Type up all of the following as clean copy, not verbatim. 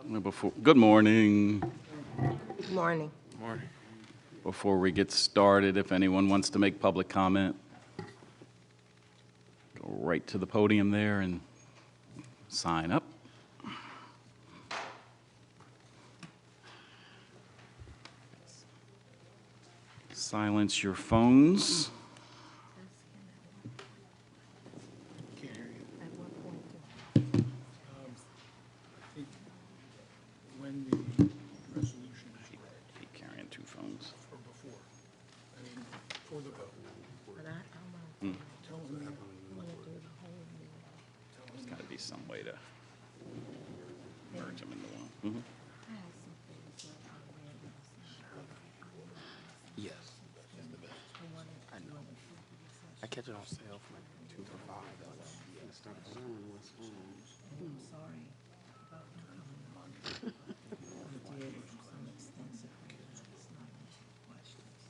Good morning. Good morning. Morning. Before we get started, if anyone wants to make public comment, go right to the podium there and sign up. Silence your phones. Can't hear you. When the resolution is I hate carrying two phones. for before, I mean, for the vote, Hmm. tell them, There's got to be some way to merge them into one. Mhm. Yes. I know. I catch it on sale for like 2 for $5.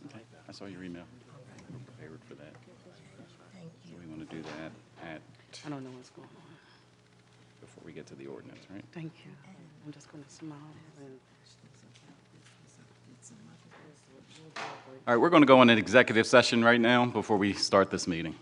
Okay, I saw your email. We're prepared for that. Thank So you. we want to do that I don't know what's going on. before we get to the ordinance, right? Thank you. I'm just going to smile and. All right, we're going to go in an executive session right now before we start this meeting.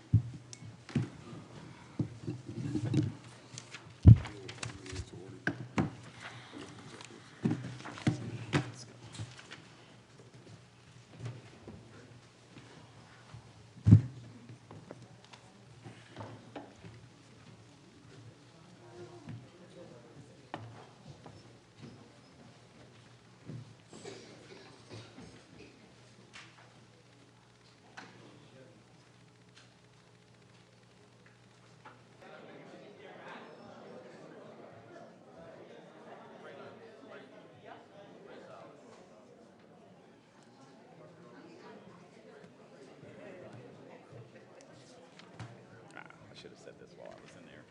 I should have said this while I was in there.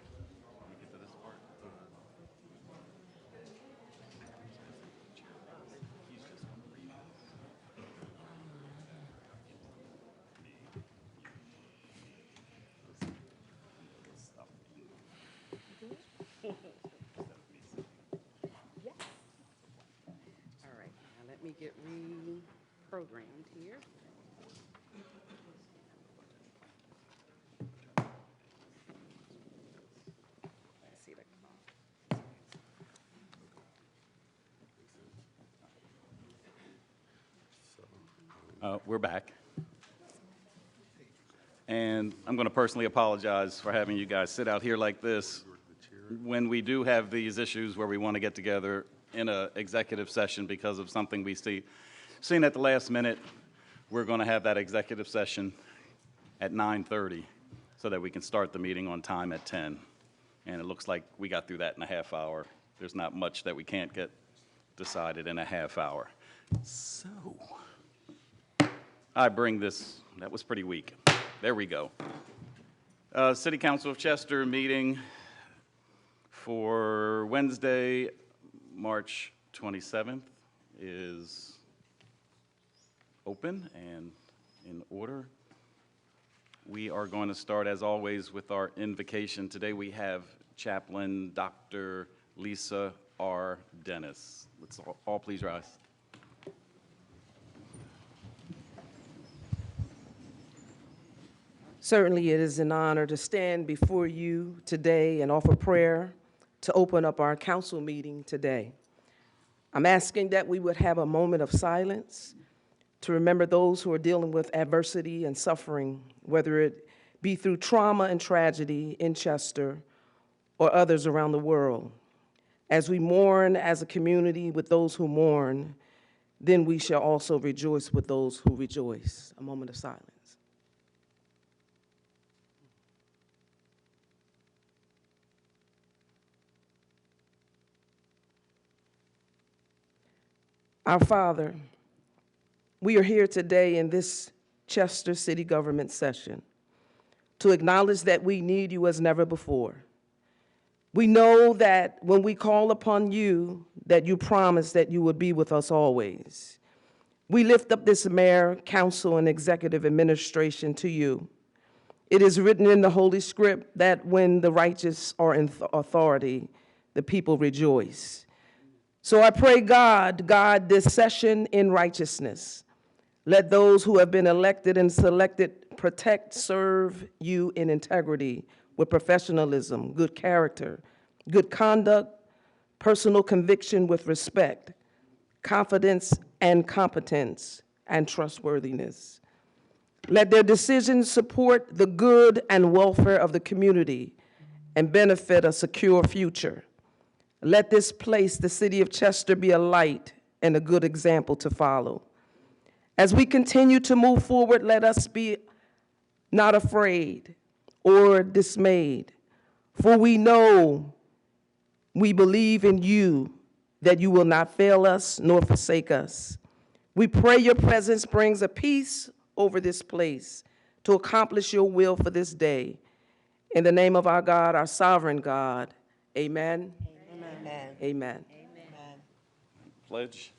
When you get to this part. He's just going to read it. All right, now let me get reprogrammed here. Let's see the clock. We're back. And I'm going to personally apologize for having you guys sit out here like this. When we do have these issues where we want to get together in an executive session because of something we seen at the last minute, we're going to have that executive session at 9:30 so that we can start the meeting on time at 10. And it looks like we got through that in a half hour. There's not much that we can't get decided in a half hour. So I bring this, that was pretty weak. There we go. City Council of Chester meeting for Wednesday, March 27th is open and in order. We are going to start, as always, with our invocation. Today we have Chaplain Dr. Lisa R. Dennis. Let's all please rise. Certainly, it is an honor to stand before you today and offer prayer to open up our council meeting today. I'm asking that we would have a moment of silence to remember those who are dealing with adversity and suffering, whether it be through trauma and tragedy in Chester or others around the world. As we mourn as a community with those who mourn, then we shall also rejoice with those who rejoice. A moment of silence. Our Father, we are here today in this Chester City Government session to acknowledge that we need you as never before. We know that when we call upon you, that you promise that you would be with us always. We lift up this mayor, council, and executive administration to you. It is written in the Holy Script that when the righteous are in authority, the people rejoice. So I pray God guide this session in righteousness. Let those who have been elected and selected protect, serve you in integrity with professionalism, good character, good conduct, personal conviction with respect, confidence and competence, and trustworthiness. Let their decisions support the good and welfare of the community and benefit a secure future. Let this place, the city of Chester, be a light and a good example to follow. As we continue to move forward, let us be not afraid or dismayed, for we know, we believe in you, that you will not fail us nor forsake us. We pray your presence brings a peace over this place to accomplish your will for this day. In the name of our God, our sovereign God, amen. Amen. Amen. Pledge.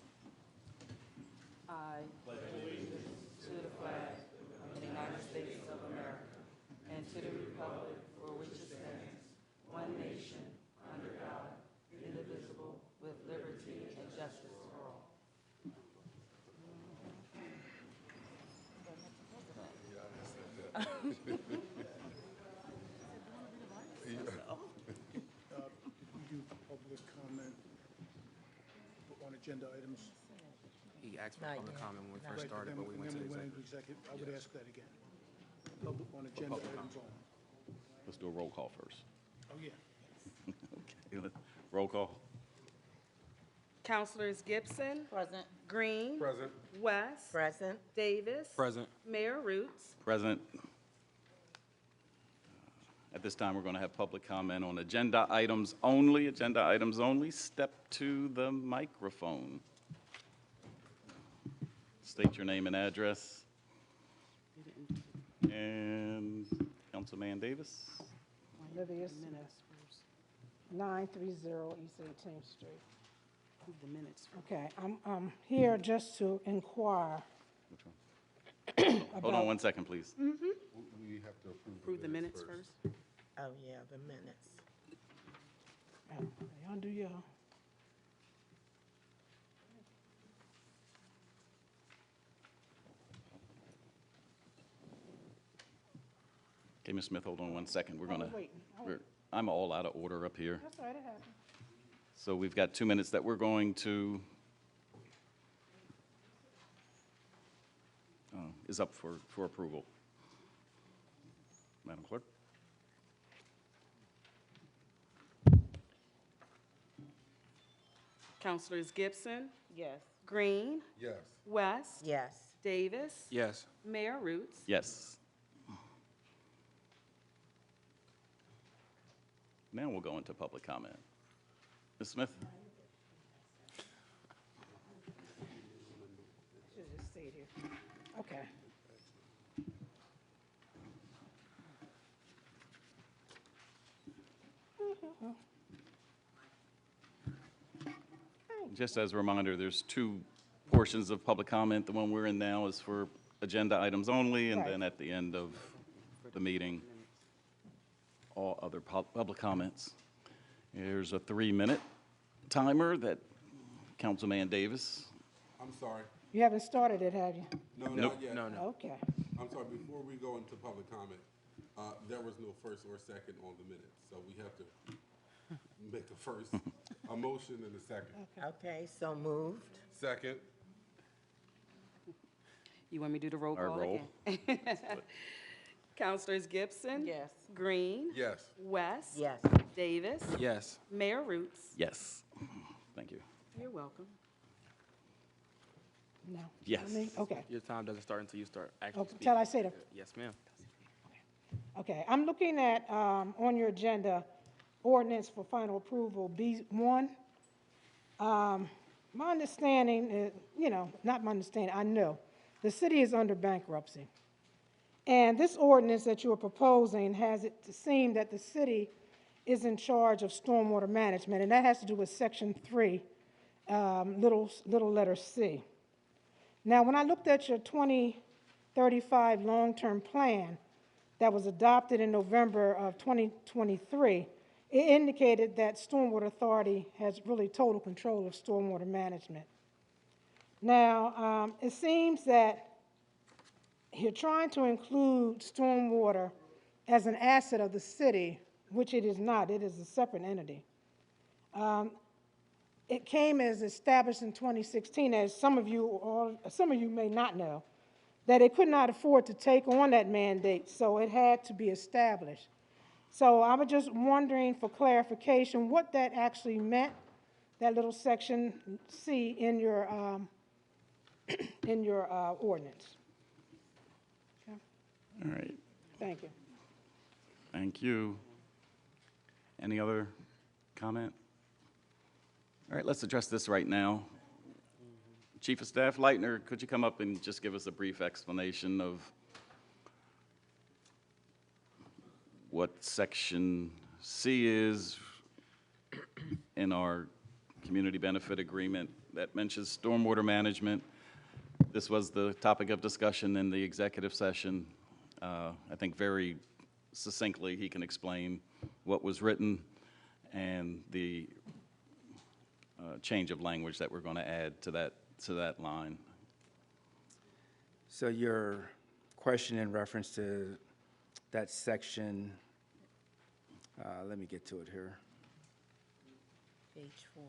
I pledge allegiance to the flag of the United States of America and to the republic for which it stands, one nation, under God, indivisible, with liberty and justice for all. We do public comment on agenda items. He asked for Not public yet. comment when we Right, first started, then- but we and went to then the we went executive. into executive. I would ask that again. Public on agenda items only. Let's do a roll call first. Oh, yeah. Okay, roll call. Councilors Gibson. Present. Green. Present. West. Present. Davis. Present. Mayor Roots. Present. At this time, we're going to have public comment on agenda items only. Agenda items only. Step to the microphone. State your name and address. And Councilman Davis. Olivia Smith, 930 East 18th Street. The minutes. Okay, I'm here just to inquire. Which one? Hold on one second, please. We have to Approve the minutes first. Oh, yeah, the minutes. Y'all do y'all. Okay, Ms. Smith, hold on one second. We're going to, waiting. I'm all out of order up here. That's all right, it happened. So we've got 2 minutes that we're going to, is up for approval. Madam Clerk? Councilors Gibson. Yes. Green. Yes. West. Yes. Davis. Yes. Mayor Roots. Yes. Now we'll go into public comment. Ms. Smith? Should've just stayed here. Okay. Just as a reminder, there's two portions of public comment. The one we're in now is for agenda items only, and then at the end of the meeting, all other public comments. Here's a 3-minute timer that Councilman Davis. I'm sorry. You haven't started it, have you? No, Nope. not yet. No, no. Okay. I'm sorry, before we go into public comment, there was no first or second on the minutes, so we have to make a first, a motion and a second. Okay, so moved. Second, You want me to do the roll Our call roll. again? Councilors Gibson. Yes. Green. yes. West. Yes. Davis. Yes. Mayor Roots. Yes. Thank you. You're welcome. No. Yes. Me? Okay. Your time doesn't start until you start actually Okay, speaking. till I say the, Yes, ma'am. okay, I'm looking at, on your agenda, ordinance for final approval, B1. My understanding, is, not my understanding, I know, the city is under bankruptcy. And this ordinance that you are proposing has it to seem that the city is in charge of stormwater management, and that has to do with Section 3, little letter C. Now, when I looked at your 2035 long-term plan that was adopted in November of 2023, it indicated that Stormwater Authority has really total control of stormwater management. Now, it seems that you're trying to include stormwater as an asset of the city, which it is not. It is a separate entity. It came as established in 2016, as some of you may not know, that it could not afford to take on that mandate, so it had to be established. So I was just wondering for clarification what that actually meant, that little section C in your ordinance. Okay. All right, Thank you. thank you. Any other comment? All right, let's address this right now. Chief of Staff Leitner, could you come up and just give us a brief explanation of what Section C is in our community benefit agreement that mentions stormwater management? This was the topic of discussion in the executive session. I think very succinctly he can explain what was written and the change of language that we're going to add to that line. So your question in reference to that section, let me get to it here. Page 4.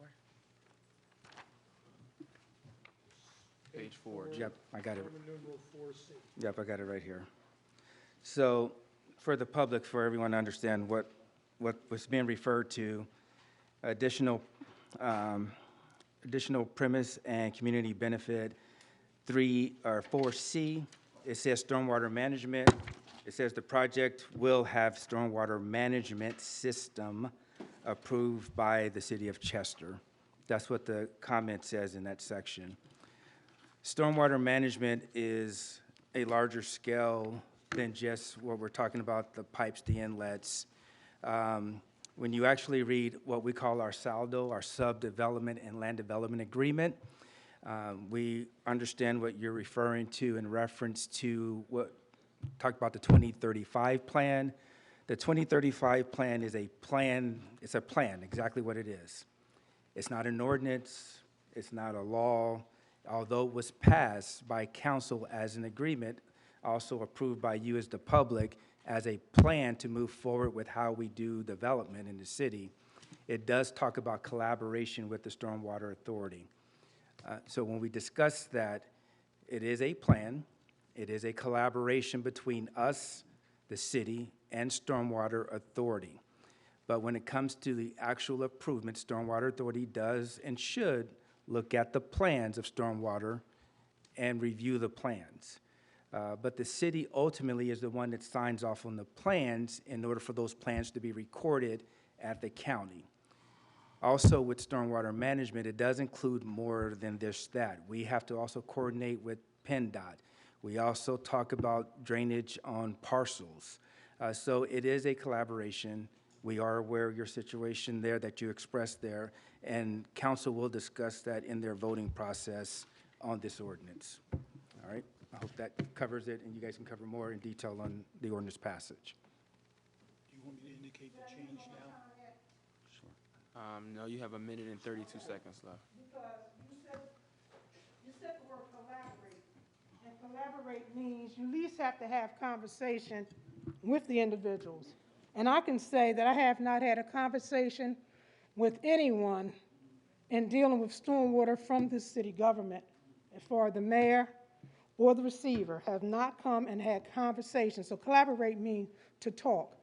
Page 4. Yep, I got it. Roman numeral 4C. Yep, I got it right here. So for the public, for everyone to understand what was being referred to, additional premise and community benefit 3 or 4C, it says stormwater management. It says the project will have stormwater management system approved by the city of Chester. That's what the comment says in that section. Stormwater management is a larger scale than just what we're talking about, the pipes, the inlets. When you actually read what we call our SALDO, our Sub-Development and Land Development Agreement, we understand what you're referring to in reference to what talked about the 2035 plan. The 2035 plan is a plan, it's a plan, exactly what it is. It's not an ordinance, it's not a law, although it was passed by council as an agreement, also approved by you as the public as a plan to move forward with how we do development in the city. It does talk about collaboration with the Stormwater Authority. So when we discuss that, it is a plan, it is a collaboration between us, the city, and Stormwater Authority. But when it comes to the actual improvement, Stormwater Authority does and should look at the plans of stormwater and review the plans. But the city ultimately is the one that signs off on the plans in order for those plans to be recorded at the county. Also with stormwater management, it does include more than this, that. We have to also coordinate with PennDOT. We also talk about drainage on parcels. So it is a collaboration. We are aware of your situation there that you expressed there, and council will discuss that in their voting process on this ordinance. All right? I hope that covers it, and you guys can cover more in detail on the ordinance passage. Do you want me to indicate the change now? No, you have 1 minute and 32 seconds left. Because you said the word collaborate, and collaborate means you at least have to have conversation with the individuals. And I can say that I have not had a conversation with anyone in dealing with stormwater from the city government, as far as the mayor or the receiver have not come and had conversations. So collaborate means to talk.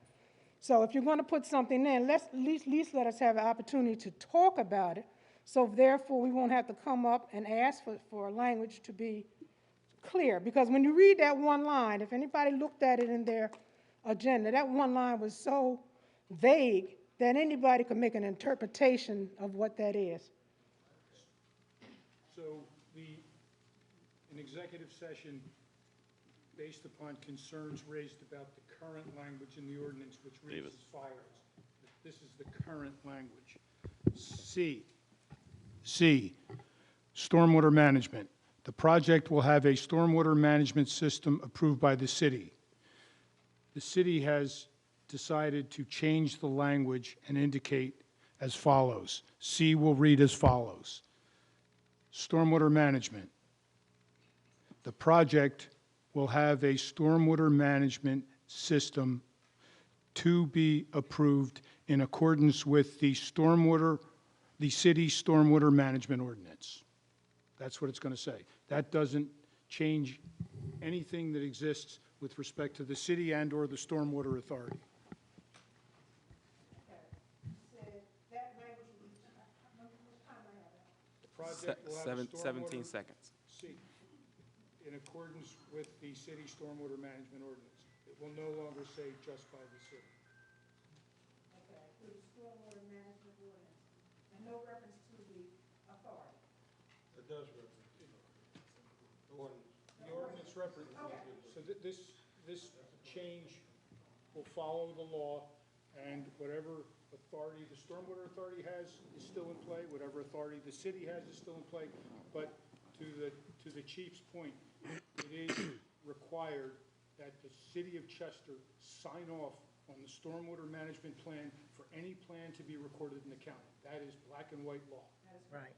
So if you're going to put something in, at least let us have an opportunity to talk about it. So therefore, we won't have to come up and ask for language to be clear. Because when you read that one line, if anybody looked at it in their agenda, that one line was so vague that anybody could make an interpretation of what that is. So an executive session based upon concerns raised about the current language in the ordinance, which reads as follows. This is the current language. C, stormwater management. The project will have a stormwater management system approved by the city. The city has decided to change the language and indicate as follows. C will read as follows. Stormwater management. The project will have a stormwater management system to be approved in accordance with the city stormwater management ordinance. That's what it's going to say. That doesn't change anything that exists with respect to the city and/or the stormwater authority. The project will have a stormwater 17 seconds. C, in accordance with the city stormwater management ordinance. It will no longer say just by the city. It does reference. The ordinance so this change will follow the law, and whatever authority the stormwater authority has is still in play, whatever authority the city has is still in play, but to the chief's point, it is required that the city of Chester sign off on the stormwater management plan for any plan to be recorded in the county. That is black and white law. Right.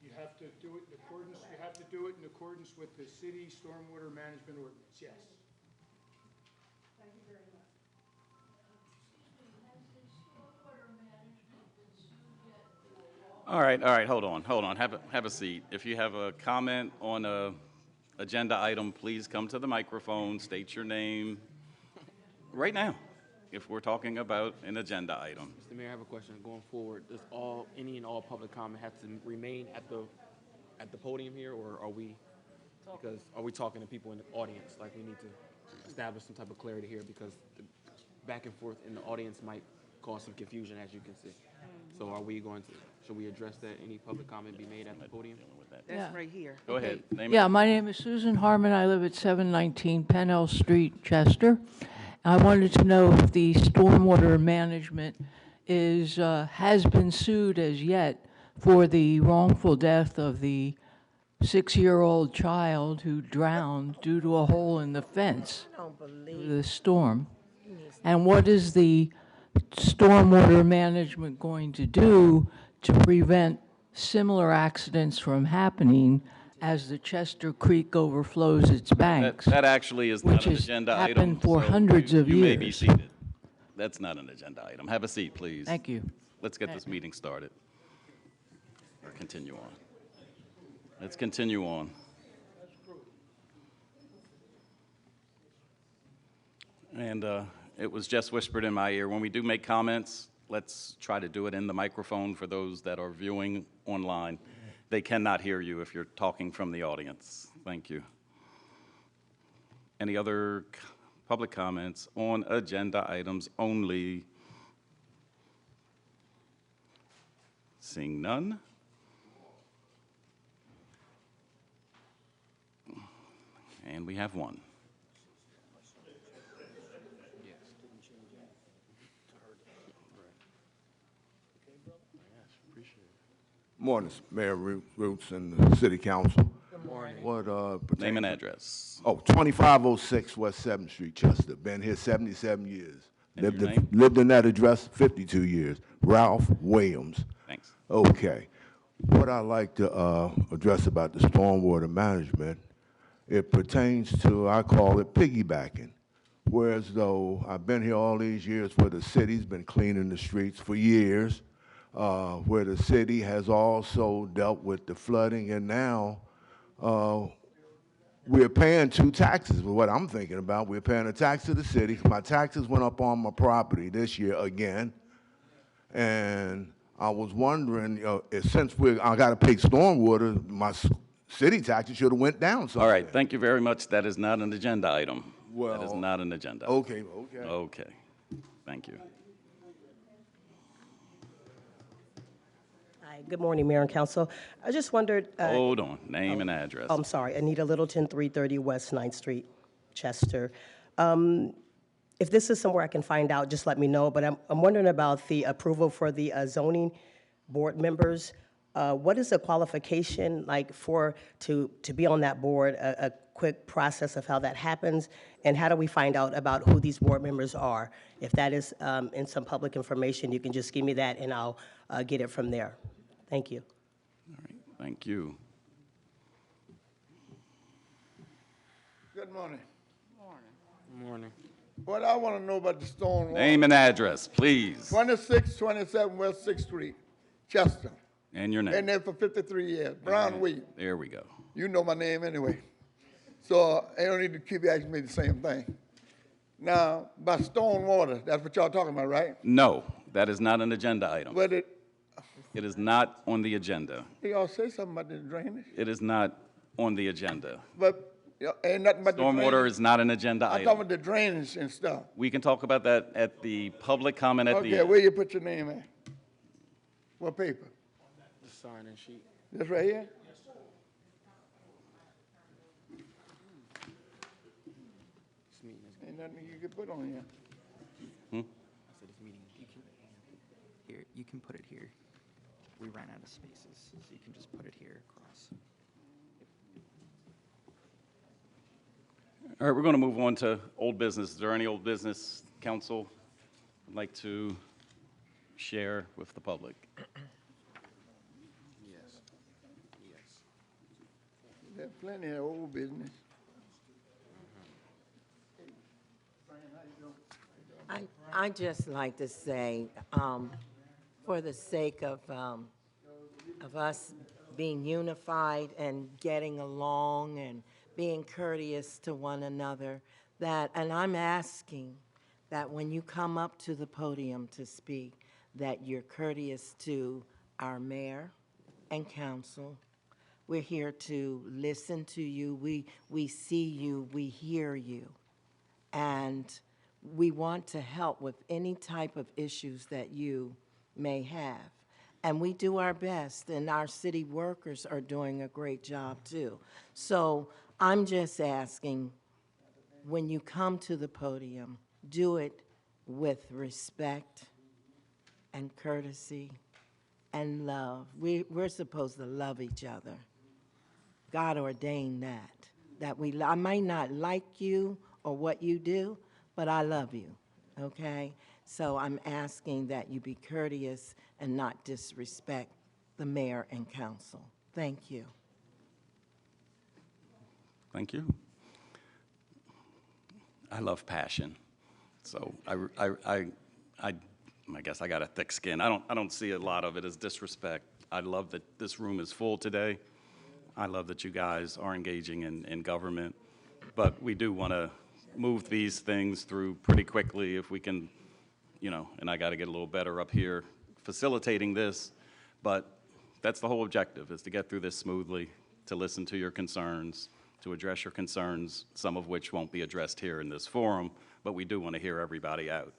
You have to do it in accordance, with the city stormwater management ordinance, yes. All right, hold on. Have a seat. If you have a comment on a agenda item, please come to the microphone, state your name right now, if we're talking about an agenda item. Mr. Mayor, I have a question. Going forward, does any and all public comment have to remain at the podium here, or are we talking to people in the audience? Like, we need to establish some type of clarity here, because the back and forth in the audience might cause some confusion, as you can see. So should we address that? Any public comment be made at the podium? That's right here. Go ahead. Name Yeah, it. my name is Susan Harmon. I live at 719 Pennell Street, Chester. I wanted to know if the stormwater management has been sued as yet for the wrongful death of the 6-year-old child who drowned due to a hole in the fence I don't due believe. to the storm. And what is the stormwater management going to do to prevent similar accidents from happening as the Chester Creek overflows its banks? That actually is not which an has agenda item. happened for so hundreds of You may be years. seated. That's not an agenda item. Have a seat, please. Thank you. Let's get this meeting started. Or continue on. Let's continue on. And it was just whispered in my ear, when we do make comments, let's try to do it in the microphone for those that are viewing online. They cannot hear you if you're talking from the audience. Thank you. Any other public comments on agenda items only? Seeing none. And we have one. Morning, Mayor Roots and the City Council. Good morning. What Name and pertains- address. 2506 West 7th Street, Chester. Been here 77 years. And your name? Lived in that address 52 years. Ralph Williams. Thanks. Okay. What I like to address about the stormwater management, it pertains to, I call it piggybacking. Whereas though I've been here all these years where the city's been cleaning the streets for years, where the city has also dealt with the flooding, and now we're paying two taxes, with what I'm thinking about. We're paying a tax to the city. My taxes went up on my property this year again, and I was wondering, since I got to pay stormwater, my city taxes should have went down something. All right, thank you very much. That is not an agenda item. That is Well, not an agenda. Okay. Okay, thank you. Hi, good morning, Mayor and Council. I just wondered, Hold on, name and address. I'm sorry, Anita Littleton, 330 West 9th Street, Chester. If this is somewhere I can find out, just let me know, but I'm wondering about the approval for the zoning board members. What is the qualification like to be on that board? A quick process of how that happens? And how do we find out about who these board members are? If that is in some public information, you can just give me that and I'll get it from there. Thank you. All right, thank you. Good morning. Good morning. What I want to know about the storm water. Name and address, please, 2627 West Sixth Street, Chester. and your Been name. there for 53 years. Brown Weed. There we go. You know my name anyway. So I don't need to keep asking me the same thing. Now, by storm water, that's what y'all talking about, right? No, that is not an agenda item. But It is not on the agenda. y'all say something about the drainage. It is not on the agenda. But ain't nothing but the Stormwater drainage. is not an agenda I'm talking item. about the drainage and stuff. We can talk about that at the public comment at the Okay, end. where you put your name at? What paper? The sign-in sheet. This right here? This meeting is, Ain't nothing you can put on here. I said this meeting, Here, you can put it here. We ran out of spaces, so you can just put it here across. All right, we're going to move on to old business. Is there any old business council would like to share with the public? yes, yes. There's plenty of old business. I just like to say, for the sake of us being unified and getting along and being courteous to one another, and I'm asking that when you come up to the podium to speak, that you're courteous to our mayor and council. We're here to listen to you. We see you, we hear you. And we want to help with any type of issues that you may have. And we do our best, and our city workers are doing a great job too. So I'm just asking, when you come to the podium, do it with respect and courtesy and love. We're supposed to love each other. God ordained that I might not like you or what you do, but I love you, okay? So I'm asking that you be courteous and not disrespect the mayor and council. Thank you. Thank you. I love passion, so I guess I got a thick skin. I don't see a lot of it as disrespect. I love that this room is full today. I love that you guys are engaging in government, but we do want to move these things through pretty quickly if we can, and I got to get a little better up here facilitating this, but that's the whole objective, is to get through this smoothly, to listen to your concerns, to address your concerns, some of which won't be addressed here in this forum, but we do want to hear everybody out.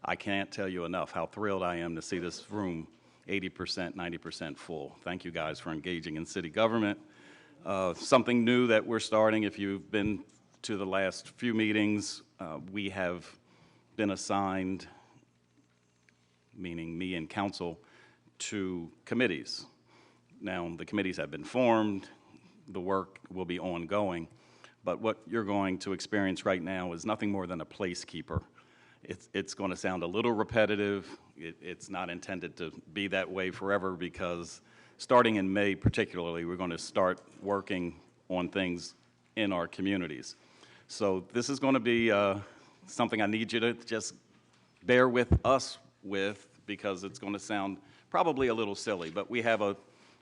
I can't tell you enough how thrilled I am to see this room 80%, 90% full. Thank you guys for engaging in city government. Something new that we're starting, if you've been to the last few meetings, we have been assigned, meaning me and council, to committees. Now, the committees have been formed, the work will be ongoing, but what you're going to experience right now is nothing more than a placekeeper. It's going to sound a little repetitive. It's not intended to be that way forever, because starting in May particularly, we're going to start working on things in our communities. So this is going to be something I need you to just bear with us with, because it's going to sound probably a little silly, but we have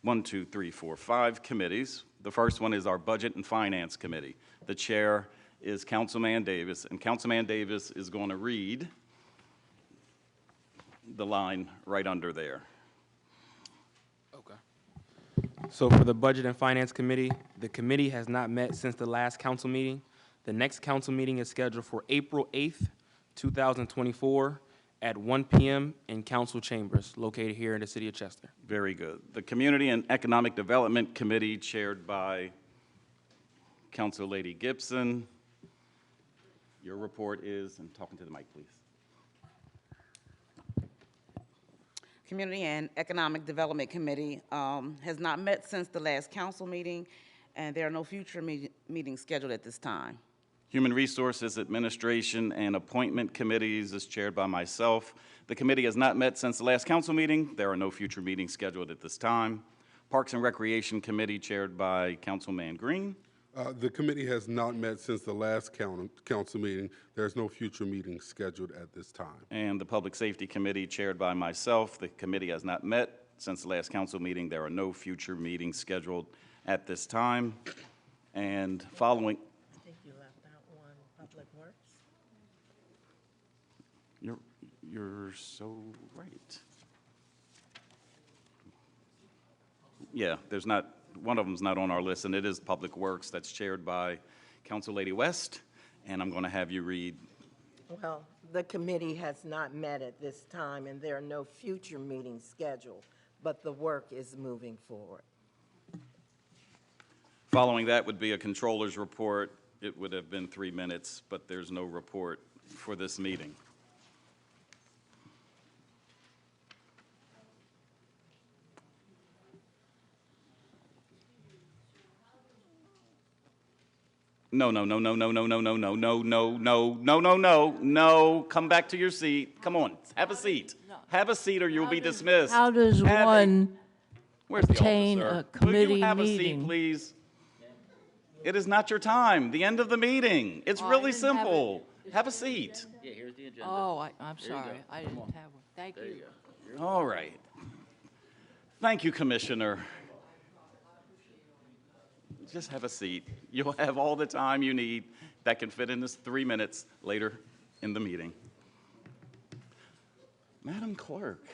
5 committees. The first one is our Budget and Finance Committee. The chair is Councilman Davis, and Councilman Davis is going to read the line right under there. Okay. So for the Budget and Finance Committee, the committee has not met since the last council meeting. The next council meeting is scheduled for April 8th, 2024 at 1 p.m. in council chambers located here in the city of Chester. Very good. The Community and Economic Development Committee, chaired by Council Lady Gibson. Your report is, and talking to the mic, please. Community and Economic Development Committee has not met since the last council meeting, And there are no future meetings scheduled at this time. Human Resources Administration and Appointment Committees is chaired by myself. The committee has not met since the last council meeting. There are no future meetings scheduled at this time. Parks and Recreation Committee chaired by Councilman Green. The committee has not met since the last council meeting. There's no future meetings scheduled at this time. And the Public Safety Committee chaired by myself. The committee has not met since the last council meeting. There are no future meetings scheduled at this time. And following, I think you left out one, Public Works. you're so right. Yeah, there's not, one of them's not on our list, and it is Public Works that's chaired by Council Lady West, and I'm going to have you read. Well, the committee has not met at this time, and there are no future meetings scheduled, but the work is moving forward. Following that would be a controller's report. It would have been 3 minutes, but there's no report for this meeting. No, come back to your seat. Come on, have a seat. Have a seat or you'll be dismissed. How does one Where's the obtain officer? a committee Will you have a meeting? seat, please? It is not your time. The end of the meeting. It's really simple. Have a seat. Yeah, here's the agenda. Oh, I'm sorry, I didn't have one. Thank you. All right. Thank you, Commissioner. Just have a seat. You'll have all the time you need that can fit in this 3 minutes later in the meeting. Madam Clerk.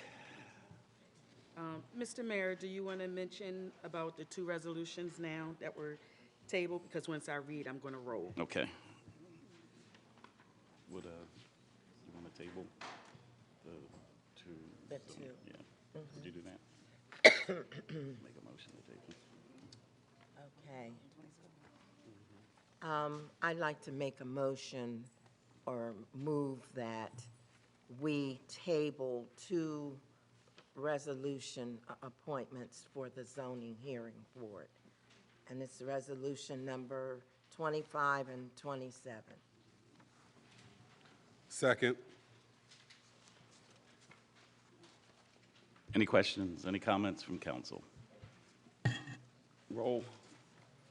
Mr. Mayor, do you want to mention about the two resolutions now that were tabled? Because once I read, I'm going to roll. Okay. Would, you want to table the two? The two. Yeah. Would you do that? Make a motion to table. Okay. I'd like to make a motion or move that we table two resolution appointments for the zoning hearing board. And it's resolution number 25 and 27. Second. Any questions, any comments from council? Roll.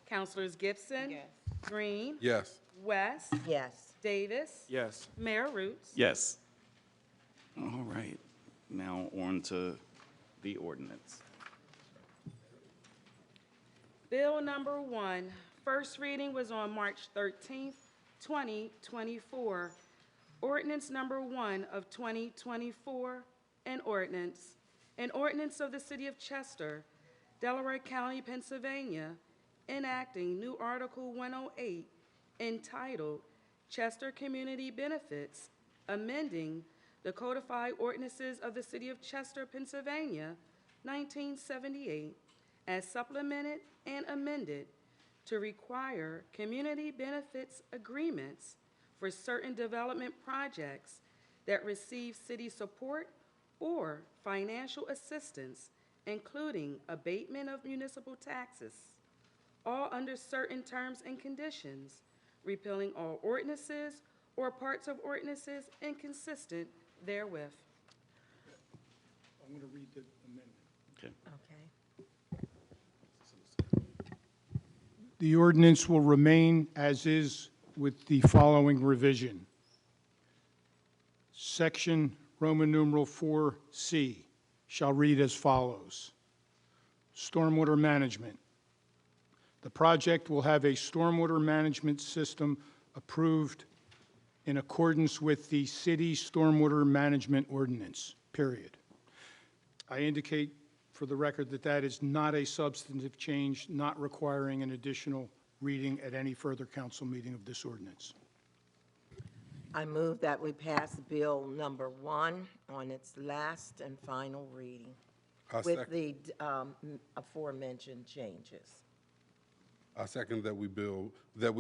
Councilors Gibson. Green. Yes. West. Yes. Davis. Yes. Mayor Roots. Yes. All right. Now on to the ordinance. Bill number 1, first reading was on March 13th, 2024. Ordinance number 1 of 2024, an ordinance of the City of Chester, Delaware County, Pennsylvania, enacting new Article 108 entitled Chester Community Benefits, amending the codified ordinances of the City of Chester, Pennsylvania, 1978, as supplemented and amended to require community benefits agreements for certain development projects that receive city support or financial assistance, including abatement of municipal taxes, all under certain terms and conditions, repealing all ordinances or parts of ordinances inconsistent therewith. I'm going to read the amendment. Okay. Okay. The ordinance will remain as is with the following revision. Section Roman numeral 4C shall read as follows. Stormwater management. The project will have a stormwater management system approved in accordance with the city stormwater management ordinance, period. I indicate for the record that that is not a substantive change, not requiring an additional reading at any further council meeting of this ordinance. I move that we pass Bill number 1 on its last and final reading with the aforementioned changes. I second that we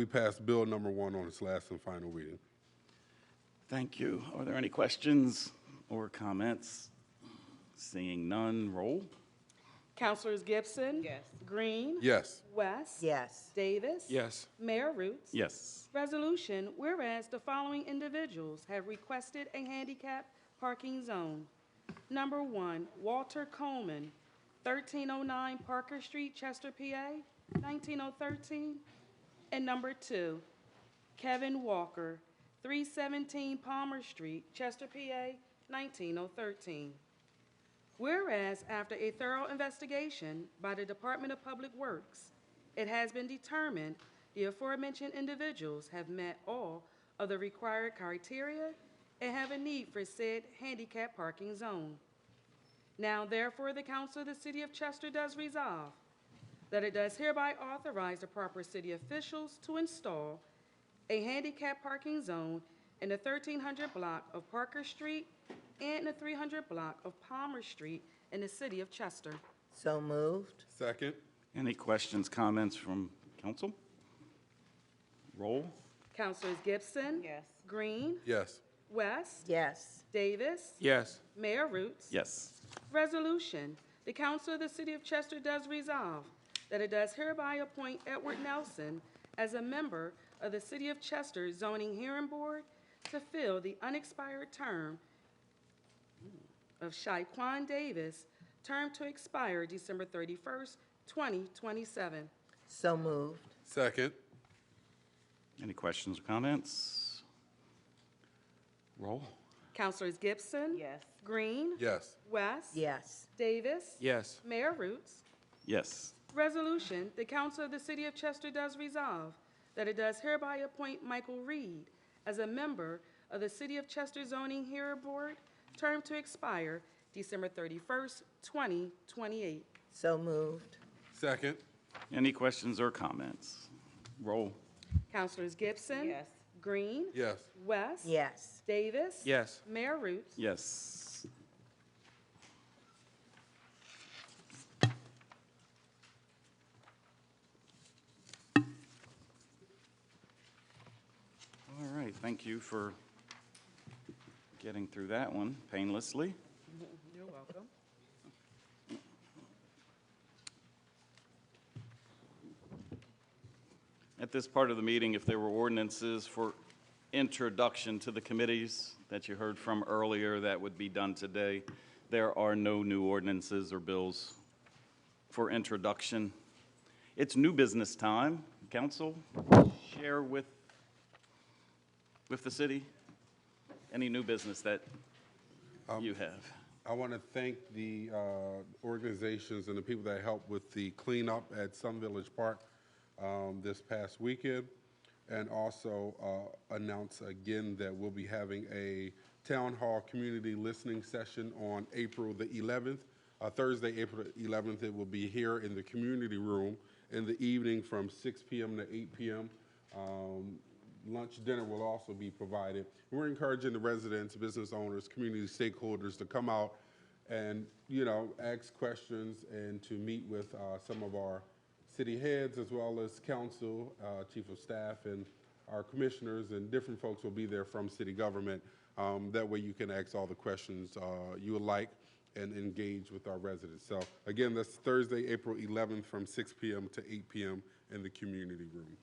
pass bill number 1 on its last and final reading. Thank you. Are there any questions or comments? Seeing none, roll. Councilors Gibson. Yes. Green. Yes. West. Yes. Davis. Yes. Mayor Roots. Yes. Resolution, whereas the following individuals have requested a handicap parking zone. Number one, Walter Coleman, 1309 Parker Street, Chester, PA, 19013. And number two, Kevin Walker, 317 Palmer Street, Chester, PA, 19013. Whereas after a thorough investigation by the Department of Public Works, it has been determined the aforementioned individuals have met all of the required criteria and have a need for said handicap parking zone. Now therefore, the Council of the City of Chester does resolve that it does hereby authorize the proper city officials to install a handicap parking zone in the 1300 block of Parker Street and the 300 block of Palmer Street in the city of Chester. So moved. Second. Any questions, comments from council? Roll. Councilors Gibson. Yes. Green. Yes. West. Yes. Davis. Yes. Mayor Roots. Yes. Resolution, the Council of the City of Chester does resolve that it does hereby appoint Edward Nelson as a member of the City of Chester Zoning Hearing Board to fill the unexpired term of Shaquan Davis, term to expire December 31st, 2027. So moved. Second. Any questions or comments? Roll. Councilors Gibson. Yes. Green. Yes. West. Yes. Davis. Yes. Mayor Roots. Yes. Resolution, the Council of the City of Chester does resolve that it does hereby appoint Michael Reed as a member of the City of Chester Zoning Hearing Board, term to expire December 31st, 2028. So moved. Second. Any questions or comments? Roll. Councilors Gibson. Yes. Green. Yes. West. Yes. Davis. Yes. Mayor Roots. Yes. All right, thank you for getting through that one painlessly. You're welcome. At this part of the meeting, if there were ordinances for introduction to the committees that you heard from earlier, that would be done today. There are no new ordinances or bills for introduction. It's new business time. Council, share with the city any new business that you have. I want to thank the organizations and the people that helped with the cleanup at Sun Village Park this past weekend, and also announce again that we'll be having a town hall community listening session on April the 11th. Thursday, April the 11th, it will be here in the community room in the evening from 6 p.m. to 8 p.m. Lunch, dinner will also be provided. We're encouraging the residents, business owners, community stakeholders to come out and, you know, ask questions and to meet with some of our city heads as well as council, chief of staff, and our commissioners and different folks will be there from city government. That way you can ask all the questions you would like and engage with our residents. So again, that's Thursday, April 11th from 6 p.m. to 8 p.m. in the community room.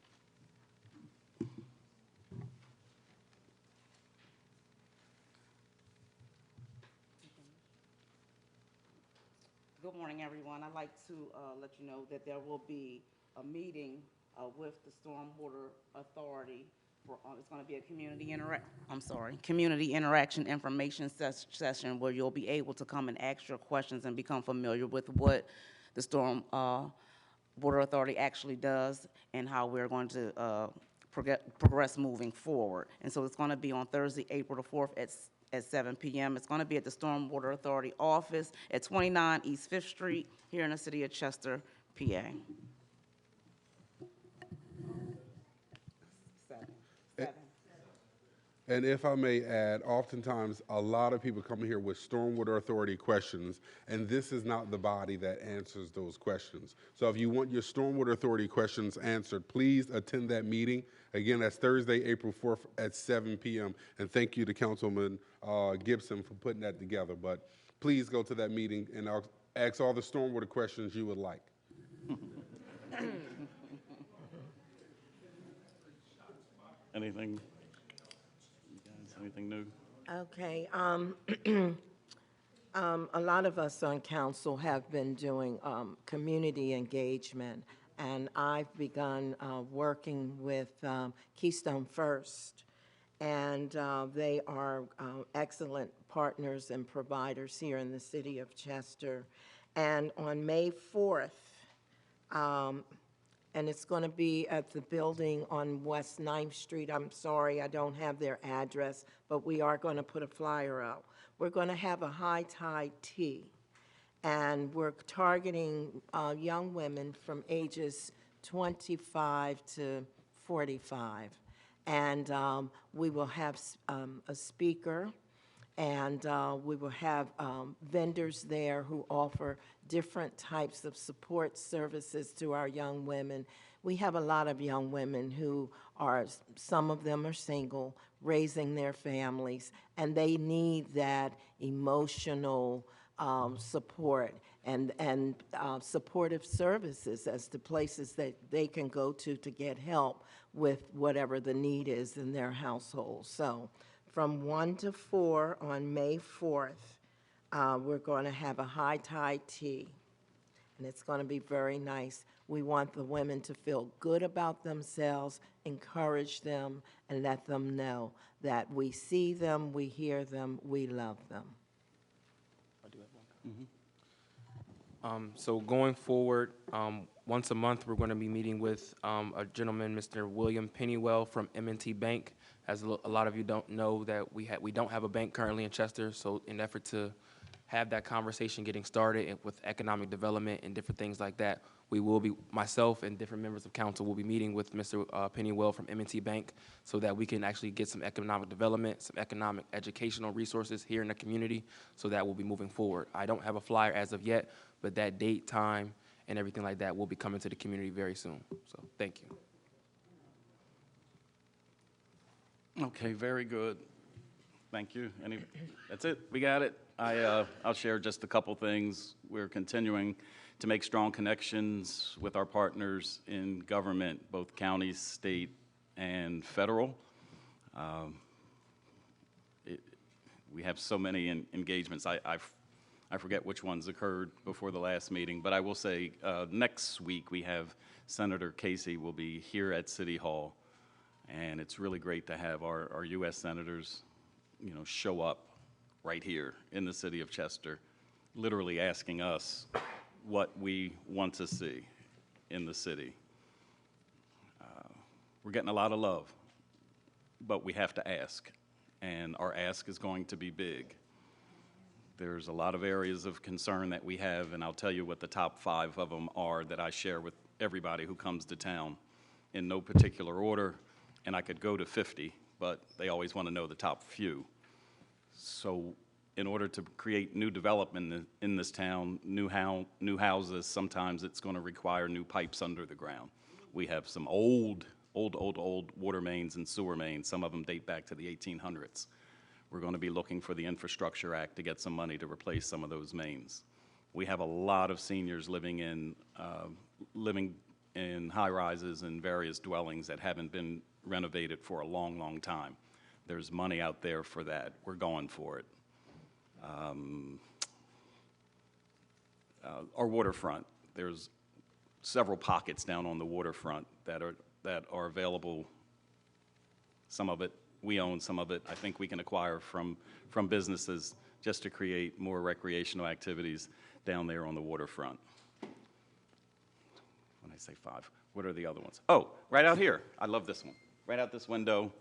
Good morning, everyone. I'd like to let you know that there will be a meeting with the Stormwater Authority. It's going to be a community interaction information session where you'll be able to come and ask your questions and become familiar with what the Stormwater Authority actually does and how we're going to progress moving forward. And so it's going to be on Thursday, April the 4th at 7 p.m. It's going to be at the Stormwater Authority office at 29 East 5th Street here in the city of Chester, PA. And if I may add, oftentimes a lot of people come here with Stormwater Authority questions, and this is not the body that answers those questions. So if you want your Stormwater Authority questions answered, please attend that meeting. Again, that's Thursday, April 4th at 7 p.m. And thank you to Councilman Gibson for putting that together. But please go to that meeting, and I'll Ask all the stormwater questions you would like. Anything, you guys, anything new? Okay, a lot of us on council have been doing community engagement, and I've begun working with Keystone First, and they are excellent partners and providers here in the city of Chester. And on May 4th, and it's going to be at the building on West 9th Street. I'm sorry, I don't have their address, but we are going to put a flyer out. We're going to have a high tide tea, and we're targeting young women from ages 25 to 45. And we will have a speaker, and we will have vendors there who offer different types of support services to our young women. We have a lot of young women who are, some of them are single, raising their families, and they need that emotional support and supportive services as to places that they can go to get help with whatever the need is in their household. So from 1 to 4 on May 4th, we're going to have a high tide tea, and it's going to be very nice. We want the women to feel good about themselves, encourage them, and let them know that we see them, we hear them, we love them. I do have one. So going forward, once a month, we're going to be meeting with a gentleman, Mr. William Pennywell from M&T Bank. As a lot of you don't know, that we don't have a bank currently in Chester, so in an effort to have that conversation getting started with economic development and different things like that, we will be, myself and different members of council will be meeting with Mr. Pennywell from M&T Bank so that we can actually get some economic development, some economic educational resources here in the community, so that we'll be moving forward. I don't have a flyer as of yet, but that date, time, and everything like that will be coming to the community very soon. So thank you. Okay, very good. Thank you. That's it. We got it. I'll share just a couple things. We're continuing to make strong connections with our partners in government, both county, state, and federal. We have so many engagements. I forget which ones occurred before the last meeting, but I will say next week we have Senator Casey will be here at City Hall, and it's really great to have our U.S. senators, you know, show up right here in the city of Chester, literally asking us what we want to see in the city. We're getting a lot of love, but we have to ask, and our ask is going to be big. There's a lot of areas of concern that we have, and I'll tell you what the top 5 of them are that I share with everybody who comes to town in no particular order, and I could go to 50, but they always want to know the top few. So in order to create new development in this town, new houses, sometimes it's going to require new pipes under the ground. We have some old water mains and sewer mains. Some of them date back to the 1800s. We're going to be looking for the Infrastructure Act to get some money to replace some of those mains. We have a lot of seniors living in high-rises and various dwellings that haven't been renovated for a long, long time. There's money out there for that. We're going for it. Our waterfront, there's several pockets down on the waterfront that are available. Some of it we own, some of it I think we can acquire from businesses just to create more recreational activities down there on the waterfront. When I say 5, what are the other ones? Oh, right out here. I love this one. Right out this window,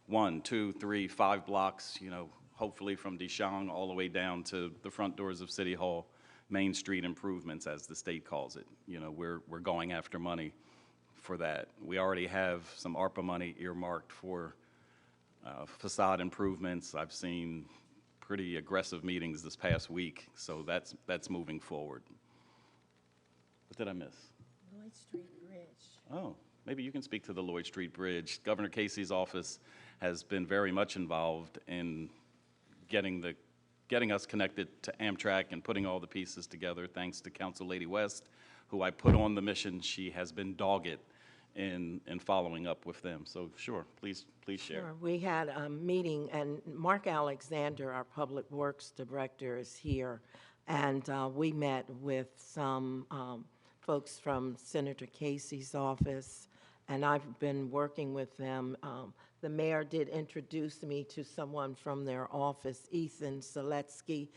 1, 2, 3, 5 blocks, you know, hopefully from Deschang all the way down to the front doors of City Hall, Main Street improvements, as the state calls it. You know, we're going after money for that. We already have some ARPA money earmarked for facade improvements. I've seen pretty aggressive meetings this past week, so that's moving forward. What did I miss? Lloyd Street Bridge. Oh, maybe you can speak to the Lloyd Street Bridge. Governor Casey's office has been very much involved in getting the getting us connected to Amtrak and putting all the pieces together, thanks to Council Lady West, who I put on the mission. She has been dogged in following up with them. So sure, please share. Sure. We had a meeting, and Mark Alexander, our Public Works Director, is here, and we met with some folks from Senator Casey's office, and I've been working with them. The mayor did introduce me to someone from their office, Ethan Seletsky,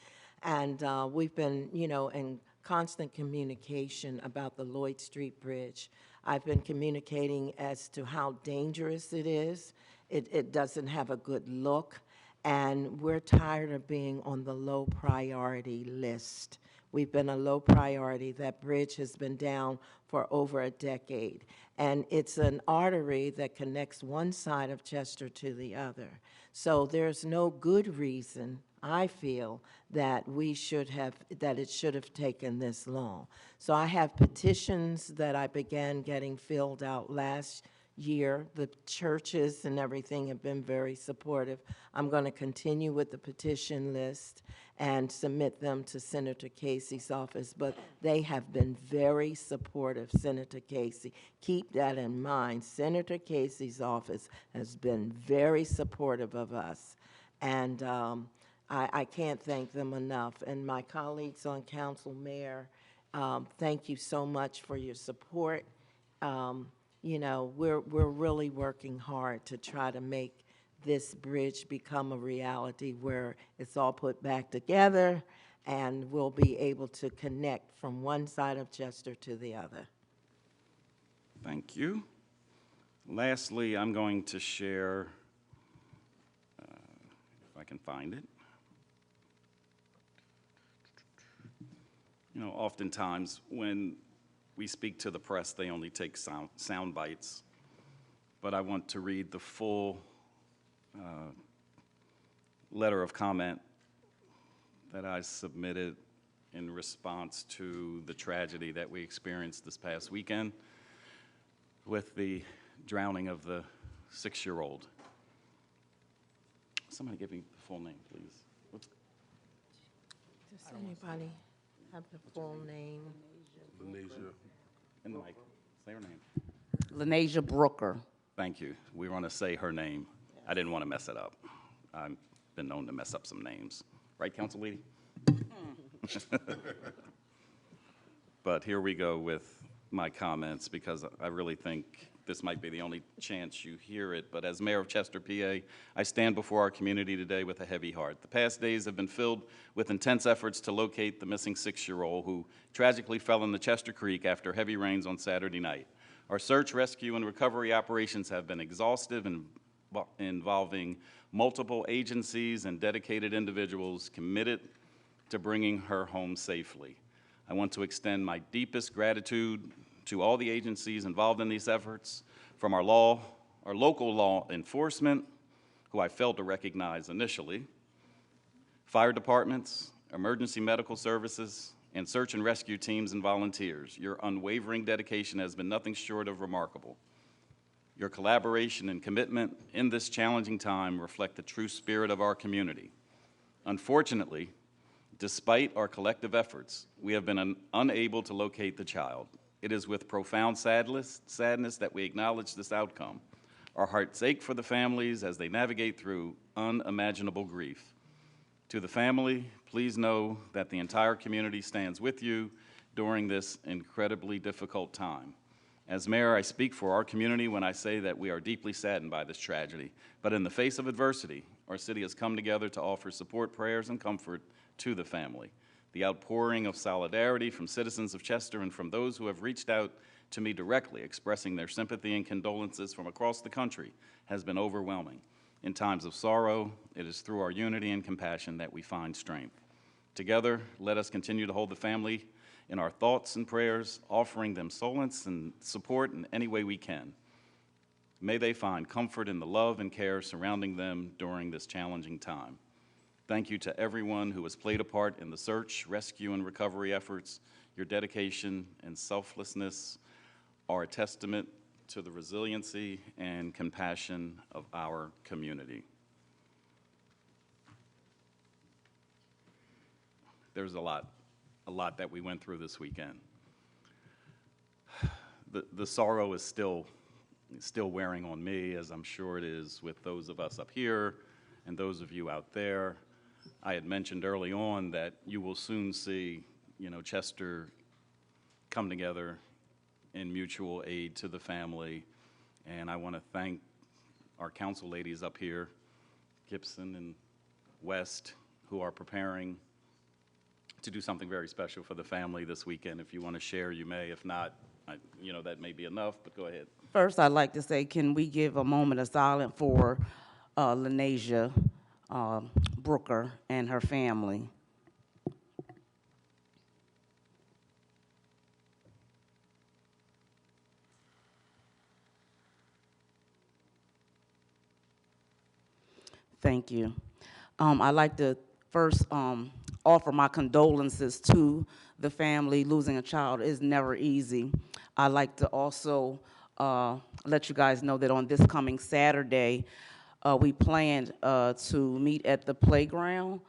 and we've been, in constant communication about the Lloyd Street Bridge. I've been communicating as to how dangerous it is. It doesn't have a good look, and we're tired of being on the low priority list. We've been a low priority. That bridge has been down for over a decade, and it's an artery that connects one side of Chester to the other. So there's no good reason, I feel, that it should have taken this long. So I have petitions that I began getting filled out last year. The churches and everything have been very supportive. I'm going to continue with the petition list and submit them to Senator Casey's office, but they have been very supportive, Senator Casey. Keep that in mind. Senator Casey's office has been very supportive of us, and I can't thank them enough. And my colleagues on council, Mayor, thank you so much for your support. We're really working hard to try to make this bridge become a reality where it's all put back together and we'll be able to connect from one side of Chester to the other. Thank you. Lastly, I'm going to share, if I can find it. Oftentimes when we speak to the press, they only take sound bites, but I want to read the full letter of comment that I submitted in response to the tragedy that we experienced this past weekend with the drowning of the 6-year-old. Somebody give me the full name, please. Does anybody have the full name? Lenasia. In the mic. Say her name. Lenasia Brooker. Thank you. We want to say her name. I didn't want to mess it up. I've been known to mess up some names. Right, Council Lady? But here we go with my comments, because I really think this might be the only chance you hear it. But as mayor of Chester, PA, I stand before our community today with a heavy heart. The past days have been filled with intense efforts to locate the missing 6-year-old who tragically fell in the Chester Creek after heavy rains on Saturday night. Our search, rescue, and recovery operations have been exhaustive and involving multiple agencies and dedicated individuals committed to bringing her home safely. I want to extend my deepest gratitude to all the agencies involved in these efforts, from our local law enforcement, who I failed to recognize initially, fire departments, emergency medical services, and search and rescue teams and volunteers. Your unwavering dedication has been nothing short of remarkable. Your collaboration and commitment in this challenging time reflect the true spirit of our community. Unfortunately, despite our collective efforts, we have been unable to locate the child. It is with profound sadness that we acknowledge this outcome. Our hearts ache for the families as they navigate through unimaginable grief. To the family, please know that the entire community stands with you during this incredibly difficult time. As mayor, I speak for our community when I say that we are deeply saddened by this tragedy. But in the face of adversity, our city has come together to offer support, prayers, and comfort to the family. The outpouring of solidarity from citizens of Chester and from those who have reached out to me directly, expressing their sympathy and condolences from across the country, has been overwhelming. In times of sorrow, it is through our unity and compassion that we find strength. Together, let us continue to hold the family in our thoughts and prayers, offering them solace and support in any way we can. May they find comfort in the love and care surrounding them during this challenging time. Thank you to everyone who has played a part in the search, rescue, and recovery efforts. Your dedication and selflessness are a testament to the resiliency and compassion of our community. there's a lot that we went through this weekend. The sorrow is still wearing on me, as I'm sure it is with those of us up here and those of you out there. I had mentioned early on that you will soon see, Chester come together in mutual aid to the family. And I want to thank our council ladies up here, Gibson and West, who are preparing to do something very special for the family this weekend. If you want to share, you may. If not, that may be enough, but go ahead. First, I'd like to say, can we give a moment of silence for Lenasia Brooker and her family? Thank you. I'd like to first offer my condolences to the family. Losing a child is never easy. I'd like to also let you guys know that on this coming Saturday, we planned to meet at the playground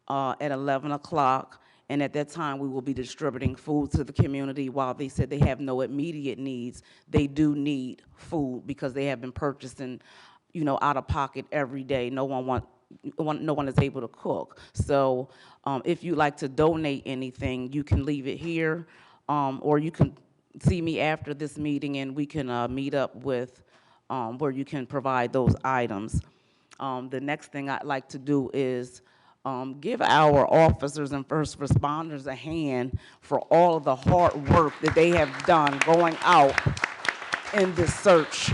at 11 o'clock. And at that time, we will be distributing food to the community. While they said they have no immediate needs, they do need food because they have been purchasing, out of pocket every day. No one is able to cook. So if you'd like to donate anything, you can leave it here, or you can see me after this meeting and we can meet up with where you can provide those items. The next thing I'd like to do is give our officers and first responders a hand for all of the hard work that they have done going out in this search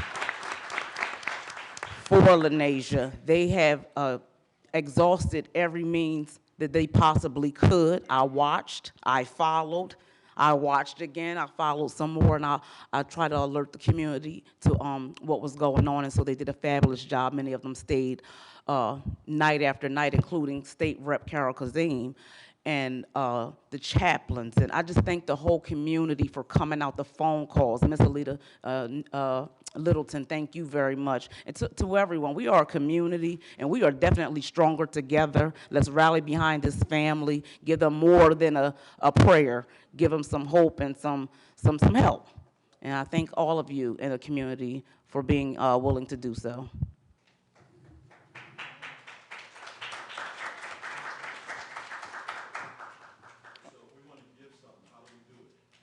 for Lenasia. They have exhausted every means that they possibly could. I watched, I followed, I watched again, I followed some more, and I tried to alert the community to what was going on, and so they did a fabulous job. Many of them stayed night after night, including State Rep Carol Kazim and the chaplains. And I just thank the whole community for coming out, the phone calls. Ms. Alita Littleton, thank you very much. And to everyone, we are a community, and we are definitely stronger together. Let's rally behind this family, give them more than a prayer, give them some hope and some help. And I thank all of you in the community for being willing to do so.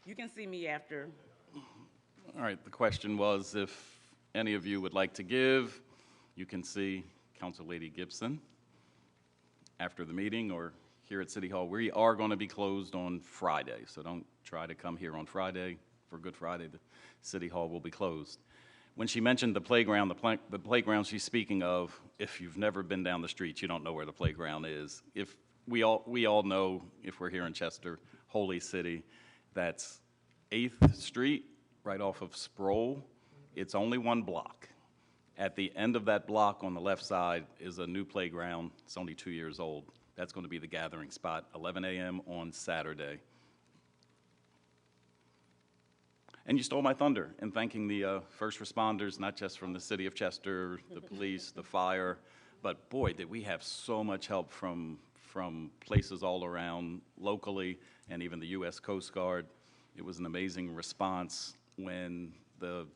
You can see me after. All right, the question was if any of you would like to give, you can see Council Lady Gibson after the meeting or here at City Hall. We are going to be closed on Friday, so don't try to come here on Friday for Good Friday. The City Hall will be closed. When she mentioned the playground, the playground she's speaking of, if you've never been down the street, you don't know where the playground is. If we all know, if we're here in Chester, Holy City, that's 8th Street, right off of Sproul. It's only one block. At the end of that block on the left side is a new playground. It's only 2 years old. That's going to be the gathering spot, 11 a.m. on Saturday. And you stole my thunder in thanking the first responders, not just from the city of Chester, the police, the fire, but boy, did we have so much help from places all around locally and even the U.S. Coast Guard. It was an amazing response when the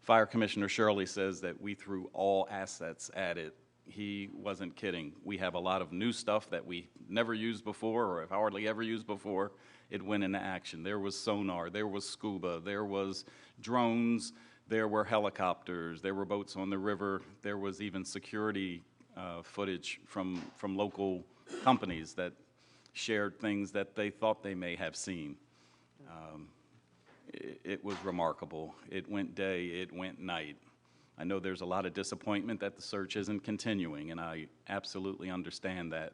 Fire Commissioner Shirley says that we threw all assets at it. He wasn't kidding. We have a lot of new stuff that we never used before or have hardly ever used before. It went into action. There was sonar, there was scuba, there was drones, there were helicopters, there were boats on the river, there was even security footage from local companies that shared things that they thought they may have seen. It was remarkable. It went day, it went night. I know there's a lot of disappointment that the search isn't continuing, and I absolutely understand that.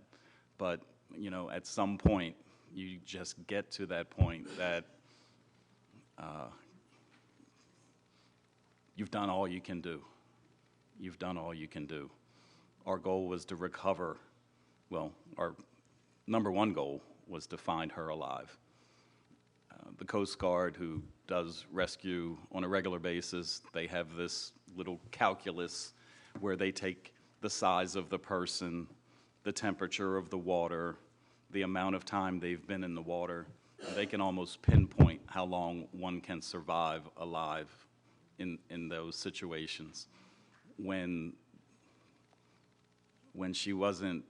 But, you know, at some point, you just get to that point that you've done all you can do. You've done all you can do. Our goal was to recover, well, our number one goal was to find her alive. The Coast Guard, who does rescue on a regular basis, they have this little calculus where they take the size of the person, the temperature of the water, the amount of time they've been in the water. They can almost pinpoint how long one can survive alive in those situations. When she wasn't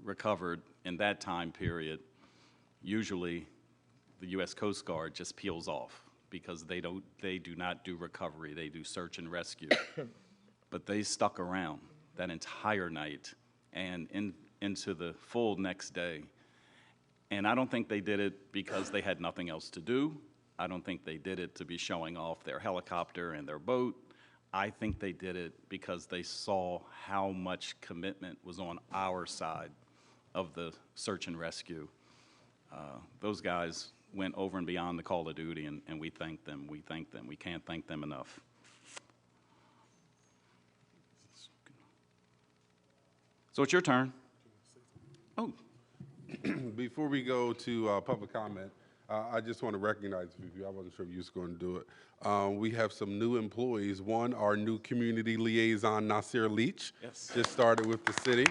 recovered in that time period, usually the U.S. Coast Guard just peels off because they do not do recovery, they do search and rescue. But they stuck around that entire night and into the full next day. And I don't think they did it because they had nothing else to do. I don't think they did it to be showing off their helicopter and their boat. I think they did it because they saw how much commitment was on our side of the search and rescue. Those guys went over and beyond the call of duty, and we thank them. We thank them. We can't thank them enough. So it's your turn. Oh. Before we go to public comment, I just want to recognize you. I wasn't sure if you was going to do it. We have some new employees. One, our new community liaison, Nasir Leach, just started with the city.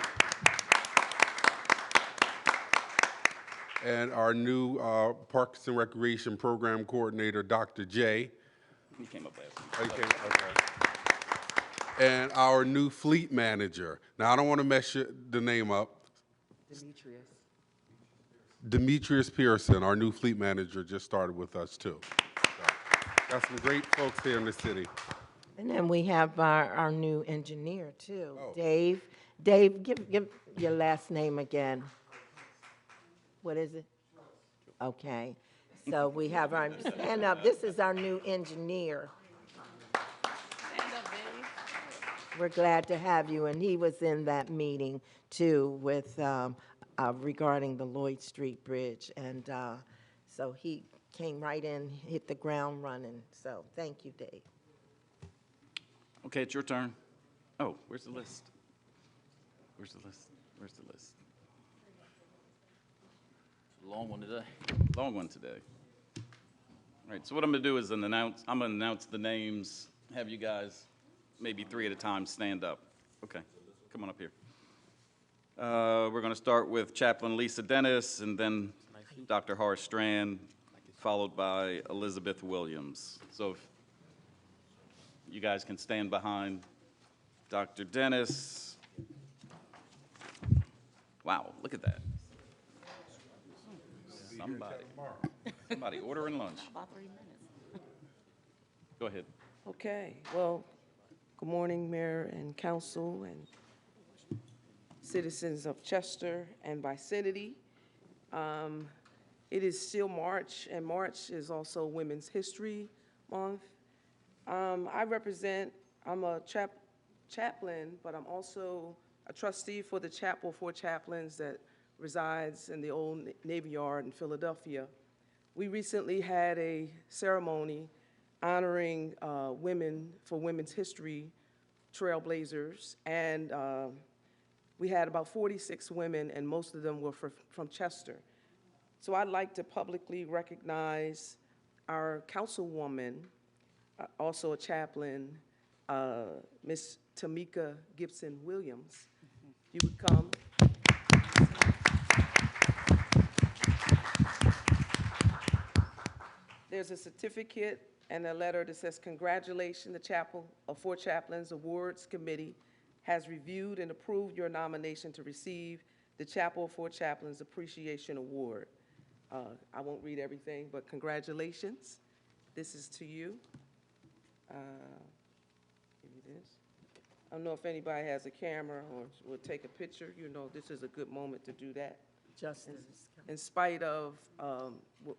And our new Parks and Recreation Program Coordinator, Dr. J. He came up last. Okay. And our new fleet manager. Now, I don't want to mess the name up. Demetrius Pearson, our new fleet manager, just started with us, too. So, got some great folks here in the city. And then we have our new engineer, too, Dave. Dave, give your last name again. What is it? Okay. So we have our, stand up, this is our new engineer. Stand up, baby. We're glad to have you, and he was in that meeting, too, with, regarding the Lloyd Street Bridge. And so he came right in, hit the ground running. So thank you, Dave. Okay, it's your turn. Oh, where's the list? Where's the list? Where's the list? Long one today. Long one today. All right, so what I'm going to do is I'm going to announce the names, have you guys, maybe 3 at a time, stand up. Okay, come on up here. We're going to start with Chaplain Lisa Dennis, and then Dr. Horace Strand, followed by Elizabeth Williams. So if you guys can stand behind Dr. Dennis. Wow, look at that. Somebody ordering lunch. About 3 minutes. Go ahead. Okay, well, good morning, Mayor and Council and citizens of Chester and vicinity. It is still March, and March is also Women's History Month. I'm a chaplain, but I'm also a trustee for the Chapel for Chaplains that resides in the old Navy Yard in Philadelphia. We recently had a ceremony honoring women for Women's History trailblazers, and we had about 46 women, and most of them were from Chester. So I'd like to publicly recognize our councilwoman, also a chaplain, Miss Tamika Gibson Williams. You would come. There's a certificate and a letter that says, congratulations, the Chapel for Chaplains Awards Committee has reviewed and approved your nomination to receive the Chapel for Chaplains Appreciation Award. I won't read everything, but congratulations. This is to you. Give you this. I don't know if anybody has a camera or will take a picture. You know, this is a good moment to do that. In spite of,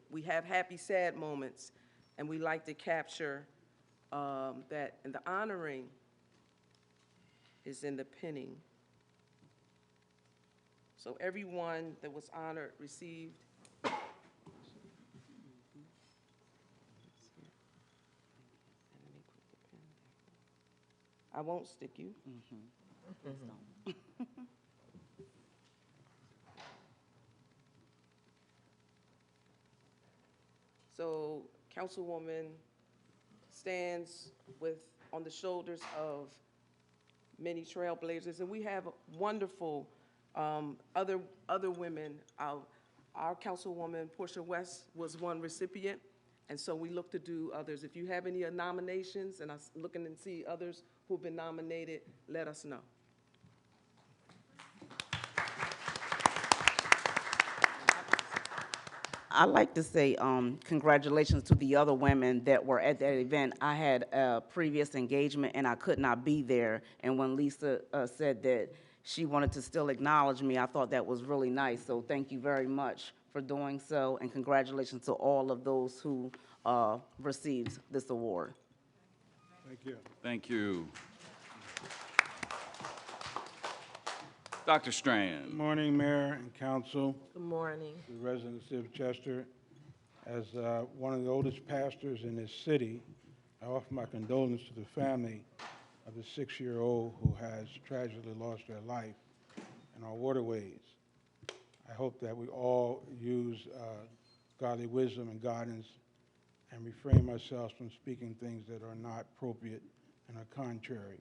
we have happy, sad moments, and we like to capture that, and the honoring is in the pinning. So everyone that was honored received I won't stick you. So Councilwoman stands on the shoulders of many trailblazers, and we have wonderful Other women, our Councilwoman Portia West was one recipient, and so we look to do others. If you have any nominations, and I'm looking and see others who've been nominated, let us know. I'd like to say congratulations to the other women that were at that event. I had a previous engagement and I could not be there. And when Lisa said that she wanted to still acknowledge me, I thought that was really nice. So thank you very much for doing so, and congratulations to all of those who received this award. Thank you. Thank you. Dr. Strand. Good morning, Mayor and Council, Good morning. the residents of Chester. As one of the oldest pastors in this city, I offer my condolences to the family of the 6-year-old who has tragically lost their life in our waterways. I hope that we all use godly wisdom and guidance and refrain ourselves from speaking things that are not appropriate and are contrary.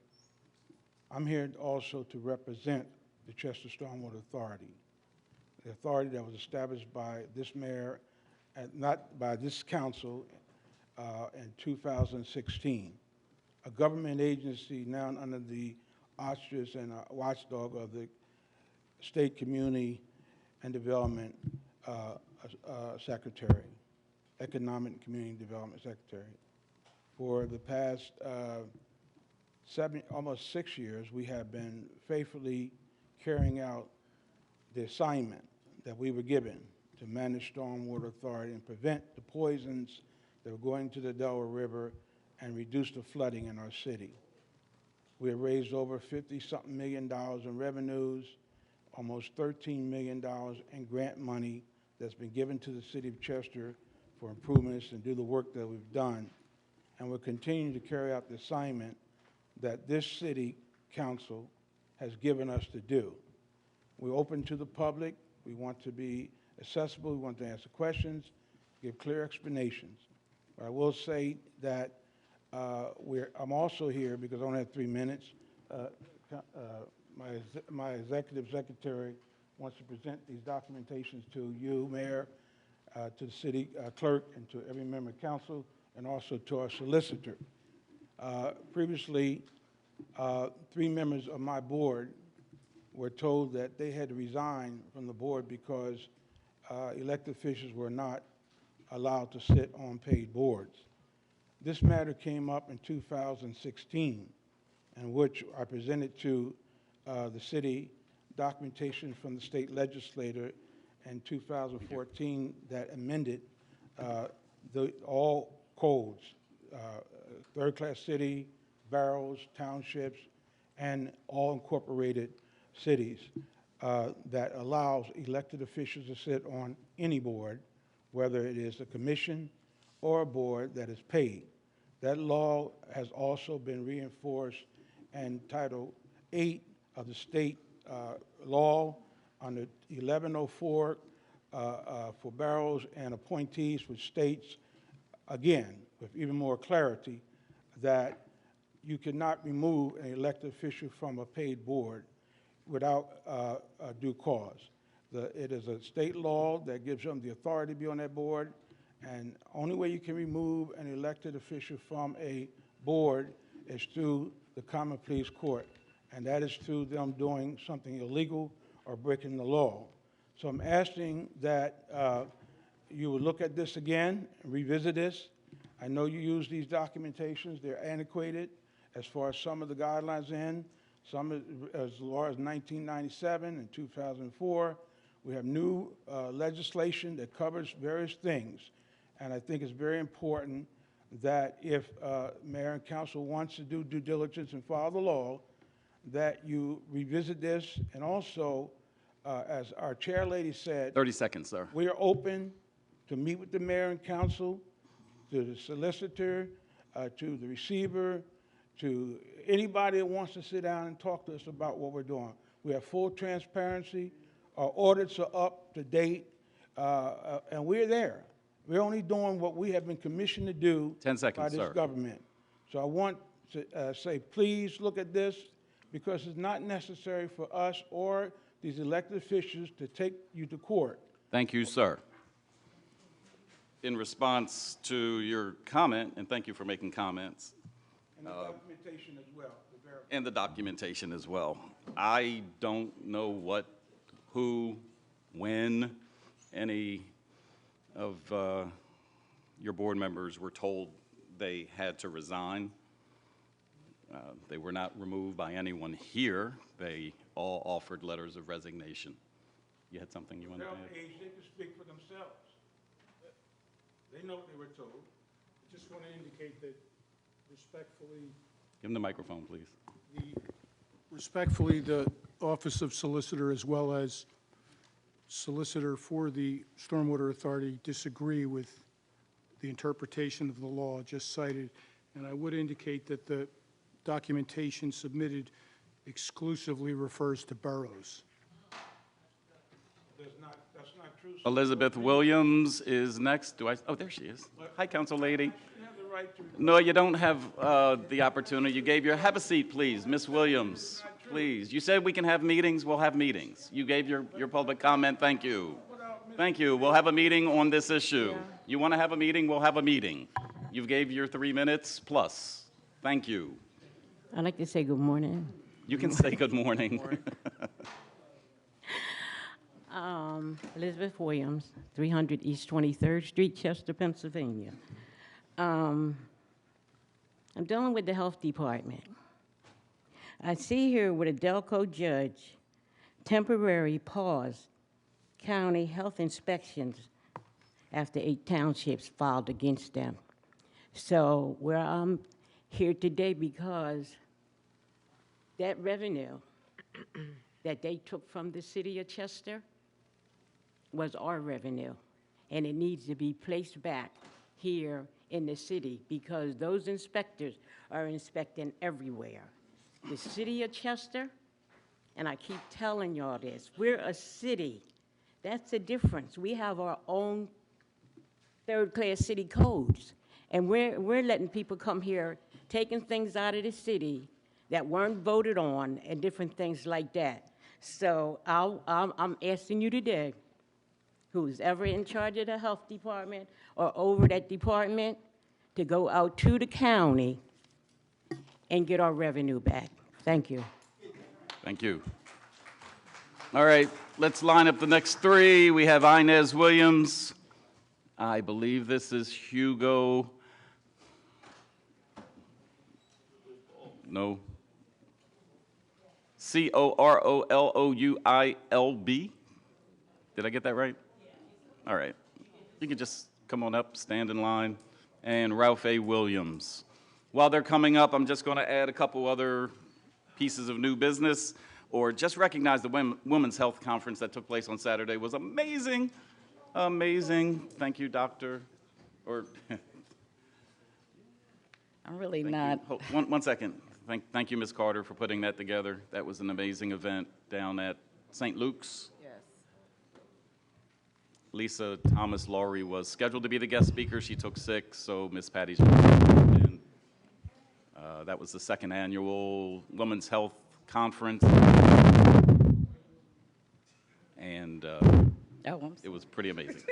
I'm here also to represent the Chester Stormwater Authority, the authority that was established by this mayor, not by this council, in 2016. A government agency now under the auspices and watchdog of the State Community and Development Secretary, Economic and Community Development Secretary. For the past almost 6 years, we have been faithfully carrying out the assignment that we were given to manage stormwater authority and prevent the poisons that were going to the Delaware River and reduce the flooding in our city. We have raised over $50-something million in revenues, almost $13 million in grant money that's been given to the city of Chester for improvements and do the work that we've done. And we're continuing to carry out the assignment that this city council has given us to do. We're open to the public. We want to be accessible. We want to answer questions, give clear explanations. But I will say that I'm also here because I only have 3 minutes. My executive secretary wants to present these documentations to you, Mayor, to the city clerk, and to every member of council, and also to our solicitor. Previously, 3 members of my board were told that they had to resign from the board because elected officials were not allowed to sit on paid boards. This matter came up in 2016, in which I presented to the city documentation from the state legislator in 2014 that amended all codes, third-class city, boroughs, townships, and all incorporated cities that allows elected officials to sit on any board, whether it is a commission or a board that is paid. That law has also been reinforced in Title 8 of the state law under 1104 for boroughs and appointees, which states, again, with even more clarity, that you cannot remove an elected official from a paid board without a due cause. It is a state law that gives them the authority to be on that board, and only way you can remove an elected official from a board is through the common pleas court, and that is through them doing something illegal or breaking the law. So I'm asking that you would look at this again and revisit this. I know you use these documentations. They're antiquated as far as some of the guidelines in, some as low as 1997 and 2004. We have new legislation that covers various things. And I think it's very important that if mayor and council wants to do due diligence and follow the law, that you revisit this. And also, as our chair lady said, 30 seconds, sir. we are open to meet with the mayor and council, to the solicitor, to the receiver, to anybody that wants to sit down and talk to us about what we're doing. We have full transparency. Our audits are up to date, and we're there. We're only doing what we have been commissioned to do 10 seconds, by this sir. government. So I want to say, please look at this, because it's not necessary for us or these elected officials to take you to court. Thank you, sir. In response to your comment, and thank you for making comments, And the documentation as well, to verify. and the documentation as well. I don't know what, who, when any of your board members were told they had to resign. They were not removed by anyone here. They all offered letters of resignation. You had something you wanted to Without add? age, they can speak for themselves. They know what they were told. I just want to indicate that respectfully, Give them the microphone, please. respectfully, the Office of Solicitor as well as Solicitor for the Stormwater Authority disagree with the interpretation of the law just cited. And I would indicate that the documentation submitted exclusively refers to boroughs. That's not true. Elizabeth Williams is next. Oh, there she is. Hi, Council Lady. You have the right to. No, you don't have the opportunity. You gave have a seat, please. Miss Williams, please. You said we can have meetings, we'll have meetings. You gave your public comment, thank you. Thank you. We'll have a meeting on this issue. You want to have a meeting, we'll have a meeting. You gave your 3 minutes plus. Thank you. I'd like to say good morning. You can say good morning. Elizabeth Williams, 300 East 23rd Street, Chester, Pennsylvania. I'm dealing with the health department. I see here with a Delco judge, temporary pause county health inspections after 8 townships filed against them. So where I'm here today because that revenue that they took from the city of Chester was our revenue, and it needs to be placed back here in the city because those inspectors are inspecting everywhere. The city of Chester, and I keep telling y'all this, we're a city. That's the difference. We have our own third-class city codes, and we're letting people come here, taking things out of the city that weren't voted on and different things like that. So I'm asking you today, who's ever in charge of the health department or over that department, to go out to the county and get our revenue back. Thank you. Thank you. All right, let's line up the next 3. We have Inez Williams. I believe this is Hugo. No. Coroloulb. Did I get that right? All right. You can just come on up, stand in line. And Ralph A. Williams. While they're coming up, I'm just going to add a couple other pieces of new business, or just recognize the Women's Health Conference that took place on Saturday was amazing. Amazing. Thank you, Doctor. Or I'm really thank not. you. One second. Thank you, Ms. Carter, for putting that together. That was an amazing event down at St. Luke's. Yes. Lisa Thomas Laurie was scheduled to be the guest speaker. She took sick, so Ms. Patty in. That was the 2nd annual Women's Health Conference. And it was pretty amazing.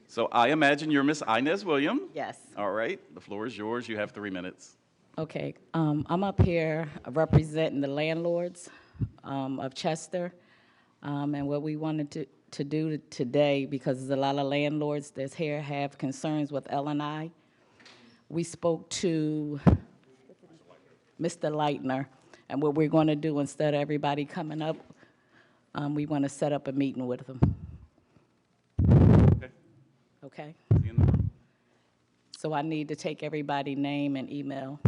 So I imagine you're Miss Inez Williams. Yes. All right, the floor is yours. You have 3 minutes. Okay, I'm up here representing the landlords of Chester, and what we wanted to do today, because there's a lot of landlords that's here have concerns with L&I. We spoke to Mr. Leitner, and what we're going to do, instead of everybody coming up, we want to set up a meeting with them. Okay. Okay? See you in the room. So I need to take everybody's name and email.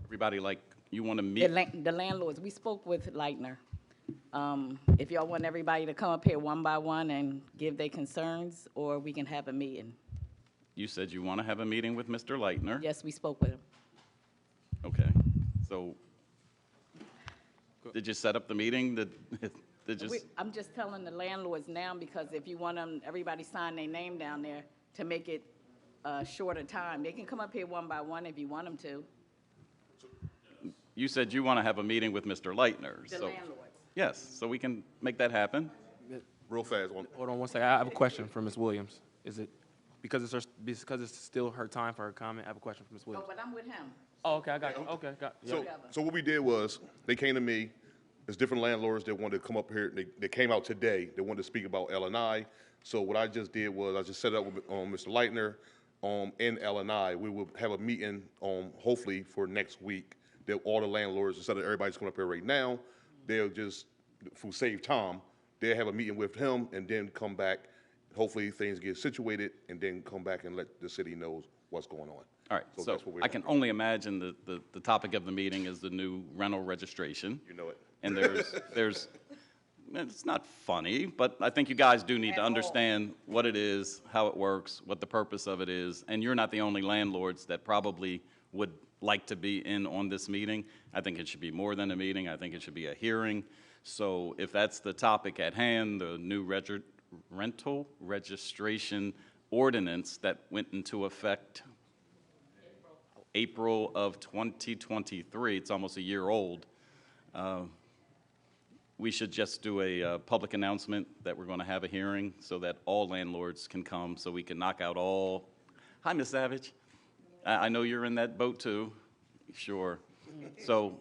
Everybody, like, you want to meet? The landlords, we spoke with Leitner. If y'all want everybody to come up here one by one and give their concerns, or we can have a meeting. You said you want to have a meeting with Mr. Leitner. Yes, we spoke with him. Okay. So did you set up the meeting? I'm just telling the landlords now, because if you want them, everybody sign their name down there to make it a shorter time. They can come up here one by one if you want them to. you said you want to have a meeting with Mr. Leitner. The so- landlords. Yes, so we can make that happen. Real fast. Hold on one second. I have a question for Ms. Williams. Is it, because it's still her time for her comment, I have a question for Ms. Oh, Williams. but I'm with him. Oh, okay, I got you. Okay, got you. So what we did was, they came to me, there's different landlords that wanted to come up here, they came out today, they wanted to speak about L&I. So what I just did was, I just set it up with Mr. Leitner in L&I. We will have a meeting, hopefully for next week, that all the landlords, instead of everybody's coming up here right now, they'll just, for save time, they'll have a meeting with him and then come back. Hopefully things get situated and then come back and let the city know what's going on. All right, so that's what we're I can only imagine the topic of the meeting is the new rental registration. You know it. And there's, it's not funny, but I think you guys do need to understand what it is, how it works, what the purpose of it is, and you're not the only landlords that probably would like to be in on this meeting. I think it should be more than a meeting. I think it should be a hearing. So if that's the topic at hand, the new rental registration ordinance that went into effect April of 2023, it's almost a year old, we should just do a public announcement that we're going to have a hearing so that all landlords can come, so we can knock out all. Hi, Ms. Savage. I know you're in that boat too. Sure. So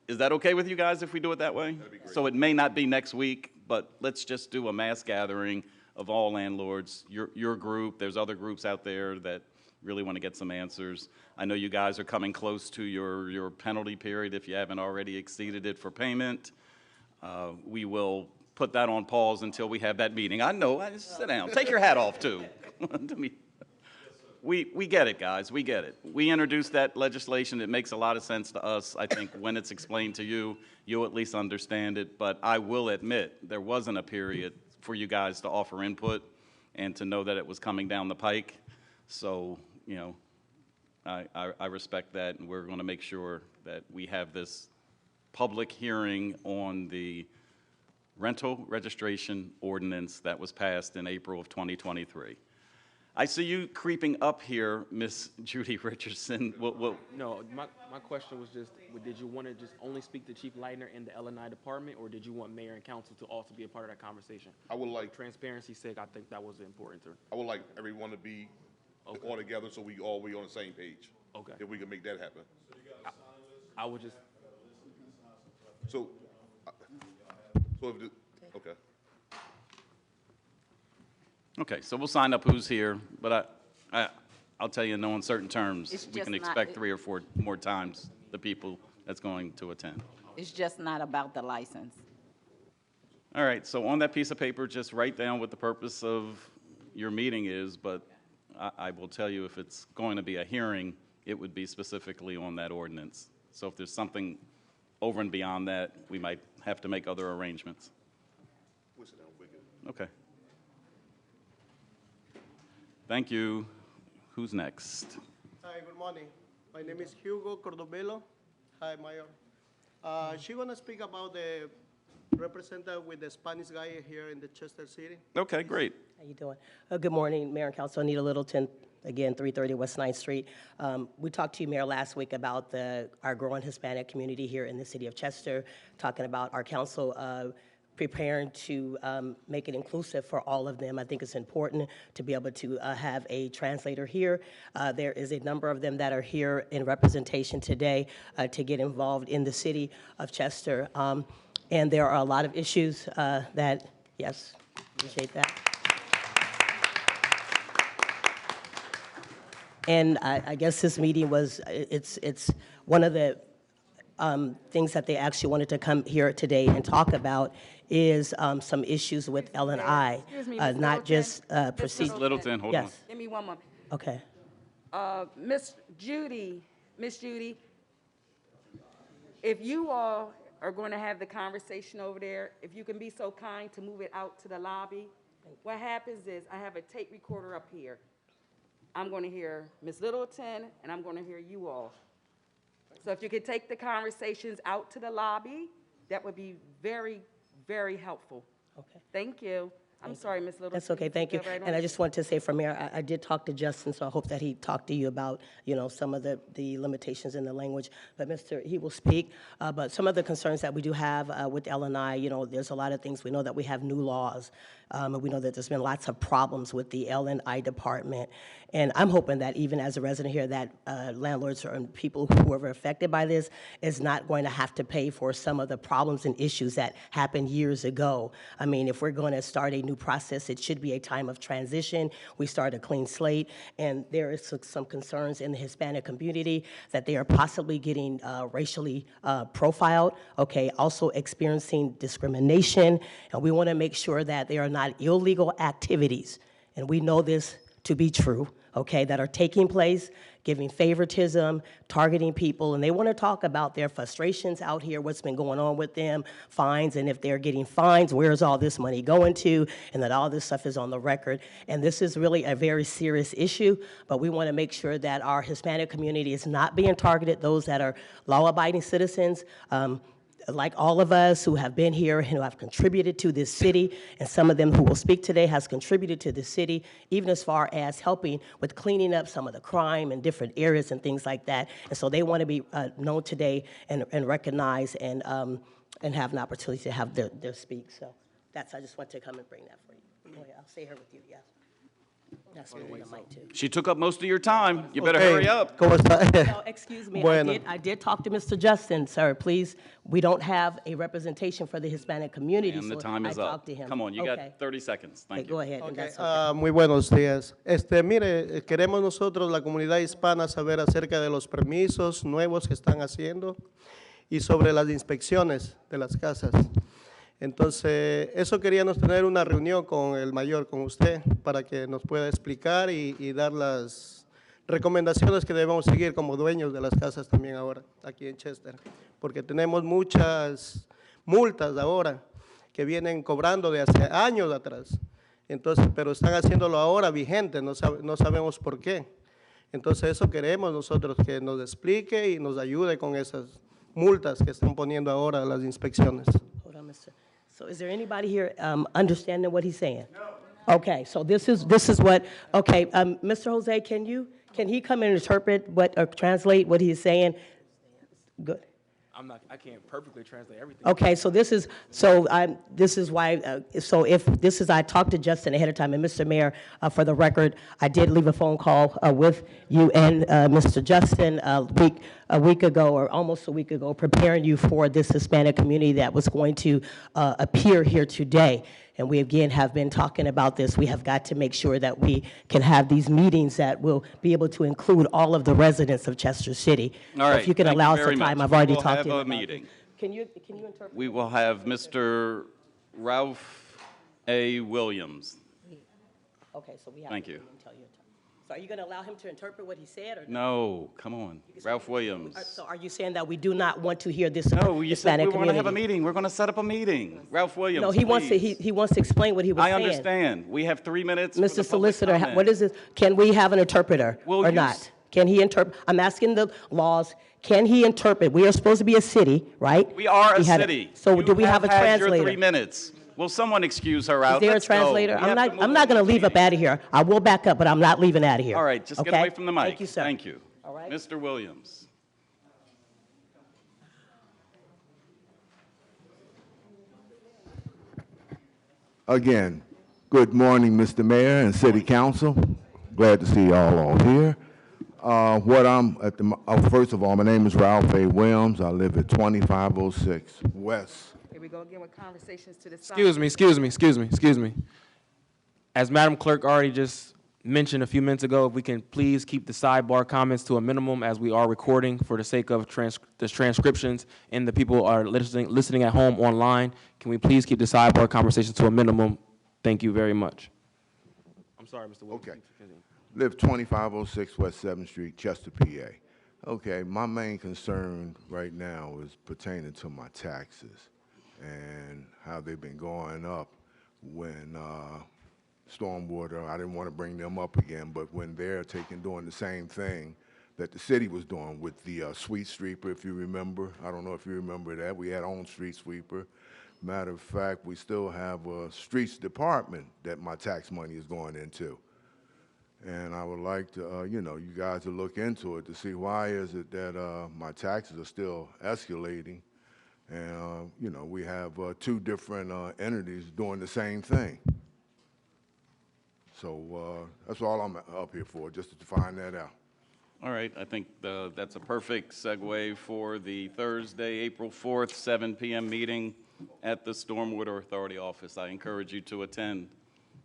is that okay with you guys if we do it that way? That'd be great. So it may not be next week, but let's just do a mass gathering of all landlords, your group. There's other groups out there that really want to get some answers. I know you guys are coming close to your penalty period if you haven't already exceeded it for payment. We will put that on pause until we have that meeting. I know, just sit down. Take your hat off too. We get it, guys, we get it. We introduced that legislation, it makes a lot of sense to us. I think when it's explained to you, you'll at least understand it, but I will admit, there wasn't a period for you guys to offer input and to know that it was coming down the pike. So, you know, I respect that, and we're gonna make sure that we have this public hearing on the rental registration ordinance that was passed in April of 2023. I see you creeping up here, Miss Judy Richardson. No, my question was just, did you want to just only speak to Chief Leitner in the L&I department, or did you want mayor and council to also be a part of that conversation? I would like, Transparency's sake, I think that was important to. I would like everyone to be all together so we all be on the same page. Okay. If we can make that happen. I would just. So if okay. Okay, so we'll sign up who's here, but I'll tell you in no uncertain terms, It's we just can not- expect 3 or 4 more times the people that's going to attend. It's just not about the license. All right, so on that piece of paper, just write down what the purpose of your meeting is, but I will tell you if it's going to be a hearing, it would be specifically on that ordinance. So if there's something over and beyond that, we might have to make other arrangements. We'll sit down, we're good. Okay. Thank you. Who's next? Hi, good morning. My name is Hugo Cordobello. Hi, Mayor. She gonna speak about the representative with the Spanish guy here in the Chester City. Okay, great. How you doing? Good morning, Mayor and Council. Anita Littleton, again, 330 West 9th Street. We talked to you, Mayor, last week about our growing Hispanic community here in the city of Chester, talking about our council preparing to make it inclusive for all of them. I think it's important to be able to have a translator here. There is a number of them that are here in representation today to get involved in the city of Chester. And there are a lot of issues that, yes, appreciate that. And I guess this meeting was, it's one of the things that they actually wanted to come here today and talk about is some issues with L&I, Excuse me, Ms. not just Littleton. proceed. Ms. Littleton, hold on. Yes, Give me one moment. okay. Miss Judy, if you all are going to have the conversation over there, if you can be so kind to move it out to the lobby. What happens is I have a tape recorder up here. I'm going to hear Ms. Littleton, and I'm going to hear you all. So if you could take the conversations out to the lobby, that would be very, very helpful. Okay. Thank you. I'm sorry, Ms. Littleton. That's okay, thank you. Go right on. And I just want to say for Mayor, I did talk to Justin, so I hope that he talked to you about, some of the limitations in the language. But he will speak. But some of the concerns that we do have with LNI, there's a lot of things. We know that we have new laws. And we know that there's been lots of problems with the LNI department. And I'm hoping that even as a resident here, that landlords and people who are affected by this is not going to have to pay for some of the problems and issues that happened years ago. I mean, if we're going to start a new process, it should be a time of transition. We start a clean slate, and there is some concerns in the Hispanic community that they are possibly getting racially profiled, okay, also experiencing discrimination, and we want to make sure that they are not illegal activities, and we know this to be true, okay, that are taking place, giving favoritism, targeting people, and they want to talk about their frustrations out here, what's been going on with them, fines, and if they're getting fines, where's all this money going to, and that all this stuff is on the record. And this is really a very serious issue, but we want to make sure that our Hispanic community is not being targeted, those that are law-abiding citizens, like all of us who have been here and who have contributed to this city, and some of them who will speak today has contributed to the city, even as far as helping with cleaning up some of the crime in different areas and things like that. And so they want to be known today and recognized and have an opportunity to have their speak. So I just want to come and bring that for you. Oh, yeah, I'll stay here with you, yes. That's really the mic too. She took up most of your time. You better hurry up. ¿Cómo está? No, excuse me, I did talk to Mr. Justin, sir, please. We don't have a representation for the Hispanic community, And the so time I is up. talked to him. Come on, you Okay. got 30 seconds. Thank you. Go ahead, and Okay, that's okay. muy buenos días. Mire, queremos nosotros, la comunidad hispana, saber acerca de los permisos nuevos que están haciendo y sobre las inspecciones de las casas. Entonces, eso queríamos tener una reunión con el mayor, con usted, para que nos pueda explicar y dar las recomendaciones que debemos seguir como dueños de las casas también ahora, aquí en Chester. Porque tenemos muchas multas ahora que vienen cobrando de hace años atrás. Entonces, pero están haciéndolo ahora vigente, no sabemos por qué. Entonces, eso queremos nosotros, que nos explique y nos ayude con esas multas que están poniendo ahora las inspecciones. Hold on, Mr. So is there anybody here understanding what he's saying? No. Okay, so this is what, okay, Mr. Jose, can he come and interpret or translate what he's saying? Good. I can't perfectly translate everything. Okay, so this is why, I talked to Justin ahead of time, and Mr. Mayor, for the record, I did leave a phone call with you and Mr. Justin a week ago, or almost a week ago, preparing you for this Hispanic community that was going to appear here today. And we again have been talking about this. We have got to make sure that we can have these meetings that will be able to include all of the residents of Chester City. All right. So if you can thank allow us very some time, much. I've already We will talked to you have a about meeting. Can you interpret? We will have Mr. Ralph A. Williams. Okay, so we have Thank to you. wait until your time. So are you going to allow him to interpret what he said, or No, come on. Ralph Williams. So are you saying that we do not want to hear this No, you said Hispanic we want to community? have a meeting. We're going to set up a meeting. Ralph Williams, No, he wants to. please. He wants to explain what he was I saying. understand. We have 3 minutes. for the Mr. public Solicitor, comment. what is this? Can we have an interpreter Well, or you not? s- Can he interpret? I'm asking the laws. Can he interpret? We are supposed to be a city, right? We are a We had city. So You do we have a had translator? Your 3 minutes. Will someone excuse her out? Is there Let's a translator? Go. We have to move I'm not on going to the leave up meeting. out of here. I will back up, but I'm not leaving out of here. All right, just get Okay? away from the mic. Thank you, sir. Thank you. All right. Mr. Williams. Again, good morning, Mr. Mayor and City Council. Glad to see y'all all here. First of all, my name is Ralph A. Williams. I live at 2506 West. Here we go again with conversations to the side. Excuse me. As Madam Clerk already just mentioned a few minutes ago, if we can please keep the sidebar comments to a minimum as we are recording for the sake of the transcriptions and the people are listening at home online. Can we please keep the sidebar conversations to a minimum? Thank you very much. I'm sorry, Mr. Williams. Okay. Live 2506 West 7th Street, Chester, PA. Okay, my main concern right now is pertaining to my taxes and how they've been going up when stormwater, I didn't want to bring them up again, but when they're doing the same thing that the city was doing with the street sweeper, if you remember. I don't know if you remember that. We had our own street sweeper. Matter of fact, we still have a streets department that my tax money is going into. And I would like to, you know, you guys to look into it to see why is it that my taxes are still escalating. And, you know, we have two different entities doing the same thing. So that's all I'm up here for, just to find that out. All right, I think that's a perfect segue for the Thursday, April 4th, 7 p.m. meeting at the Stormwater Authority office. I encourage you to attend.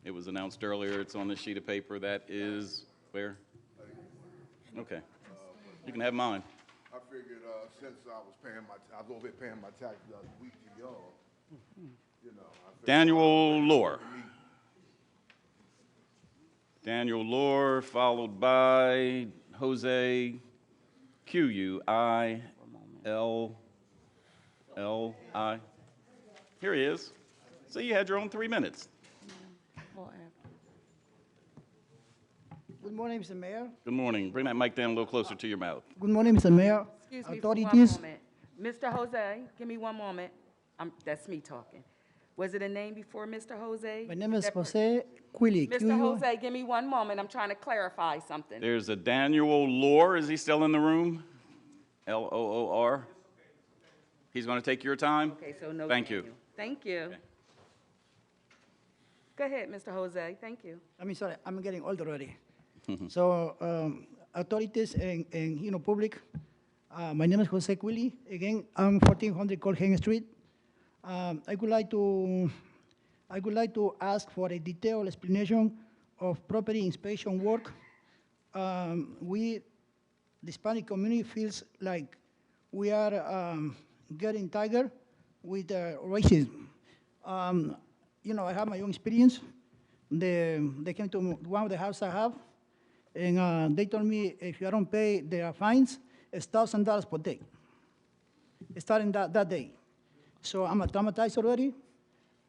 It was announced earlier. It's on the sheet of paper. That is where? Okay. You can have mine. I figured since I was over here paying my taxes the other week to y'all, you know. Daniel Lohr. Daniel Lohr, followed by Jose Quilli. Here he is. So you had your own 3 minutes. Good morning, Mr. Mayor. Good morning. Bring that mic down a little closer to your mouth. Good morning, Mr. Mayor. Excuse me for one Authorities. moment. Mr. Jose, give me one moment. That's me talking. Was it a name before Mr. Jose? My name is Jose Quilli. Mr. Jose, give me one moment. I'm trying to clarify something. There's a Daniel Lohr. Is he still in the room? L-O-O-R. He's going to take your time? Okay, so no. Thank you. Thank you. Okay. Go ahead, Mr. Jose. Thank you. Sorry, I'm getting old already. So, authorities and you know, public, my name is Jose Quilli. Again, I'm 1400 Colhane Street. I would like to ask for a detailed explanation of property inspection work. We, the Hispanic community, feels like we are getting tired with racism. You know, I have my own experience. They came to one of the houses I have, and they told me if you don't pay their fines, it's $1,000 per day, starting that day. So I'm traumatized already.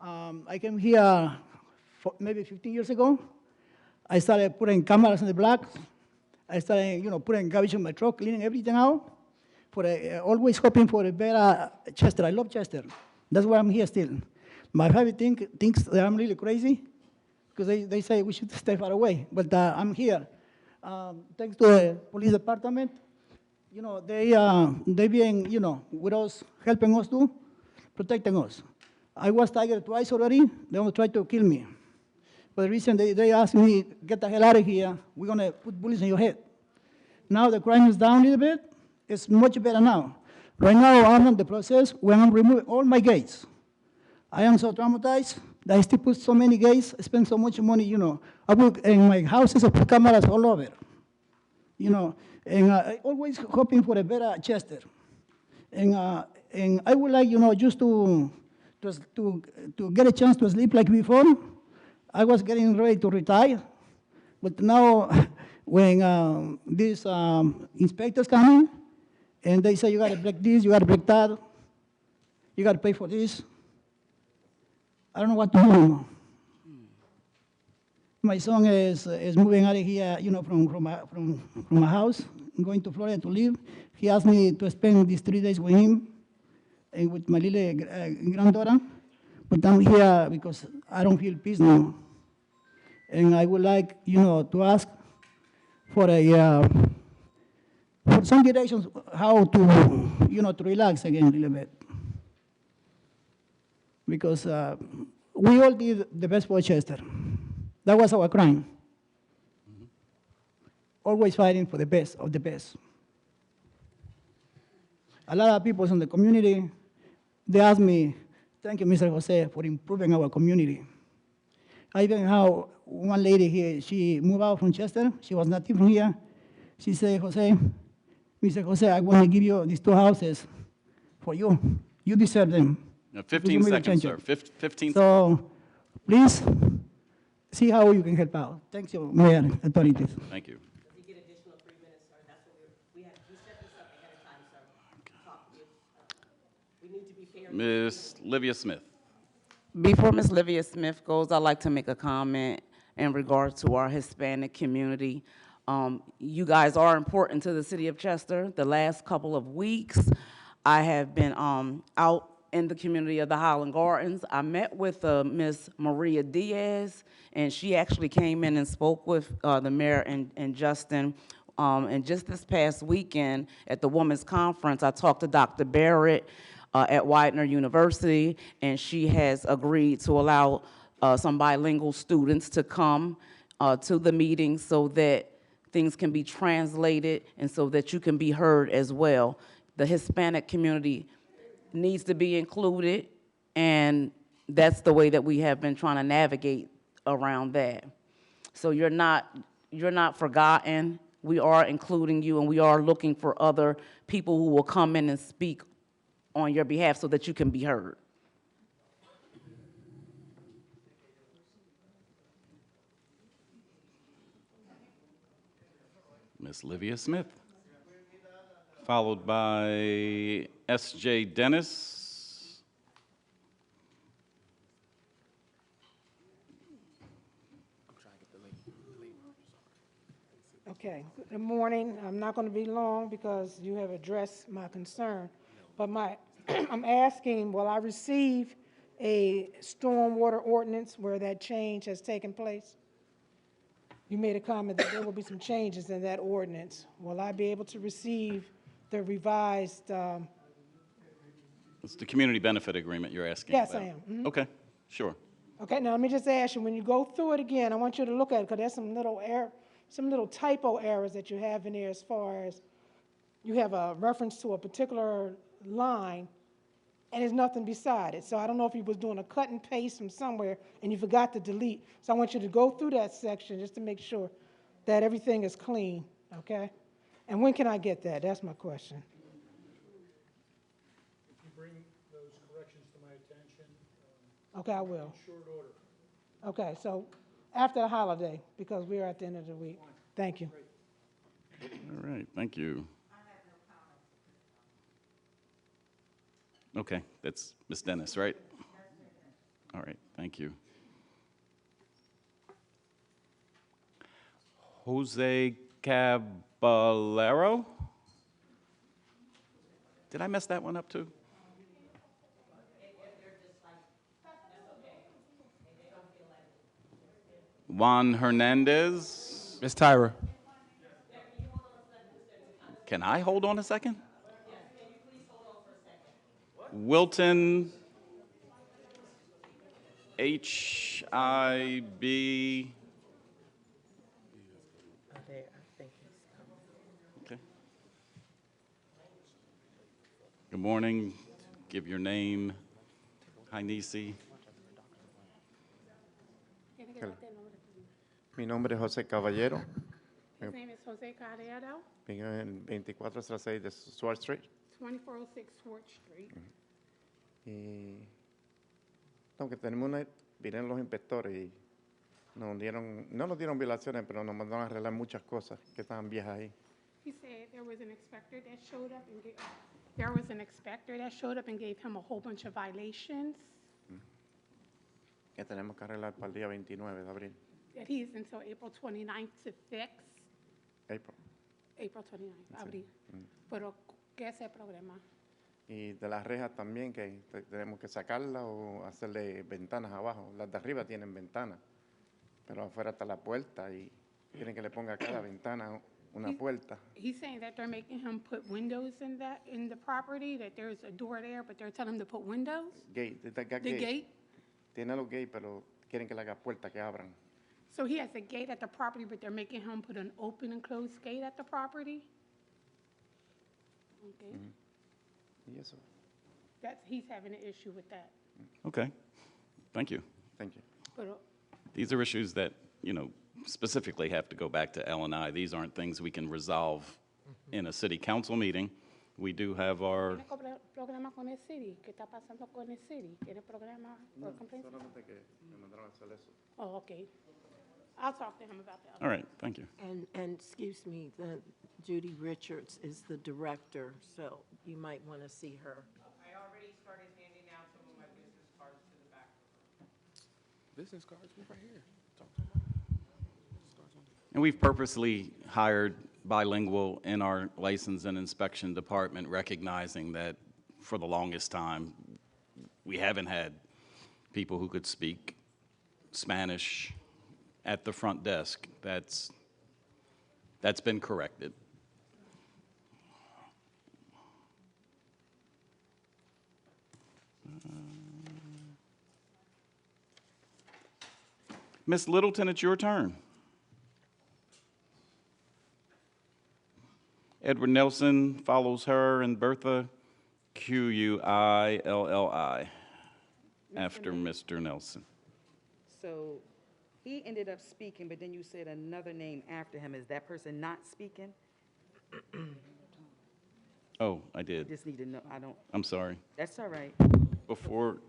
I came here maybe 15 years ago. I started putting cameras in the block. I started, you know, putting garbage in my truck, cleaning everything out, always hoping for a better Chester. I love Chester. That's why I'm here still. My family thinks that I'm really crazy because they say we should stay far away, but I'm here. Thanks to the police department, you know, they being, you know, with us, helping us too, protecting us. I was tired twice already. They want to try to kill me. But the reason they asked me, get the hell out of here, we're going to put bullets in your head. Now the crime is down a little bit. It's much better now. Right now, I'm in the process where I'm removing all my gates. I am so traumatized that I still put so many gates, spend so much money, you know. I put in my houses, I put cameras all over, you know, and I always hoping for a better Chester. And I would like, you know, just to get a chance to sleep like before. I was getting ready to retire, but now when these inspectors come in, and they say you got to break this, you got to break that, you got to pay for this, I don't know what to do. My son is moving out of here, you know, from my house, I'm going to Florida to live. He asked me to spend these 3 days with him and with my little granddaughter, but I'm here because I don't feel peace now. And I would like, you know, to ask for for some directions how to, you know, to relax again a little bit. Because we all did the best for Chester. That was our crime. Always fighting for the best of the best. A lot of people in the community, they ask me, thank you, Mr. Jose, for improving our community. I even have one lady here, she moved out from Chester. She was native from here. She said, Jose, Mr. Jose, I want to give you these 2 houses for you. You deserve them. Now, 15 seconds, sir. 15 seconds. So please see how you can help out. Thank you, Mayor, authorities. Thank you. You get additional 3 minutes, sir. That's what we set this up ahead of time, sir. We need to be fair. Ms. Livia Smith. Before Ms. Livia Smith goes, I'd like to make a comment in regard to our Hispanic community. You guys are important to the city of Chester. The last couple of weeks, I have been out in the community of the Highland Gardens. I met with Ms. Maria Diaz, and she actually came in and spoke with the mayor and Justin. And just this past weekend at the Women's Conference, I talked to Dr. Barrett at Widener University, and she has agreed to allow some bilingual students to come to the meeting so that things can be translated and so that you can be heard as well. The Hispanic community needs to be included, and that's the way that we have been trying to navigate around that. So you're not forgotten. We are including you, and we are looking for other people who will come in and speak on your behalf so that you can be heard. Ms. Livia Smith, followed by S.J. Dennis. Okay, good morning. I'm not going to be long because you have addressed my concern. But I'm asking, will I receive a stormwater ordinance where that change has taken place? You made a comment that there will be some changes in that ordinance. Will I be able to receive the revised? It's the community benefit agreement you're asking Yes, about. I am. Mhm. Okay, sure. Okay, now let me just ask you, when you go through it again, I want you to look at it, because there's some little typo errors that you have in there as far as you have a reference to a particular line, and there's nothing beside it. So I don't know if you was doing a cut and paste from somewhere and you forgot to delete. So I want you to go through that section just to make sure that everything is clean, okay? And when can I get that? That's my question. If you bring those corrections to my attention. Okay, I will. In short order. Okay, so after the holiday, because we're at the end of the week. Thank you. All right, thank you. Okay, that's Ms. Dennis, right? All right, thank you. Jose Caballero? Did I mess that one up too? Juan Hernandez? Ms. Tyra. Can I hold on a second? Wilton H.I.B. Okay. Good morning. Give your name. Hi, Nisi. Mi nombre es José Caballero. His name is Jose Carrero, Vivo en 2406 de Swart Street. 2406 Swart Street. Y no, que tenemos vinieron los inspectores y no nos dieron violaciones, pero nos mandaron a arreglar muchas cosas que estaban viejas ahí. He said there was an inspector that showed up and gave him a whole bunch of violations Que tenemos que arreglar para el día 29 de abril. that he's until April 29th to fix. April. April 29th, abril. Pero, ¿qué es el problema? Y de las rejas también, que tenemos que sacarlas o hacerle ventanas abajo. Las de arriba tienen ventanas, pero afuera está la puerta y quieren que le ponga a cada ventana una puerta. He's saying that they're making him put windows in the property, that there's a door there, but they're telling him to put windows? Gate, The gate? Tiene los gates, pero quieren que le haga puerta que abran. So he has a gate at the property, but they're making him put an open and closed gate at the property? Okay. Y eso. He's having an issue with that. Okay, thank you. Thank you. Pero, These are issues that, specifically have to go back to L&I. These aren't things we can resolve in a city council meeting. We do have our, ¿tiene problema con el city? ¿Qué está pasando con el city? ¿Tiene problema or complaints? Solamente que me mandaron a hacer eso. Oh, okay. I'll talk to him about that. all right, thank you. And excuse me, Judy Richards is the director, so you might want to see her. I already started handing out some of my business cards to the back. Business cards, move right here. And we've purposely hired bilingual in our license and inspection department, recognizing that for the longest time, we haven't had people who could speak Spanish at the front desk. That's been corrected. Miss Littleton, it's your turn. Edward Nelson follows her, and Bertha Quilli after Mr. Nelson. So he ended up speaking, but then you said another name after him. Is that person not speaking? Oh, I did. Just need to know, I don't, I'm sorry. that's all right. Before,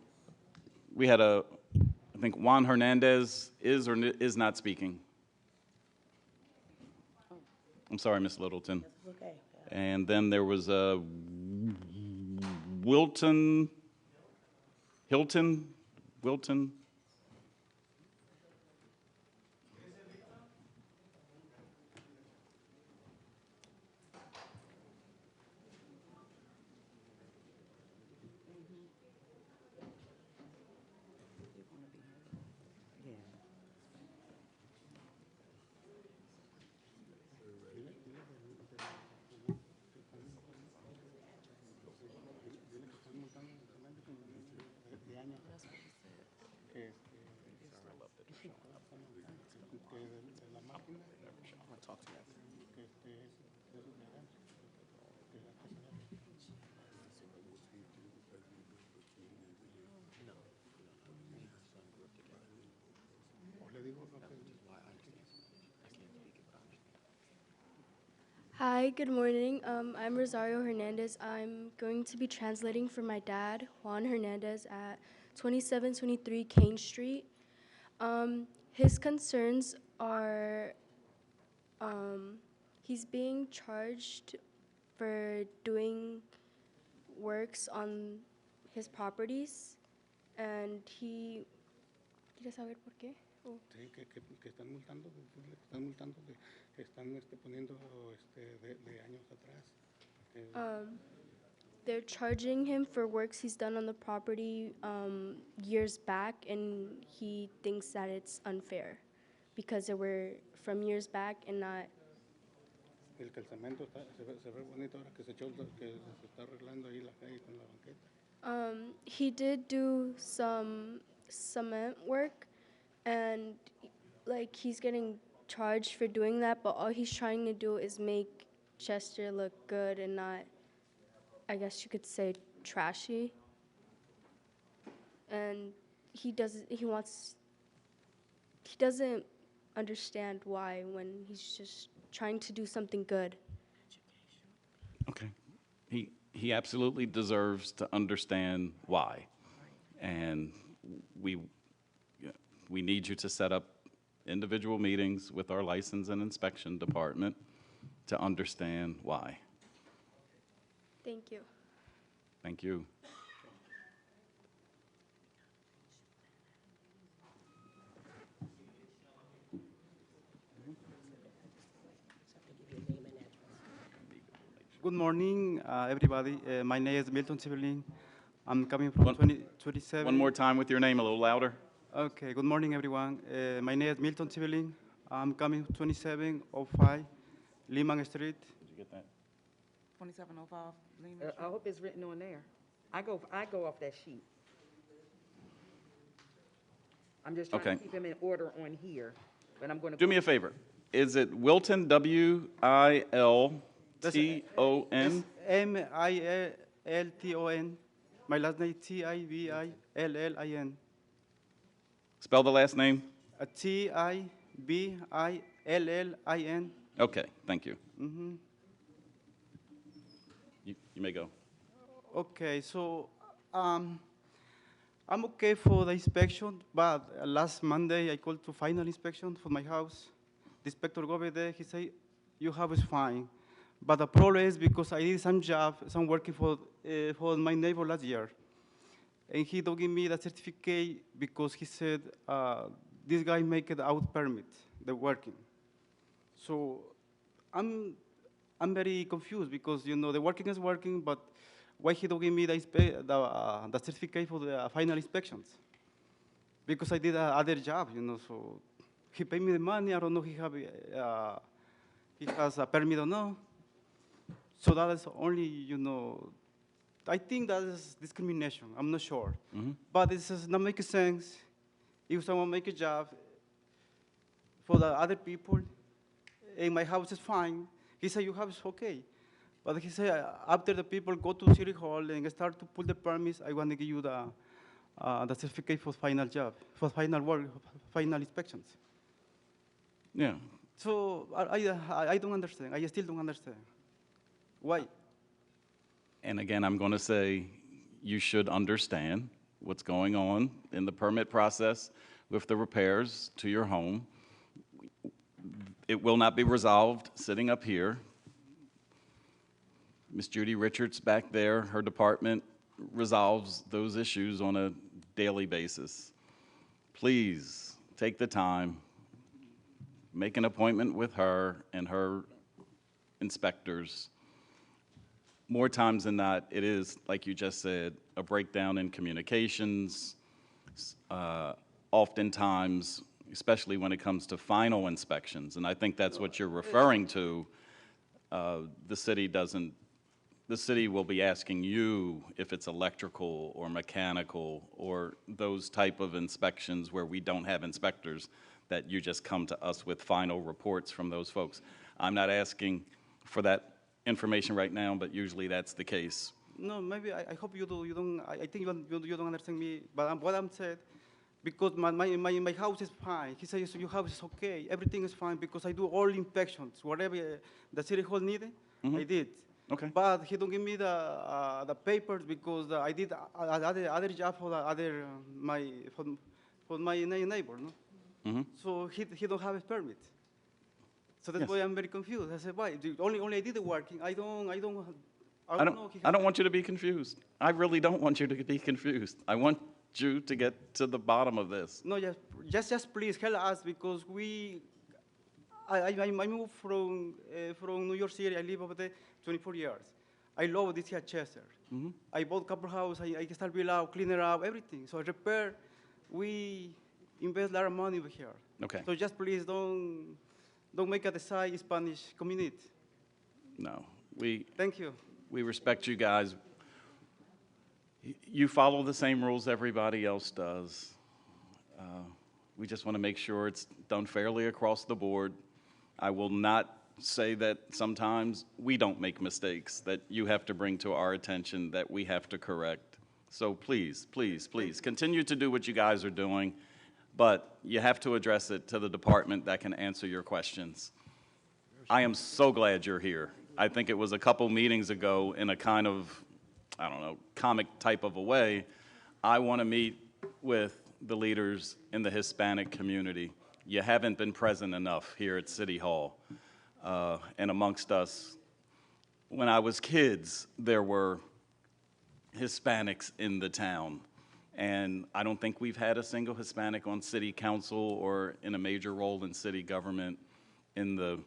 we had I think Juan Hernandez is or is not speaking. I'm sorry, Miss Littleton. Okay. And then there was Hilton. Hi, good morning. I'm Rosario Hernandez. I'm going to be translating for my dad, Juan Hernandez, at 2723 Kane Street. His concerns are he's being charged for doing works on his properties, and he... ¿Quieres saber por qué? Oh. Sí, que están multando, que están poniendo de años atrás. They're charging him for works he's done on the property years back, and he thinks that it's unfair because they were from years back and not... El calzamento se ve bonito ahora que se está arreglando ahí la calle con la banqueta. He did do some cement work, and like he's getting charged for doing that, but all he's trying to do is make Chester look good and not, I guess you could say, trashy. And he doesn't understand why when he's just trying to do something good. Okay. He absolutely deserves to understand why. And we need you to set up individual meetings with our license and inspection department to understand why. Thank you. Thank you. Good morning, everybody. My name is Milton Siberling. I'm coming from 27. One more time with your name, a little louder. Okay, good morning, everyone. My name is Milton Siberling. I'm coming from 2705 Lehman Street. Did you get that? 2705 Lehman. I hope it's written on there. I go off that sheet. I'm just trying to keep them in order on here, but I'm going to. Do me a favor. Is it Wilton, W-I-L-T-O-N? Milton. My last name Tibillin. Spell the last name. Tibillin. Okay, thank you. Mm-hmm. You may go. Okay, so I'm okay for the inspection, but last Monday I called to final inspection for my house. The inspector go over there, he said, your house is fine. But the problem is because I did some working for my neighbor last year. And he don't give me the certificate because he said, this guy make it out permit, the working. So I'm very confused because, the working is working, but why he don't give me the certificate for the final inspections? Because I did other job, you know, so he paid me the money. I don't know he has a permit or no. So that is only, you know, I think that is discrimination. I'm not sure. But this does not make sense. If someone make a job for the other people, and my house is fine, he said, your house is okay. But he said, after the people go to City Hall and start to pull the permits, I want to give you the certificate for final job, for final work, final inspections. Yeah. So I don't understand. I still don't understand. Why? And again, I'm going to say you should understand what's going on in the permit process with the repairs to your home. It will not be resolved sitting up here. Ms. Judy Richards back there, her department resolves those issues on a daily basis. Please take the time, make an appointment with her and her inspectors. More times than not, it is, like you just said, a breakdown in communications. Oftentimes, especially when it comes to final inspections, and I think that's what you're referring to, the city will be asking you if it's electrical or mechanical or those type of inspections where we don't have inspectors, that you just come to us with final reports from those folks. I'm not asking for that information right now, but usually that's the case. No, maybe I hope you do. You don't. I think you don't understand me. But what I'm saying, because my house is fine. He says your house is okay. Everything is fine because I do all inspections. Whatever the City Hall needed, I did. Okay. But he don't give me the papers because I did other job for the other for my neighbor. No. So he don't have a permit. So that's why I'm very confused. I said, why? Only I did the working. I don't know. I don't want you to be confused. I really don't want you to be confused. I want you to get to the bottom of this. No, just please help us because I moved from New York City. I live over there 24 years. I love this here Chester. I bought a couple houses. I start build out, clean it up, everything. So I repair. We invest a lot of money over here. Okay. So just please don't make it decide Spanish community. No, Thank you. we respect you guys. You follow the same rules everybody else does. We just want to make sure it's done fairly across the board. I will not say that sometimes we don't make mistakes that you have to bring to our attention that we have to correct. So please, please, please, continue to do what you guys are doing, but you have to address it to the department that can answer your questions. I am so glad you're here. I think it was a couple meetings ago in a kind of, I don't know, comic type of a way. I want to meet with the leaders in the Hispanic community. You haven't been present enough here at City Hall and amongst us. When I was kids, there were Hispanics in the town, and I don't think we've had a single Hispanic on city council or in a major role in city government in the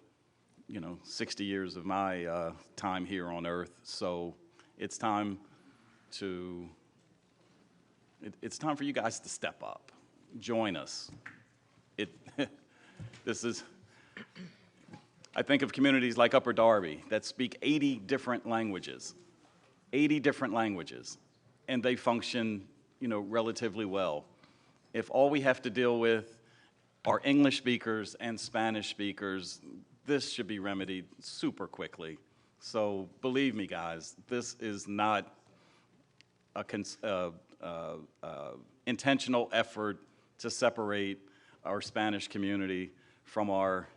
60 years of my time here on earth. So it's time to, it's time for you guys to step up, join us. I think of communities like Upper Darby that speak 80 different languages, and they function, relatively well. If all we have to deal with are English speakers and Spanish speakers, this should be remedied super quickly. So believe me, guys, this is not a intentional effort to separate our Spanish community from our,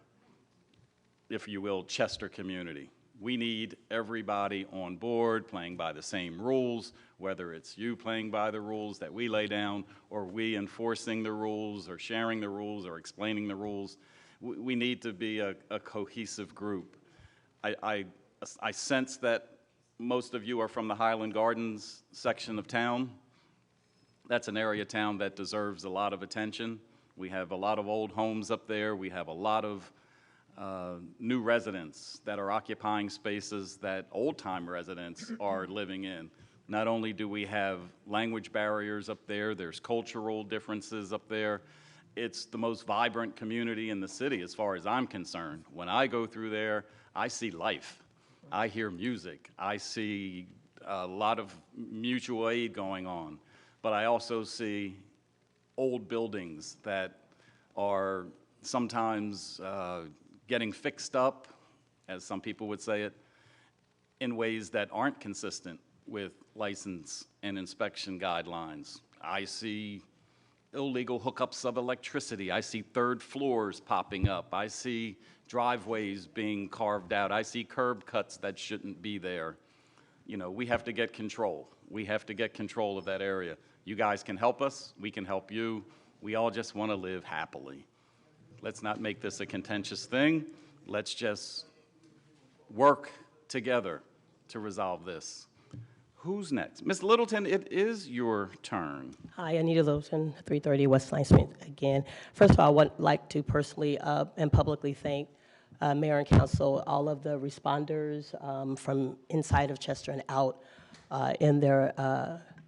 if you will, Chester community. We need everybody on board playing by the same rules, whether it's you playing by the rules that we lay down, or we enforcing the rules, or sharing the rules, or explaining the rules. We need to be a cohesive group. I sense that most of you are from the Highland Gardens section of town. That's an area of town that deserves a lot of attention. We have a lot of old homes up there. We have a lot of new residents that are occupying spaces that old-time residents are living in. Not only do we have language barriers up there, there's cultural differences up there. It's the most vibrant community in the city as far as I'm concerned. When I go through there, I see life. I hear music. I see a lot of mutual aid going on. But I also see old buildings that are sometimes getting fixed up, as some people would say it, in ways that aren't consistent with license and inspection guidelines. I see illegal hookups of electricity. I see third floors popping up. I see driveways being carved out. I see curb cuts that shouldn't be there. You know, we have to get control. We have to get control of that area. You guys can help us. We can help you. We all just want to live happily. Let's not make this a contentious thing. Let's just work together to resolve this. Who's next? Ms. Littleton, it is your turn. Hi, Anita Littleton, 330 West 9th Street again. First of all, I would like to personally and publicly thank Mayor and Council, all of the responders from inside of Chester and out in their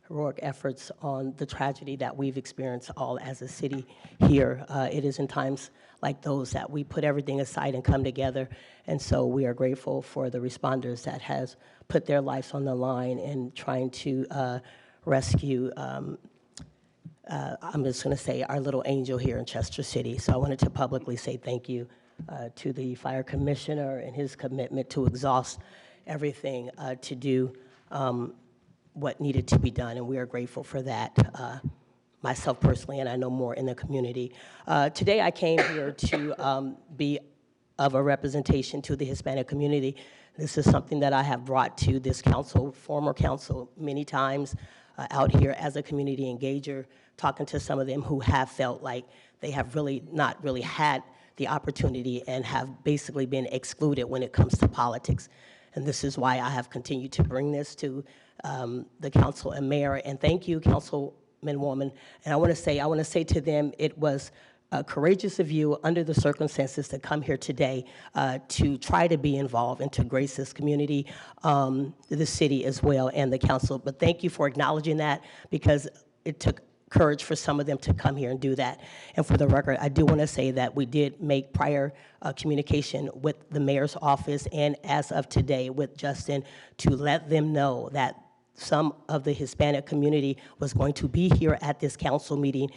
heroic efforts on the tragedy that we've experienced all as a city here. It is in times like those that we put everything aside and come together, and so we are grateful for the responders that has put their lives on the line in trying to rescue, I'm just going to say, our little angel here in Chester City. So I wanted to publicly say thank you to the fire commissioner and his commitment to exhaust everything to do what needed to be done, and we are grateful for that, myself personally, and I know more in the community. Today I came here to be of a representation to the Hispanic community. This is something that I have brought to this council, former council, many times out here as a community engager, talking to some of them who have felt like they have really not really had the opportunity and have basically been excluded when it comes to politics. And this is why I have continued to bring this to the council and mayor. And thank you, Councilman Woman. And I want to say to them, it was courageous of you under the circumstances to come here today to try to be involved and to grace this community, the city as well, and the council. But thank you for acknowledging that, because it took courage for some of them to come here and do that. And for the record, I do want to say that we did make prior communication with the mayor's office and as of today with Justin to let them know that some of the Hispanic community was going to be here at this council meeting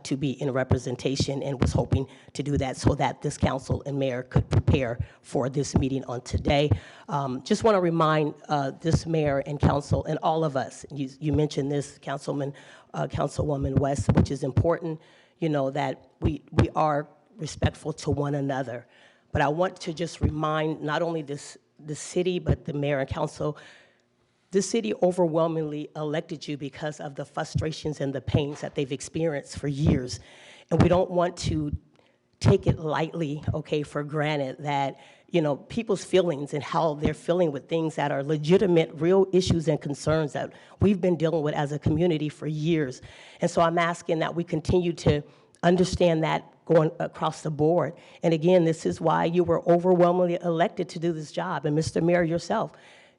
to be in representation, and was hoping to do that so that this council and mayor could prepare for this meeting on today. Just want to remind this mayor and council and all of us, you mentioned this, Councilwoman West, which is important, you know, that we are respectful to one another. But I want to just remind not only the city, but the mayor and council. The city overwhelmingly elected you because of the frustrations and the pains that they've experienced for years. And we don't want to take it lightly, okay, for granted that, you know, people's feelings and how they're feeling with things that are legitimate, real issues and concerns that we've been dealing with as a community for years. And so I'm asking that we continue to understand that going across the board. And again, this is why you were overwhelmingly elected to do this job. And Mr. Mayor, yourself,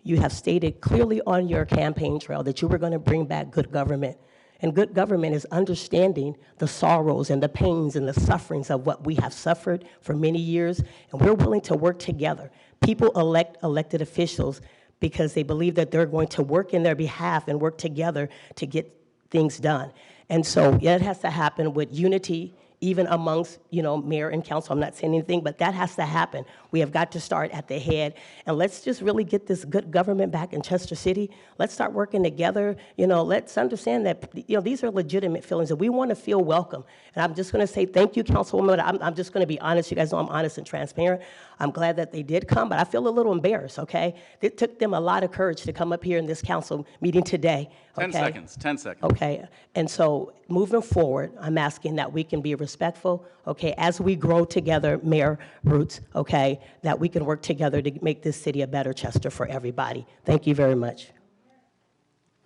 you have stated clearly on your campaign trail that you were going to bring back good government. And good government is understanding the sorrows and the pains and the sufferings of what we have suffered for many years, and we're willing to work together. People elect elected officials because they believe that they're going to work in their behalf and work together to get things done. And so, yeah, it has to happen with unity, even amongst, you know, mayor and council. I'm not saying anything, but that has to happen. We have got to start at the head, and let's just really get this good government back in Chester City. Let's start working together. You know, let's understand that, you know, these are legitimate feelings, and we want to feel welcome. And I'm just going to say thank you, Councilwoman. I'm just going to be honest. You guys know I'm honest and transparent. I'm glad that they did come, but I feel a little embarrassed, okay? It took them a lot of courage to come up here in this council meeting today. 10 seconds, 10 seconds. Okay, and so moving forward, I'm asking that we can be respectful, okay, as we grow together, Mayor Roots, okay, that we can work together to make this city a better Chester for everybody. Thank you very much.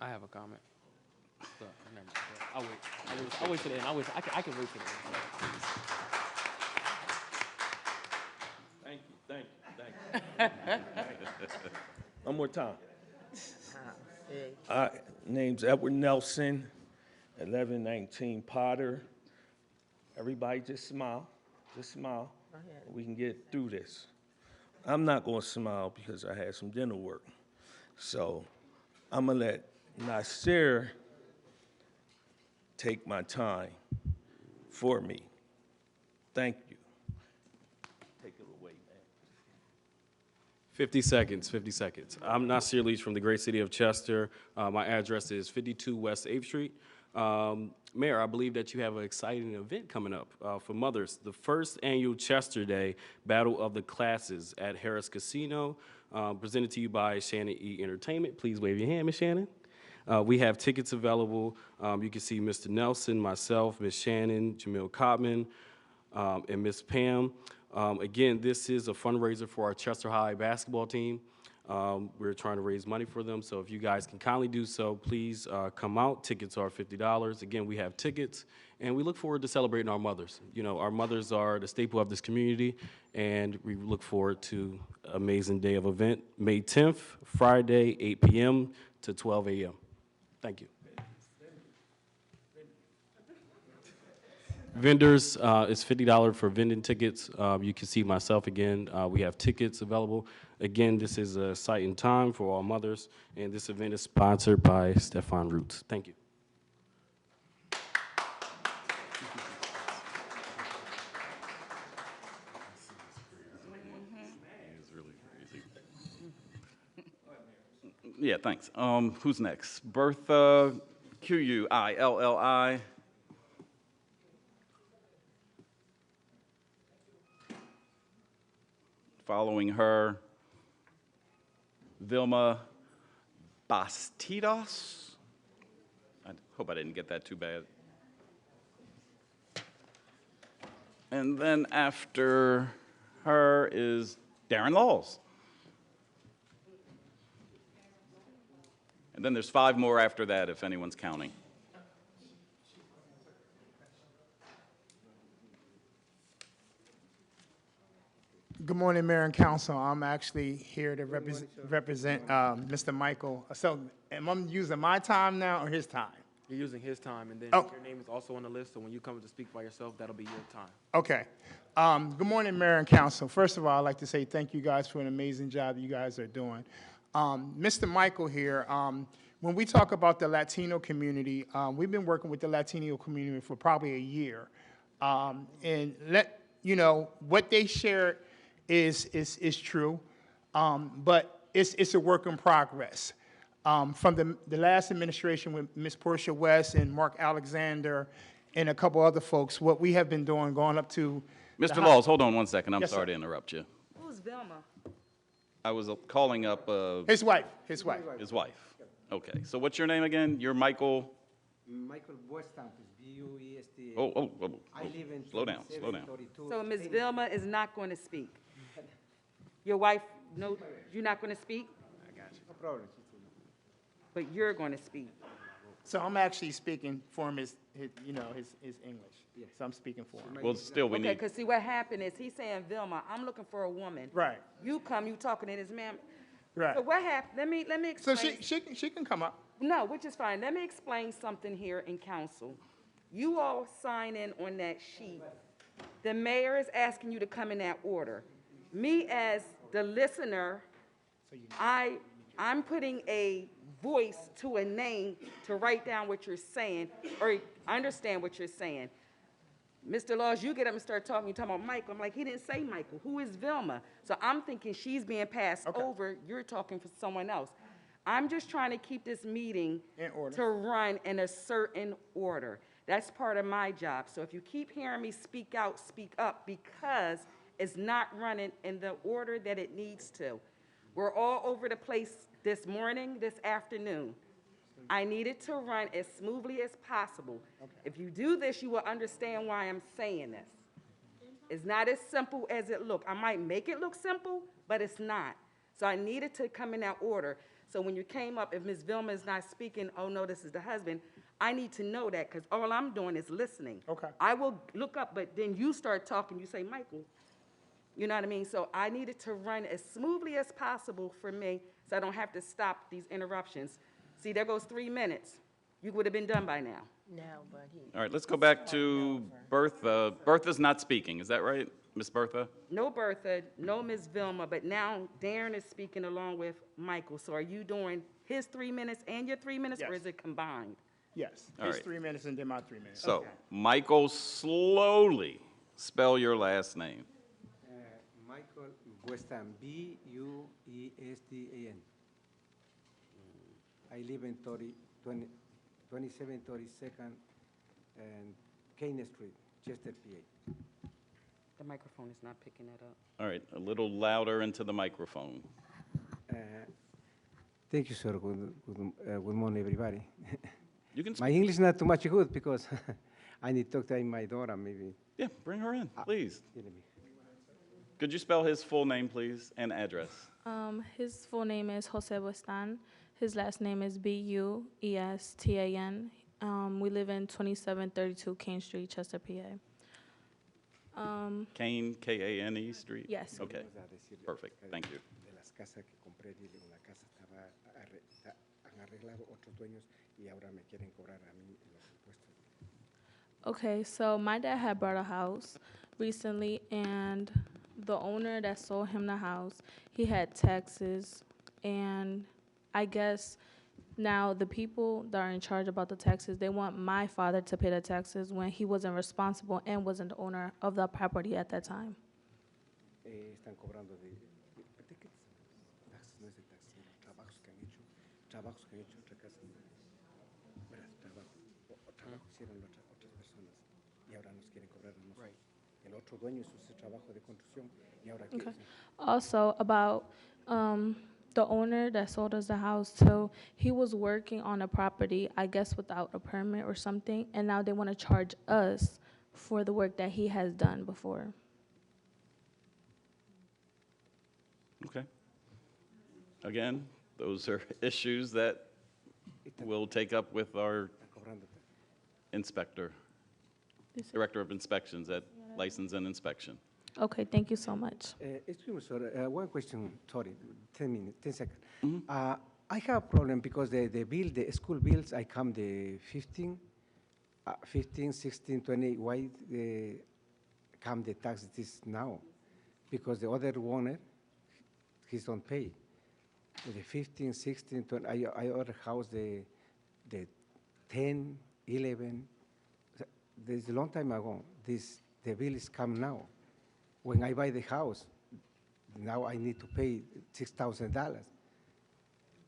I have a comment. I'll wait. I'll wait to the end. I can wait to the end. Thank you. One more time. Name's Edward Nelson, 1119 Potter. Everybody just smile. Just smile. We can get through this. I'm not going to smile because I had some dental work. So I'm going to let Nasir take my time for me. Thank you. Take it away, man. 50 seconds, 50 seconds. I'm Nasir Leach from the great city of Chester. My address is 52 West 8th Street. Mayor, I believe that you have an exciting event coming up for mothers. The first annual Chester Day Battle of the Classes at Harris Casino, presented to you by Shannon E. Entertainment. Please wave your hand, Ms. Shannon. We have tickets available. You can see Mr. Nelson, myself, Ms. Shannon, Jamil Cotman, and Ms. Pam. Again, this is a fundraiser for our Chester High basketball team. We're trying to raise money for them, so if you guys can kindly do so, please come out. Tickets are $50. Again, we have tickets, and we look forward to celebrating our mothers. You know, our mothers are the staple of this community, and we look forward to an amazing day of event, May 10th, Friday, 8 p.m. to 12 a.m. Thank you. Vendors, it's $50 for vending tickets. You can see myself again. We have tickets available. Again, this is a sight and time for all mothers, and this event is sponsored by Stefan Roots. Thank you. Yeah, thanks. Who's next? Bertha Quilli. Following her, Vilma Bastidas. I hope I didn't get that too bad. And then after her is Darren Laws. And then there's 5 more after that, if anyone's counting. Good morning, Mayor and Council. I'm actually here to represent Mr. Michael. So am I using my time now or his time? You're using his time, and then your name is also on the list, so when you come to speak by yourself, that'll be your time. Okay. Good morning, Mayor and Council. First of all, I'd like to say thank you guys for an amazing job that you guys are doing. Mr. Michael here, when we talk about the Latino community, we've been working with the Latino community for probably a year. And what they shared is true, but it's a work in progress. From the last administration with Ms. Portia West and Mark Alexander and a couple other folks, what we have been doing, going up to... Mr. Laws, hold on one second. I'm Yes, sorry sir. to interrupt you. Who's Velma? I was calling up... His wife. His wife. Okay. So what's your name again? You're Michael... Michael Buestamp is B-U-E-S-T. Oh. I live in Slow down. 2742. So Ms. Vilma is not going to speak. Your wife, no, you're not going to speak, I got you. No problem. but you're going to speak. So I'm actually speaking for him his English. So I'm speaking for him. Well, still, we Okay, need... because see, what happened is he's saying, Vilma, I'm looking for a woman. Right. You talking to this man. Right. So what happened? Let me explain. So she can come up. No, which is fine. Let me explain something here in council. You all sign in on that sheet. The mayor is asking you to come in that order. Me as the listener, I'm putting a voice to a name to write down what you're saying or understand what you're saying. Mr. Laws, you get up and start talking, you're talking about Michael. I'm like, he didn't say Michael. Who is Vilma? So I'm thinking she's being passed over. You're talking for someone else. I'm just trying to keep this meeting in order, to run in a certain order. That's part of my job. So if you keep hearing me speak out, speak up, because it's not running in the order that it needs to. We're all over the place this morning, this afternoon. I need it to run as smoothly as possible. If you do this, you will understand why I'm saying this. It's not as simple as it looks. I might make it look simple, but it's not. So I need it to come in that order. So when you came up, if Ms. Vilma is not speaking, oh no, this is the husband, I need to know that because all I'm doing is listening. Okay. I will look up, but then you start talking, you say, Michael. You know what I mean? So I need it to run as smoothly as possible for me so I don't have to stop these interruptions. See, there goes 3 minutes. You would have been done by now. No, but he. All right, let's go back to Bertha. Bertha's not speaking, is that right, Miss Bertha? No Bertha, no Ms. Vilma, but now Darren is speaking along with Michael. So are you doing his 3 minutes and your 3 minutes, or Yes. is it combined? Yes, All his right. 3 minutes and then my 3 minutes. So, Michael, slowly spell your last name. Michael Buestan, Buestan. I live in 27, 32nd, and Kane Street, Chester, PA. The microphone is not picking that up. All right, a little louder into the microphone. Thank you, sir. Good morning, everybody. You can My English is not too much good because I need to talk to my daughter, maybe. Yeah, bring her in, please. Let me- Could you spell his full name, please, and address? His full name is Jose Buestan. His last name is Buestan. We live in 2732 Kane Street, Chester, PA. Kane, K-A-N-E Street? Yes. Okay, perfect, thank you. De las casas que compré, dile, una casa han arreglado otros dueños y ahora me quieren cobrar a mí los impuestos. Okay, so my dad had bought a house recently, and the owner that sold him the house, he had taxes, and I guess now the people that are in charge about the taxes, they want my father to pay the taxes when he wasn't responsible and wasn't the owner of the property at that time. Están cobrando ¿de qué? Taxes, no es de taxes, trabajos que han hecho otra casa. Verás, trabajo hicieron otras personas y ahora nos quieren cobrar a nosotros. El otro dueño hizo ese trabajo de construcción y ahora Okay. quieren. Also, about the owner that sold us the house too, he was working on a property, I guess without a permit or something, and now they want to charge us for the work that he has done before. Okay. Again, those are issues that we'll take up with our inspector, Director of Inspections at License and Inspection. Okay, thank you so much. Excuse me, sir. One question, sorry, 10 minutes, 10 seconds. I have a problem because the school bills, I come the 15, 16, 20. Why come the tax this now? Because the other owner, he don't pay. The 15, 16, 20, I other house the 10, 11. There's a long time ago. The bill is come now. When I buy the house, now I need to pay $6,000.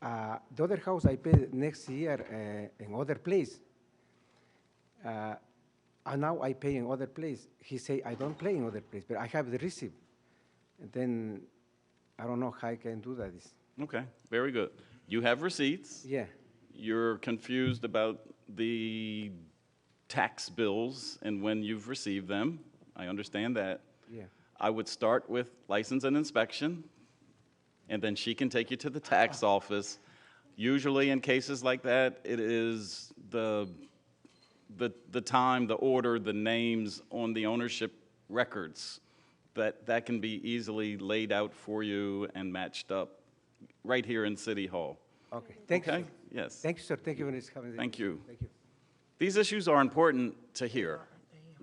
The other house I pay next year in other place. And now I pay in other place. He say I don't pay in other place, but I have the receipt. And then I don't know how I can do that. Okay, very good. You have receipts. Yeah. You're confused about the tax bills and when you've received them. I understand that. Yeah. I would start with license and inspection, and then she can take you to the tax office. Usually in cases like that, it is the time, the order, the names on the ownership records that can be easily laid out for you and matched up right here in City Hall. Okay. Thank you. Okay? Sir. Yes. Thank you, sir. Thank you for this coming. Thank you. Thank you. These issues are important to hear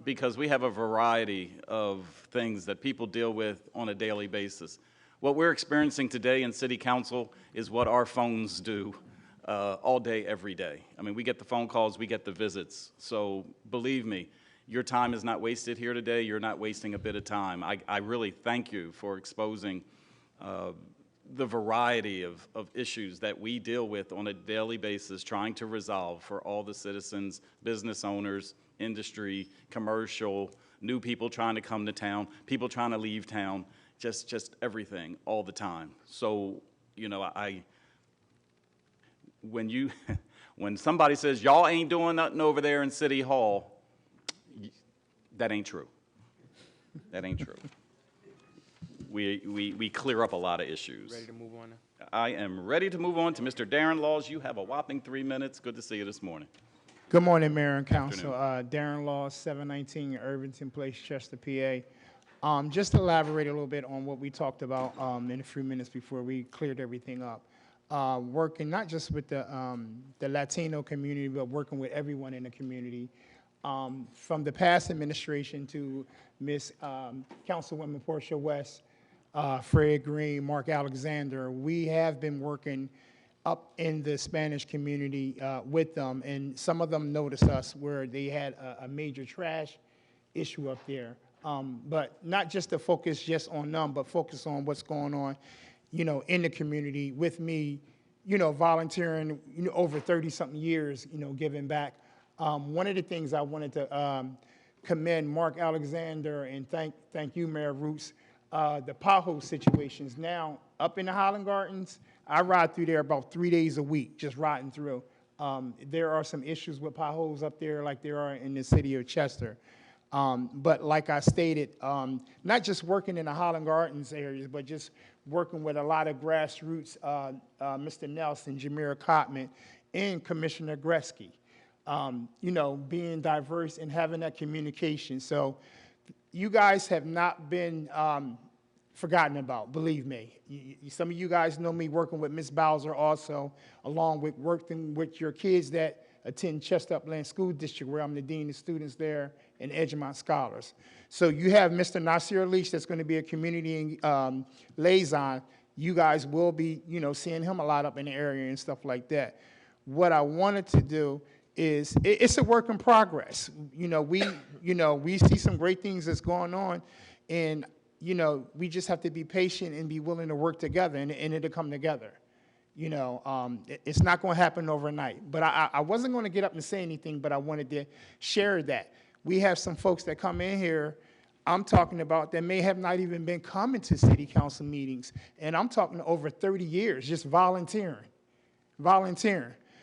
because we have a variety of things that people deal with on a daily basis. What we're experiencing today in City Council is what our phones do all day, every day. I mean, we get the phone calls, we get the visits. So believe me, your time is not wasted here today. You're not wasting a bit of time. I really thank you for exposing the variety of issues that we deal with on a daily basis, trying to resolve for all the citizens, business owners, industry, commercial, new people trying to come to town, people trying to leave town, just everything, all the time. So, you know, when somebody says, y'all ain't doing nothing over there in City Hall, that ain't true. That ain't true. We clear up a lot of issues. Ready to move on now? I am ready to move on to Mr. Darren Laws. You have a whopping 3 minutes. Good to see you this morning. Good morning, Mayor and Council. Darren Law, 719 Irvington Place, Chester, PA. Just to elaborate a little bit on what we talked about in a few minutes before we cleared everything up. working not just with the Latino community, but working with everyone in the community. From the past administration to Ms. Councilwoman Portia West, Fred Green, Mark Alexander, we have been working up in the Spanish community with them, and some of them noticed us where they had a major trash issue up there. But not just to focus just on them, but focus on what's going on, in the community with me, volunteering, over 30-something years, giving back. One of the things I wanted to commend Mark Alexander and thank you, Mayor Roots, the pothole situations. Now, up in the Highland Gardens, I ride through there about 3 days a week, just riding through. There are some issues with potholes up there like there are in the city of Chester. But like I stated, not just working in the Highland Gardens areas, but just working with a lot of grassroots, Mr. Nelson, Jameer Cotman, and Commissioner Gretzky. Being diverse and having that communication. So you guys have not been forgotten about, believe me. Some of you guys know me working with Ms. Bowser also, along with working with your kids that attend Chester Upland School District, where I'm the dean of students there, and Edgemont Scholars. So you have Mr. Nasir Leach that's going to be a community liaison. You guys will be, seeing him a lot up in the area and stuff like that. What I wanted to do is, it's a work in progress. We see some great things that's going on, and, we just have to be patient and be willing to work together, and it'll come together. It's not going to happen overnight. But I wasn't going to get up and say anything, but I wanted to share that. We have some folks that come in here, I'm talking about, that may have not even been coming to city council meetings. And I'm talking over 30 years, just volunteering.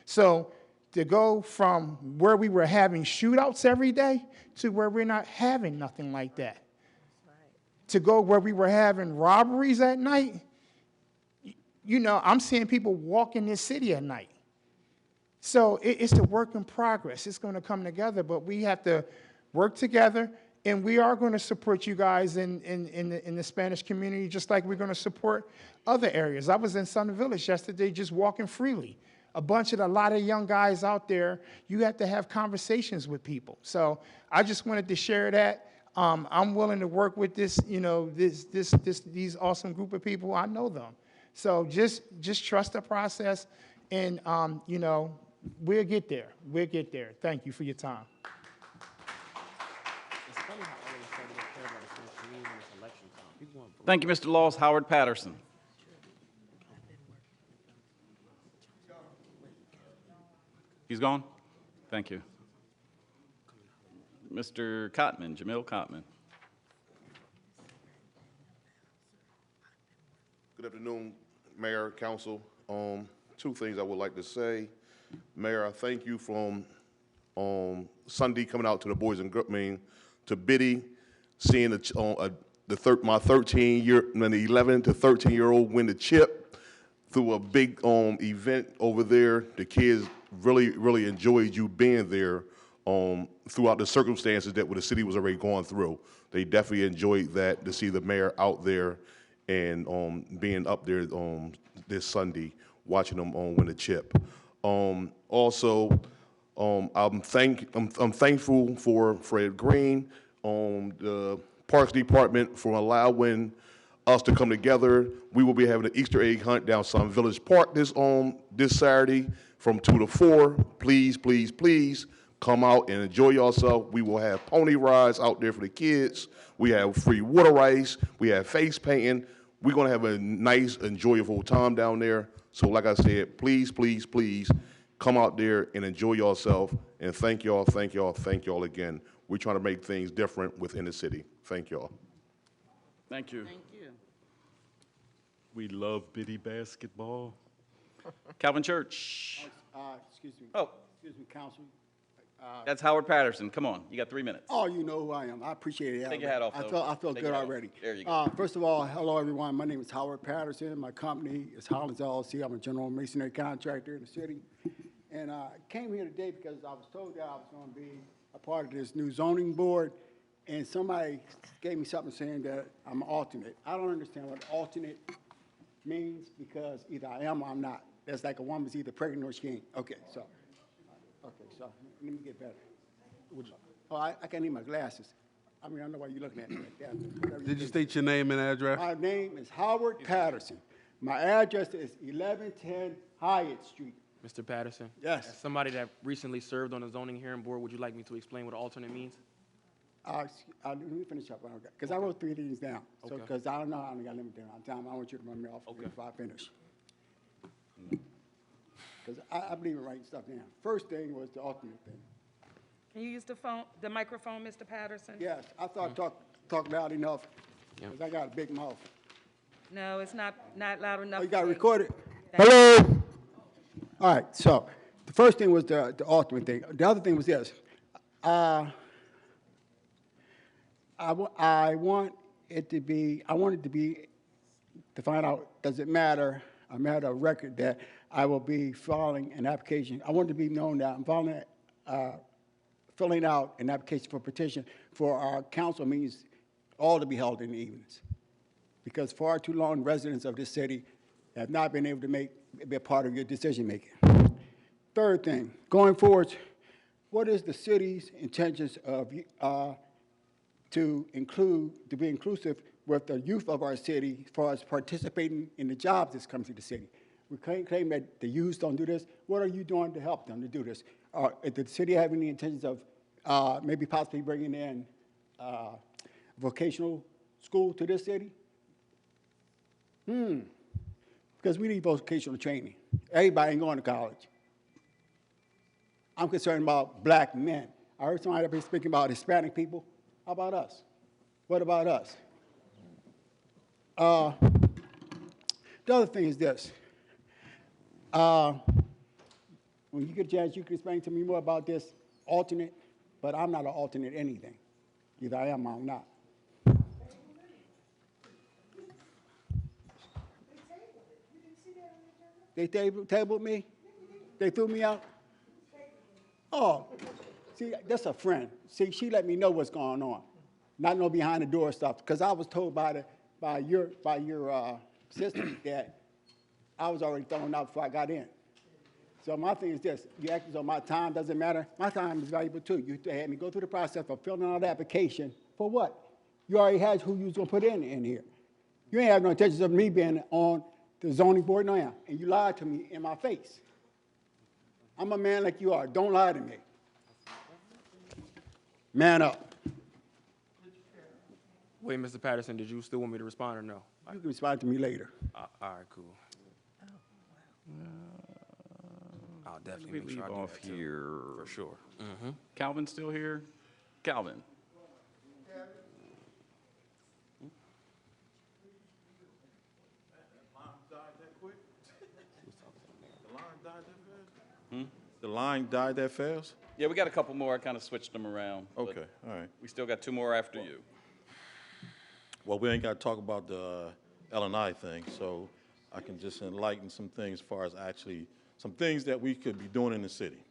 So to go from where we were having shootouts every day to where we're not having nothing like that. To go where we were having robberies at night, I'm seeing people walk in this city at night. So it's a work in progress. It's going to come together, but we have to work together, and we are going to support you guys in the Spanish community, just like we're going to support other areas. I was in Sun Village yesterday just walking freely. A lot of young guys out there, you have to have conversations with people. So I just wanted to share that. I'm willing to work with this, these awesome group of people. I know them. So just trust the process, and, we'll get there. We'll get there. Thank you for your time. Thank you, Mr. Laws. Howard Patterson. He's gone? Thank you. Mr. Cotman, Jamil Cotman. Good afternoon, Mayor, Council. Two things I would like to say. Mayor, I thank you from Sunday coming out to the Boys and Girls, to Biddy, seeing my 13-year, the 11 to 13-year-old win the chip through a big event over there. The kids really enjoyed you being there throughout the circumstances that the city was already going through. They definitely enjoyed that, to see the mayor out there and being up there this Sunday, watching them win the chip. Also, I'm thankful for Fred Green, the Parks Department, for allowing us to come together. We will be having an Easter egg hunt down Sun Village Park this Saturday from 2 to 4. Please, please, please come out and enjoy yourself. We will have pony rides out there for the kids. We have free water ice. We have face painting. We're going to have a nice, enjoyable time down there. So like I said, please, please, please come out there and enjoy yourself. And thank y'all, thank y'all, thank y'all again. We're trying to make things different within the city. Thank y'all. Thank you. Thank you. We love Biddy basketball. Calvin Church. Excuse me. Oh. Excuse me, Council. That's Howard Patterson. Come on, you got 3 minutes. Oh, you know who I am. I appreciate it. Take your hat off, though. I feel Take good your hat off. already. There you go. First of all, hello, everyone. My name is Howard Patterson. My company is Hollins LLC. I'm a general masonry contractor in the city. And I came here today because I was told that I was going to be a part of this new zoning board, and somebody gave me something saying that I'm an alternate. I don't understand what alternate means, because either I am or I'm not. That's like a woman's either pregnant or she ain't. Okay, so let me get better. Oh, I can't need my glasses. I mean, I know why you're looking at me like that. Did you state your name and address? My name is Howard Patterson. My address is 1110 Hyatt Street. Mr. Patterson? Yes. As somebody that recently served on the zoning hearing board, would you like me to explain what alternate means? Let me finish up, because I wrote 3 things down. So, Okay. because I don't know, I only got limited amount of time. I want you to run me off before I finish. Because I believe in writing stuff down. First thing was the alternate thing. Can you use the microphone, Mr. Patterson? Yes, I thought talk loud enough, because I got a big mouth. No, it's not loud enough. Oh, you got to for me. record it? Thank Hello? All right, so the first thing was the ultimate thing. The other thing was this. I want it to be, to find out, does it matter, a matter of record that I will be filing an application. I want it to be known that I'm filling out an application for petition for our council meetings all to be held in the evenings. Because far too long, residents of this city have not been able to be a part of your decision-making. Third thing, going forward, what is the city's intentions of to be inclusive with the youth of our city as far as participating in the jobs that's coming to the city? We claim that the youth don't do this. What are you doing to help them to do this? Does the city have any intentions of maybe possibly bringing in vocational school to this city? Because we need vocational training. Everybody ain't going to college. I'm concerned about black men. I heard somebody up here speaking about Hispanic people. How about us? What about us? The other thing is this. When you get a chance, you can explain to me more about this alternate, but I'm not an alternate anything. Either I am or I'm not. They tabled me? They threw me out? Oh, see, that's a friend. See, she let me know what's going on. Not know behind the door stuff, because I was told by your sister that I was already thrown out before I got in. So my thing is this, you ask me, so my time doesn't matter. My time is valuable too. You had me go through the process of filling out the application. For what? You already had who you was gonna put in here. You ain't have no intentions of me being on the zoning board, no, yeah. And you lied to me in my face. I'm a man like you are. Don't lie to me. Man up. Wait, Mr. Patterson, did you still want me to respond or no? You can respond to me later. All right, cool. I'll definitely make sure I do off that too. here. For sure. Calvin still here? Calvin? The line died that fast? Yeah, we got a couple more. I kind of switched them around. but Okay, all right. We still got 2 more after you. Well, we ain't got to talk about the L&I thing, so I can just enlighten some things as far as actually some things that we could be doing in the city.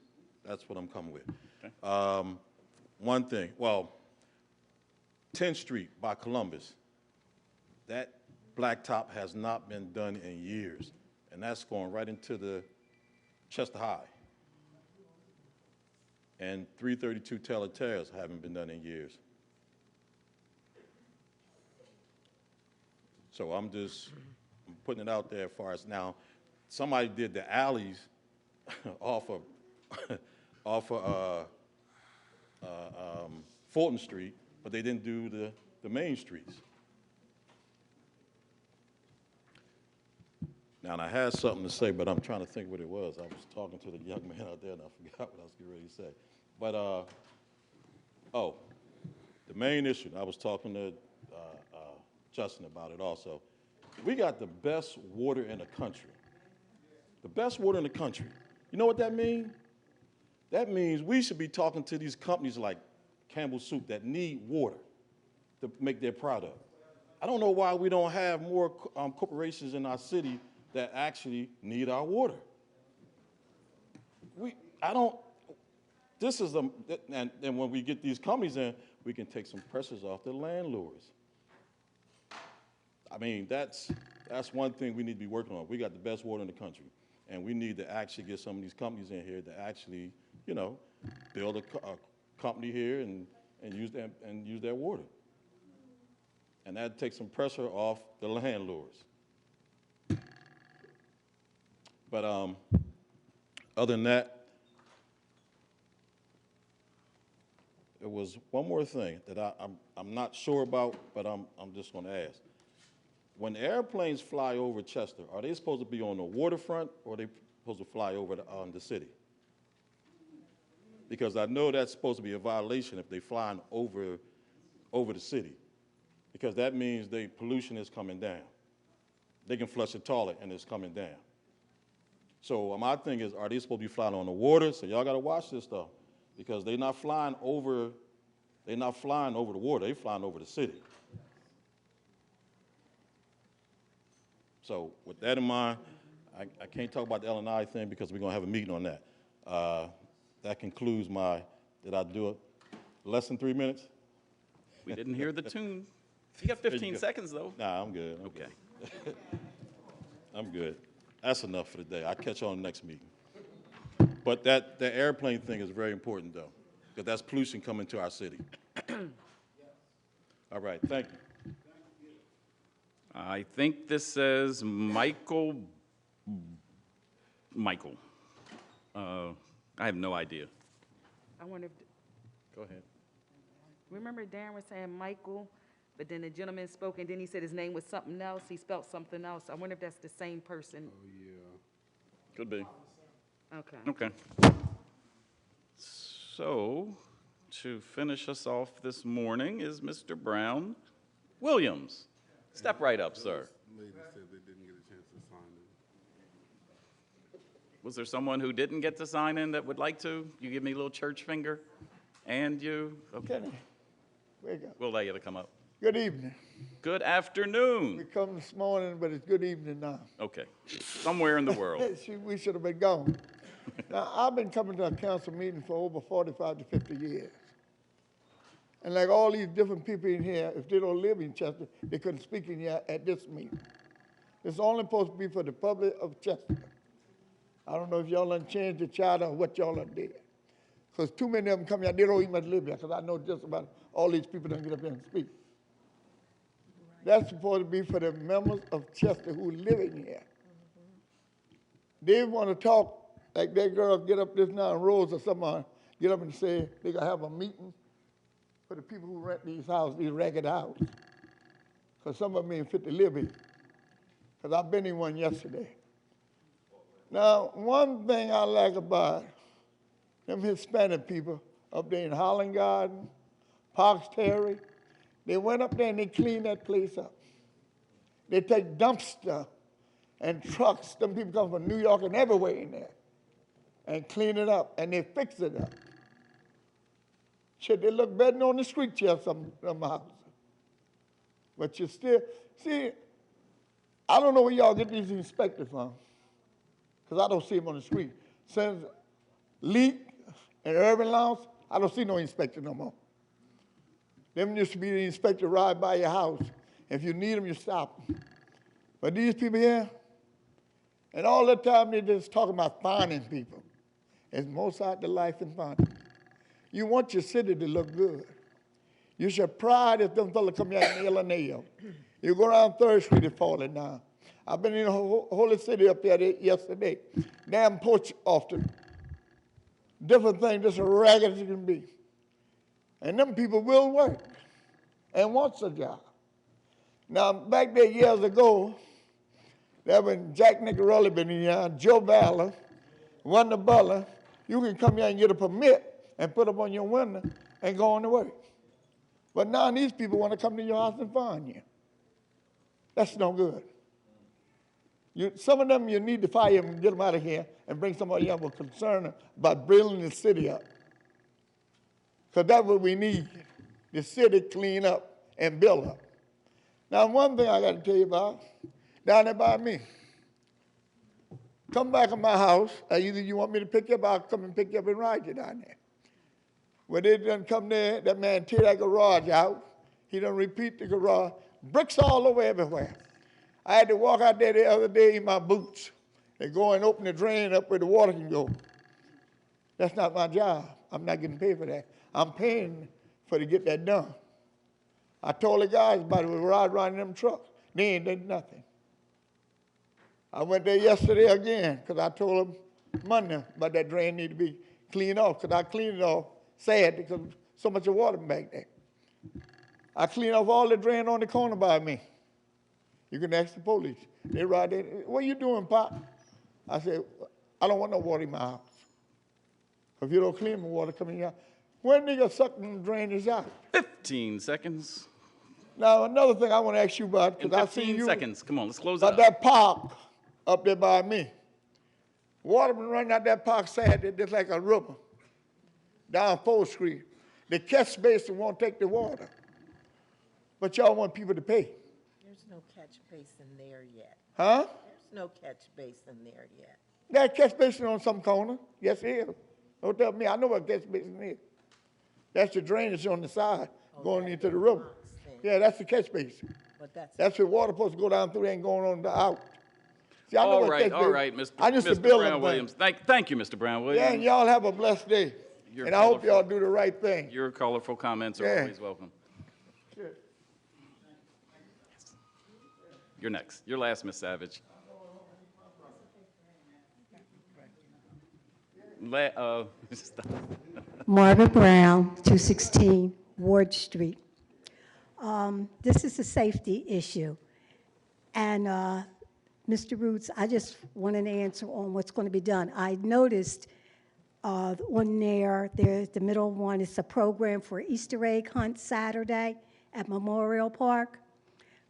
That's what I'm coming with. Okay. One thing, well, 10th Street by Columbus, that blacktop has not been done in years, and that's going right into the Chester High. And 332 Taylor Terrace haven't been done in years. So I'm putting it out there as far as now, somebody did the alleys off of Fulton Street, but they didn't do the main streets. Now, and I had something to say, but I'm trying to think what it was. I was talking to the young man out there, and I forgot what I was getting ready to say. But, the main issue, and I was talking to Justin about it also. We got the best water in the country. The best water in the country. You know what that means? That means we should be talking to these companies like Campbell Soup that need water to make their product. I don't know why we don't have more corporations in our city that actually need our water. And when we get these companies in, we can take some pressures off the landlords. I mean, that's one thing we need to be working on. We got the best water in the country. And we need to actually get some of these companies in here to actually, you know, build a company here and use their water. And that takes some pressure off the landlords. But other than that, there was one more thing that I'm not sure about, but I'm just going to ask. When airplanes fly over Chester, are they supposed to be on the waterfront or are they supposed to fly over the city? Because I know that's supposed to be a violation if they're flying over the city, because that means the pollution is coming down. They can flush the toilet and it's coming down. So my thing is, are they supposed to be flying on the water? So y'all got to watch this stuff, because they're not flying over the water. They're flying over the city. So with that in mind, I can't talk about the L&I thing because we're going to have a meeting on that. That concludes did I do it less than 3 minutes? We didn't hear the tune. You got 15 seconds, though. Nah, I'm good. Okay. Good. I'm good. That's enough for today. I'll catch you on the next meeting. But the airplane thing is very important, though, because that's pollution coming to our city. All right, thank you. I think this says Michael. I have no idea. I wonder if, Go ahead. remember Darren was saying Michael, but then the gentleman spoke, and then he said his name was something else. He spelled something else. I wonder if that's the same person. Oh, yeah. Could be. Okay. Okay. So, to finish us off this morning is Mr. Brown Williams. Step right up, sir. Lady said they didn't get a chance to sign in. Was there someone who didn't get to sign in that would like to? You give me a little church finger? And you? Okay. Wake up. We'll allow you to come up. Good evening. Good afternoon. We come this morning, but it's good evening now. Okay. Somewhere in the world. We should have been gone. Now, I've been coming to a council meeting for over 45 to 50 years. And like all these different people in here, if they don't live in Chester, they couldn't speak in here at this meeting. It's only supposed to be for the public of Chester. I don't know if y'all done changed the charter or what y'all done did. Because too many of them come here, they don't even live here, because I know just about all these people don't get up here and speak. That's supposed to be for the members of Chester who live in here. They want to talk like that girl get up this now, Rose or someone, get up and say they're going to have a meeting for the people who rent these houses, these ragged houses. Because some of them ain't fit to live in. Because I've been in one yesterday. Now, one thing I like about them Hispanic people up there in Holland Garden, Parks Terry, they went up there and they cleaned that place up. They take dumpster and trucks, them people come from New York and everywhere in there, and clean it up, and they fix it up. Shit, they look better than on the street here, some houses. But you still, see, I don't know where y'all get these inspectors from, because I don't see them on the street. Since Leak and Urban Lounge, I don't see no inspector no more. Them used to be the inspector ride by your house. If you need them, you stop them. But these people here, and all the time they just talking about finding people. It's most out the life in finding. You want your city to look good. You should pride if them fellas come here and nail a nail. You go around 3rd Street, it's falling down. I've been in the Holy City up there yesterday. Damn porch often. Different things, just as ragged as you can be. And them people will work and wants a job. Now, back there years ago, that when Jack Nicorelli been in here, Joe Ballard, Wanda Butler, you can come here and get a permit and put up on your window and go on to work. But now these people want to come to your house and find you. That's no good. Some of them you need to fire them and get them out of here and bring somebody else with concern about building the city up. Because that's what we need, the city clean up and build up. Now, one thing I got to tell you about, down there by me, come back to my house, or either you want me to pick you up, I'll come and pick you up and ride you down there. When they done come there, that man tear that garage out. He done repeat the garage. Bricks all over everywhere. I had to walk out there the other day in my boots. They go and open the drain up where the water can go. That's not my job. I'm not getting paid for that. I'm paying for to get that done. I told the guys about it, we ride around in them trucks. They ain't done nothing. I went there yesterday again, because I told them Monday about that drain need to be cleaned off, because I cleaned it off, sad, because so much of water back there. I cleaned off all the drain on the corner by me. You can ask the police. They right there, what you doing, Pop? I said, I don't want no water in my house. If you don't clean my water coming in, when nigga sucking the drainage out? 15 seconds. Now, another thing I want to ask you about, In because I seen 15 you seconds. Come on, let's close about out. that park up there by me. Water been running out that park Saturday just like a river down 4th Street. The catch basin won't take the water, but y'all want people to pay. There's no catch basin there yet. Huh? There's no catch basin there yet. That catch basin on some corner. Yes, it is. Don't tell me. I know what catch basin is. That's the drainage on the side going into the river. Yeah, that's the catch basin. But That's where water supposed to go down through there and going on the out. See, I know All what right, catch all basin- right, Mr. I used to Mr. build Brown them Williams. Thank you, Mr. Brown Williams. Yeah, and y'all have a blessed day. You're And I hope colorful. y'all do the right thing. Your colorful comments are Yeah. always welcome. You're next. You're last, Ms. Savage. Stop. Margaret Brown, 216 Ward Street. This is a safety issue. And Mr. Roots, I just want an answer on what's going to be done. I noticed on there's the middle one, it's a program for Easter egg hunt Saturday at Memorial Park.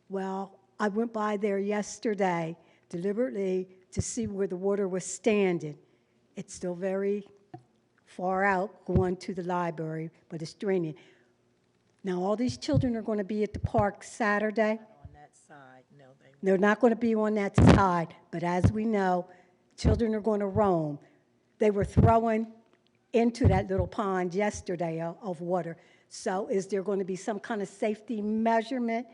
Well, I went by there yesterday deliberately to see where the water was standing. It's still very far out going to the library, but it's draining. Now, all these children are going to be at the park Saturday. On that side, no, they They're not going to be on that side, but as we know, children are going to roam. They were throwing into that little pond yesterday of water. So is there going to be some kind of safety measurement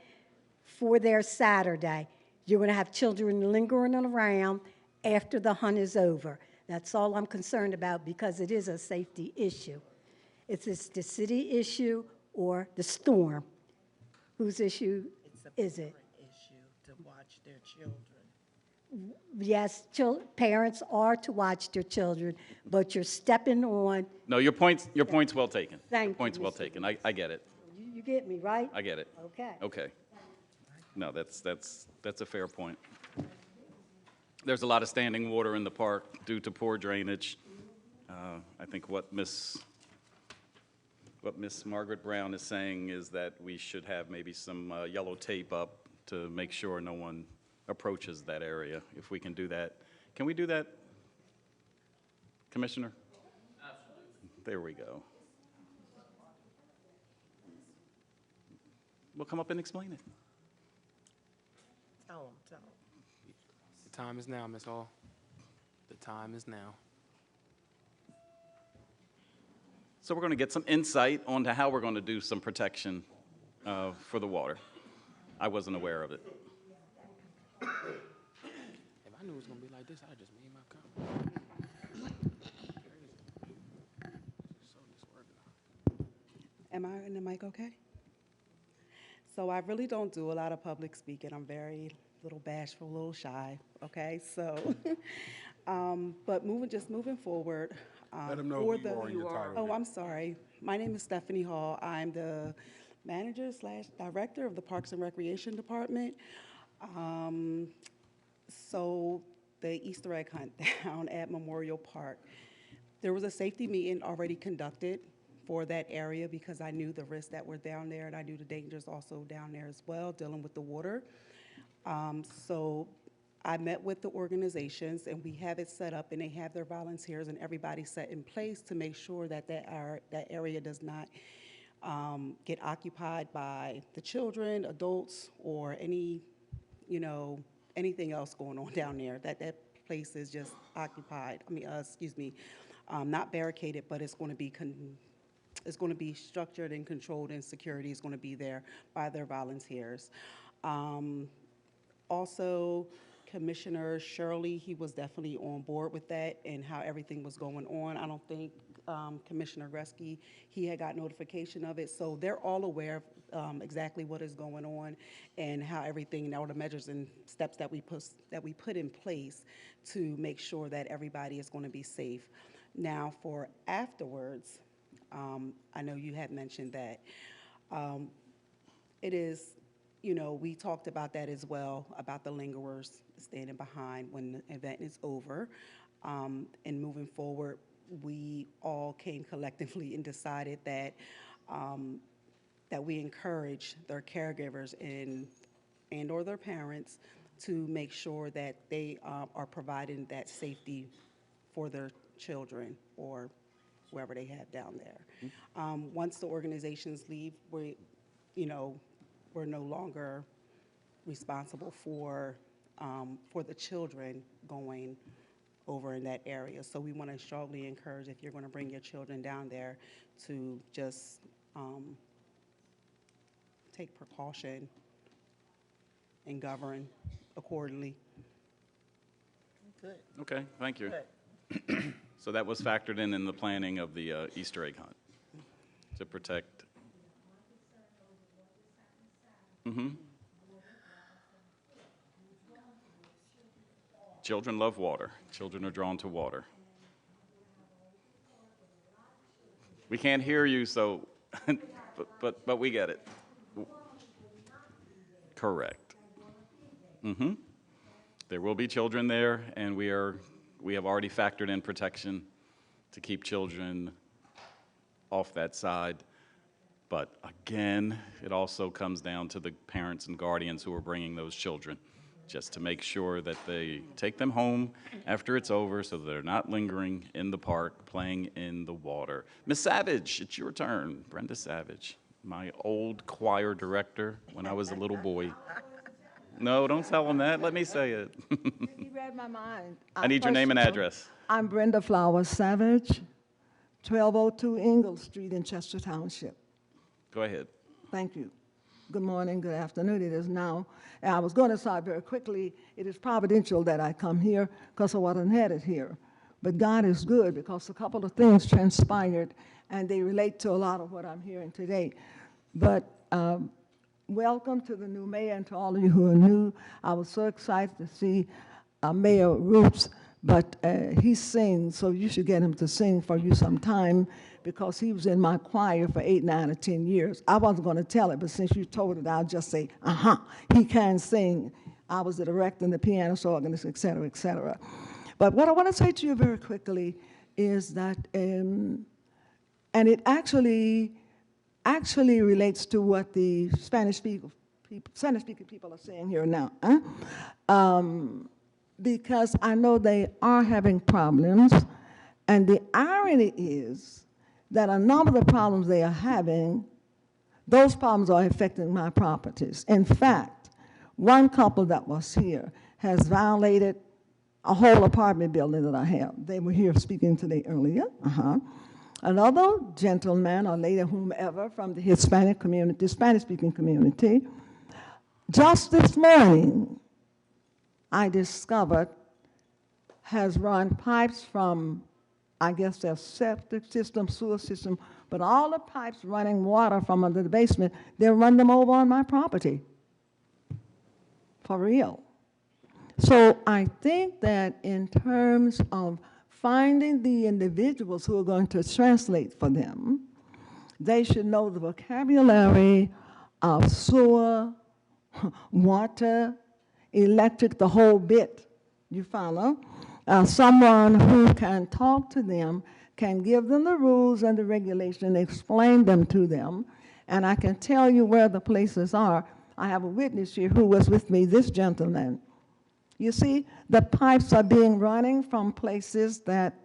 for their Saturday? You're going to have children lingering around after the hunt is over. That's all I'm concerned about because it is a safety issue. It's the city issue or the storm. Whose issue is it? issue to watch their children. Yes, parents are to watch their children, but you're stepping on. No, your point's well taken. Thank Your you, point's well Mr. taken. I get it. You get me, right? I get it. Okay. Okay. No, that's a fair point. There's a lot of standing water in the park due to poor drainage. I think what Miss Margaret Brown is saying is that we should have maybe some yellow tape up to make sure no one approaches that area, if we can do that. Can we do that, Commissioner? Absolutely. There we go. We'll come up and explain it. Tell them. The time is now, Ms. Hall. The time is now. So we're going to get some insight onto how we're going to do some protection for the water. I wasn't aware of it. If I knew it was going to be like this, I'd just made my comment. Am I in the mic okay? So I really don't do a lot of public speaking. I'm very little bashful, a little shy, okay? So, but moving forward. Let them know for who you are and your title. Oh, I'm sorry. My name is Stephanie Hall. I'm the manager/director of the Parks and Recreation Department. So the Easter egg hunt down at Memorial Park. There was a safety meeting already conducted for that area because I knew the risks that were down there and I knew the dangers also down there as well, dealing with the water. So I met with the organizations and we have it set up and they have their volunteers and everybody set in place to make sure that that area does not get occupied by the children, adults, or any, anything else going on down there, that place is just occupied, not barricaded, but it's going to be structured and controlled and security is going to be there by their volunteers. Also, Commissioner Shirley, he was definitely on board with that and how everything was going on. I don't think Commissioner Gresky, he had got notification of it. So they're all aware of exactly what is going on and how everything, and all the measures and steps that we put in place to make sure that everybody is going to be safe. Now, for afterwards, I know you had mentioned that it is, you know, we talked about that as well, about the lingerers standing behind when the event is over. And moving forward, we all came collectively and decided that that we encourage their caregivers and or their parents to make sure that they are providing that safety for their children or whoever they have down there. Once the organizations leave, you know, we're no longer responsible for the children going over in that area. So we want to strongly encourage, if you're going to bring your children down there, to just take precaution and govern accordingly. Good. Okay, thank you. So that was factored in the planning of the Easter egg hunt, to protect. Children love water. Children are drawn to water. We can't hear you, so, but we get it. Correct. There will be children there, and we have already factored in protection to keep children off that side. But again, it also comes down to the parents and guardians who are bringing those children, just to make sure that they take them home after it's over so that they're not lingering in the park, playing in the water. Miss Savage, it's your turn. Brenda Savage, my old choir director when I was a little boy. No, don't tell them that. Let me say it. You read my mind. I need your name and address. I'm Brenda Flowers Savage, 1202 Ingle Street in Chester Township. Go ahead. Thank you. Good morning, good afternoon. It is now. And I was going to start very quickly. It is providential that I come here because I wasn't headed here. But God is good because a couple of things transpired, and they relate to a lot of what I'm hearing today. But welcome to the new mayor and to all of you who are new. I was so excited to see Mayor Roots, but he sings, so you should get him to sing for you sometime, because he was in my choir for 8, 9, or 10 years. I wasn't going to tell it, but since you told it, I'll just say, he can sing. I was the director and the pianist, organist, et cetera, et cetera. But what I want to say to you very quickly is that, and it actually relates to what the Spanish-speaking people are saying here now. Because I know they are having problems, and the irony is that a number of the problems they are having, those problems are affecting my properties. In fact, one couple that was here has violated a whole apartment building that I have. They were here speaking today earlier. Another gentleman or lady, whomever, from the Hispanic community, Spanish-speaking community, just this morning, I discovered, has run pipes from, I guess, their septic system, sewer system, but all the pipes running water from under the basement, they run them over on my property. For real. So I think that in terms of finding the individuals who are going to translate for them, they should know the vocabulary of sewer, water, electric, the whole bit. You follow? Someone who can talk to them, can give them the rules and the regulation, explain them to them, and I can tell you where the places are. I have a witness here who was with me, this gentleman. You see, the pipes are being running from places that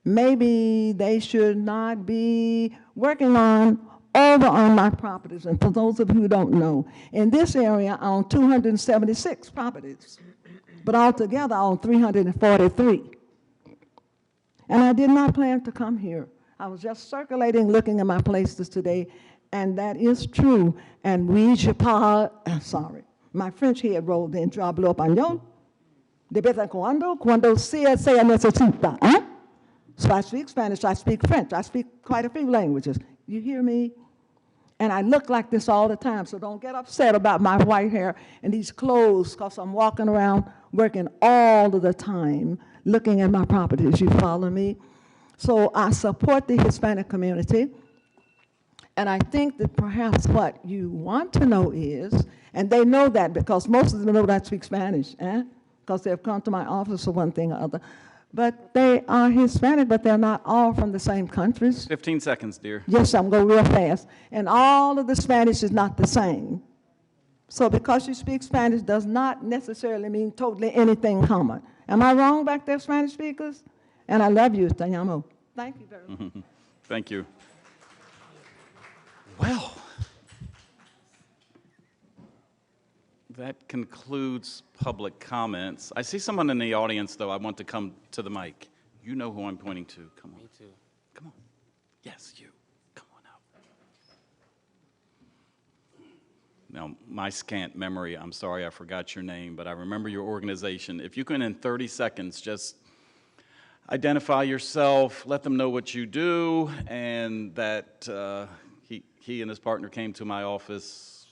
maybe they should not be working on over on my properties. And for those of you who don't know, in this area I own 276 properties, but altogether I own 343. And I did not plan to come here. I was just circulating, looking at my places today, and that is true. And sorry, my French head rolled in, je blew up on you. De vez en cuando sea necesita. ¿Eh? So I speak Spanish, I speak French, I speak quite a few languages. You hear me? And I look like this all the time, so don't get upset about my white hair and these clothes, because I'm walking around working all of the time, looking at my properties. You follow me? So I support the Hispanic community. And I think that perhaps what you want to know is, and they know that because most of them know that I speak Spanish, because they've come to my office for one thing or other. But they are Hispanic, but they're not all from the same countries. 15 seconds, dear. Yes, I'm going real fast. And all of the Spanish is not the same. So because you speak Spanish does not necessarily mean totally anything common. Am I wrong back there, Spanish speakers? And I love you, te amo. Thank you very much. Thank you. Well, that concludes public comments. I see someone in the audience, though. I want to come to the mic. You know who I'm pointing to. Come on. Me too. Come on. Yes, you. Come on out. Now, my scant memory, I'm sorry I forgot your name, but I remember your organization. If you can, in 30 seconds, just identify yourself, let them know what you do, and that he and his partner came to my office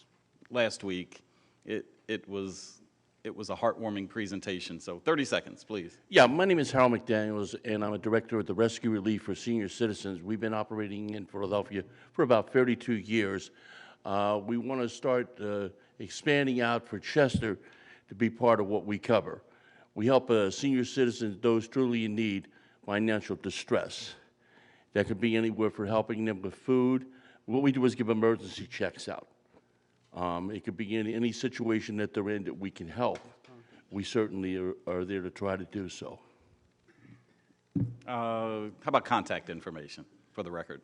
last week. It was a heartwarming presentation. So 30 seconds, please. Yeah, my name is Harold McDaniels, and I'm a director of the Rescue Relief for Senior Citizens. We've been operating in Philadelphia for about 32 years. We want to start expanding out for Chester to be part of what we cover. We help senior citizens, those truly in need, financial distress. That could be anywhere from helping them with food. What we do is give emergency checks out. It could be in any situation that they're in that we can help. We certainly are there to try to do so. How about contact information, for the record?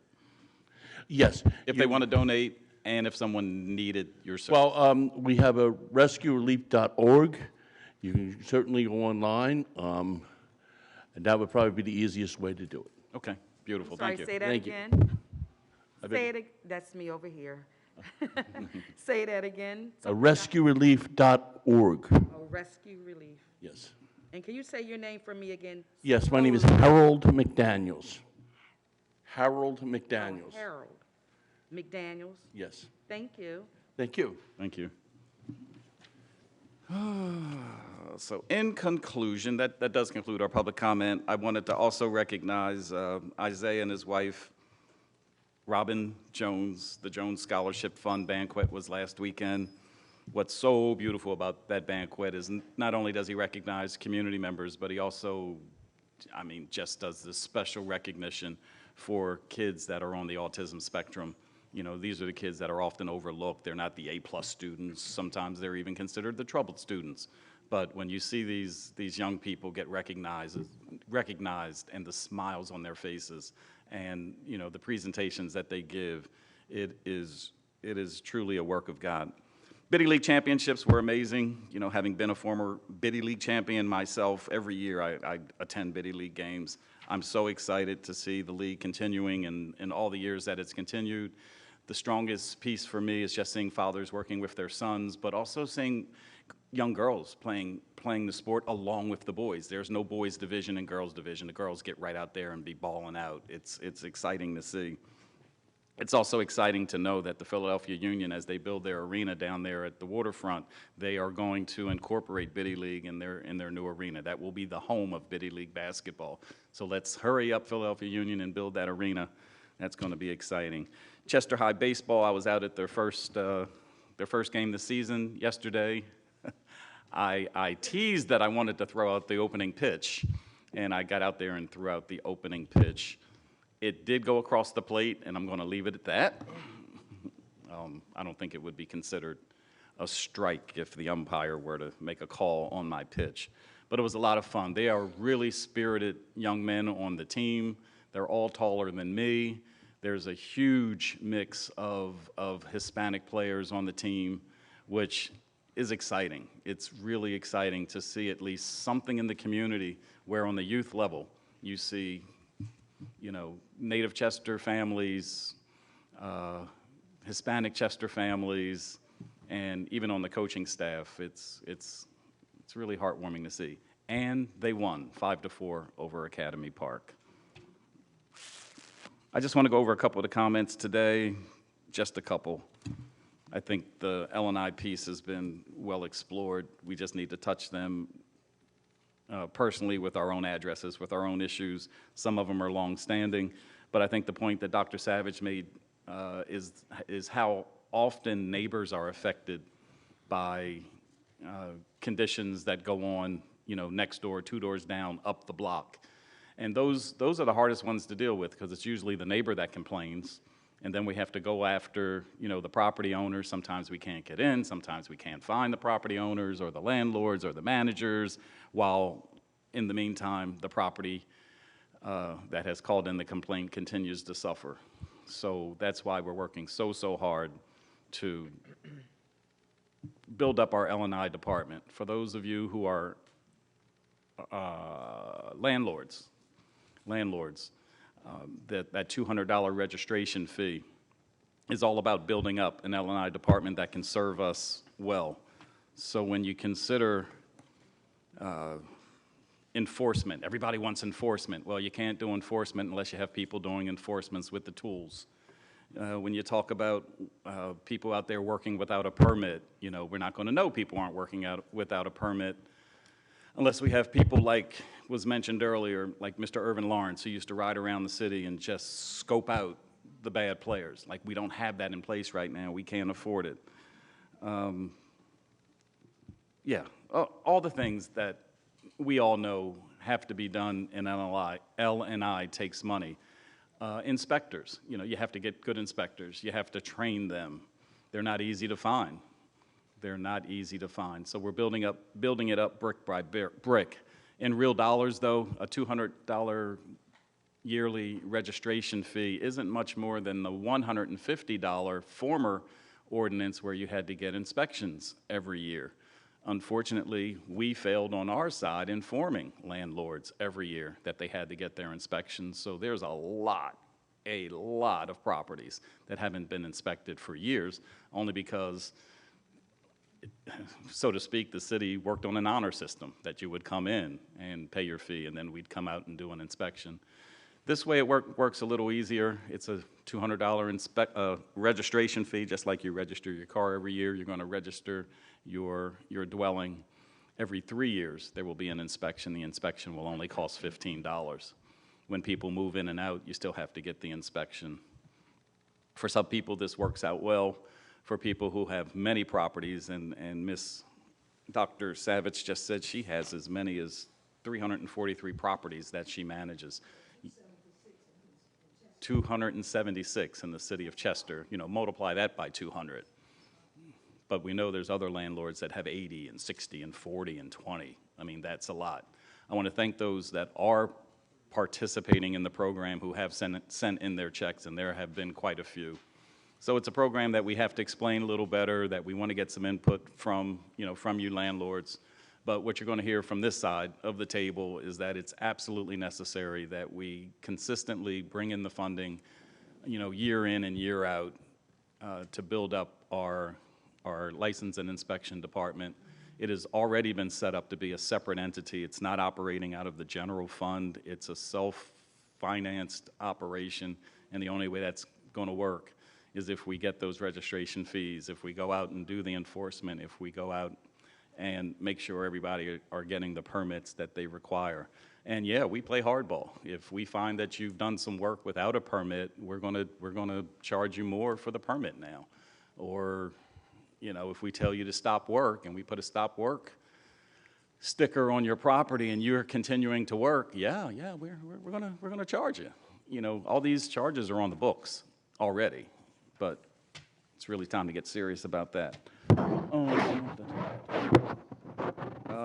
Yes. If they want to donate and if someone needed your service. Well, we have a rescuerelief.org. You can certainly go online, and that would probably be the easiest way to do it. Okay, beautiful. Sorry, Thank you. say that Thank you. again. I Say it, that's me over here. Say that again. A rescuerelief.org. Oh, Rescue Relief. Yes. And can you say your name for me again? Yes, my name is Harold McDaniels. Harold McDaniels. Harold McDaniels. Yes. Thank you. Thank you. Thank you. So in conclusion, that does conclude our public comment. I wanted to also recognize Isaiah and his wife, Robin Jones. The Jones Scholarship Fund banquet was last weekend. What's so beautiful about that banquet is not only does he recognize community members, but he also, just does this special recognition for kids that are on the autism spectrum. You know, these are the kids that are often overlooked. They're not the A+ students. Sometimes they're even considered the troubled students. But when you see these young people get recognized and the smiles on their faces and, the presentations that they give, it is truly a work of God. Biddy League championships were amazing. Having been a former Biddy League champion myself, every year I attend Biddy League games. I'm so excited to see the league continuing in all the years that it's continued. The strongest piece for me is just seeing fathers working with their sons, but also seeing young girls playing the sport along with the boys. There's no boys division and girls division. The girls get right out there and be balling out. It's exciting to see. It's also exciting to know that the Philadelphia Union, as they build their arena down there at the waterfront, they are going to incorporate Biddy League in their new arena. That will be the home of Biddy League basketball. So let's hurry up, Philadelphia Union, and build that arena. That's going to be exciting. Chester High baseball, I was out at their first game this season yesterday. I teased that I wanted to throw out the opening pitch, and I got out there and threw out the opening pitch. It did go across the plate, and I'm going to leave it at that. I don't think it would be considered a strike if the umpire were to make a call on my pitch. But it was a lot of fun. They are really spirited young men on the team. They're all taller than me. There's a huge mix of Hispanic players on the team, which is exciting. It's really exciting to see at least something in the community where on the youth level you see Native Chester families, Hispanic Chester families, and even on the coaching staff, it's really heartwarming to see. and they won 5-4 over Academy Park. I just want to go over a couple of the comments today, just a couple. I think the L&I piece has been well explored. We just need to touch them personally with our own addresses, with our own issues. Some of them are long-standing, but I think the point that Dr. Savage made is how often neighbors are affected by conditions that go on, next door, 2 doors down, up the block. And those are the hardest ones to deal with because it's usually the neighbor that complains, and then we have to go after, the property owners. Sometimes we can't get in, sometimes we can't find the property owners or the landlords or the managers, while in the meantime, the property that has called in the complaint continues to suffer. So that's why we're working so hard to build up our L&I department. For those of you who are landlords, that $200 registration fee is all about building up an L&I department that can serve us well. So when you consider enforcement, everybody wants enforcement. Well, you can't do enforcement unless you have people doing enforcements with the tools. When you talk about people out there working without a permit, we're not going to know people aren't working without a permit unless we have people like was mentioned earlier, like Mr. Irvin Lawrence, who used to ride around the city and just scope out the bad players. Like, we don't have that in place right now. We can't afford it. Yeah, all the things that we all know have to be done in L&I takes money. Inspectors, you have to get good inspectors. You have to train them. They're not easy to find. So we're building it up brick by brick. In real dollars, though, a $200 yearly registration fee isn't much more than the $150 former ordinance where you had to get inspections every year. Unfortunately, we failed on our side informing landlords every year that they had to get their inspections. So there's a lot of properties that haven't been inspected for years, only because, so to speak, the city worked on an honor system that you would come in and pay your fee, and then we'd come out and do an inspection. This way it works a little easier. It's a $200 registration fee, just like you register your car every year. You're going to register your dwelling every 3 years. There will be an inspection. The inspection will only cost $15. When people move in and out, you still have to get the inspection. For some people, this works out well. For people who have many properties, and Miss Dr. Savage just said she has as many as 343 properties that she manages. 276 in the city of Chester. Multiply that by 200. But we know there's other landlords that have 80 and 60 and 40 and 20. I mean, that's a lot. I want to thank those that are participating in the program who have sent in their checks, and there have been quite a few. So it's a program that we have to explain a little better, that we want to get some input from you landlords. But what you're going to hear from this side of the table is that it's absolutely necessary that we consistently bring in the funding, year in and year out, to build up our license and inspection department. It has already been set up to be a separate entity. It's not operating out of the general fund. It's a self-financed operation, and the only way that's going to work is if we get those registration fees, if we go out and do the enforcement, if we go out and make sure everybody are getting the permits that they require. And yeah, we play hardball. If we find that you've done some work without a permit, we're gonna charge you more for the permit now. Or, if we tell you to stop work and we put a stop work sticker on your property and you're continuing to work, we're gonna charge you. All these charges are on the books already, but it's really time to get serious about that.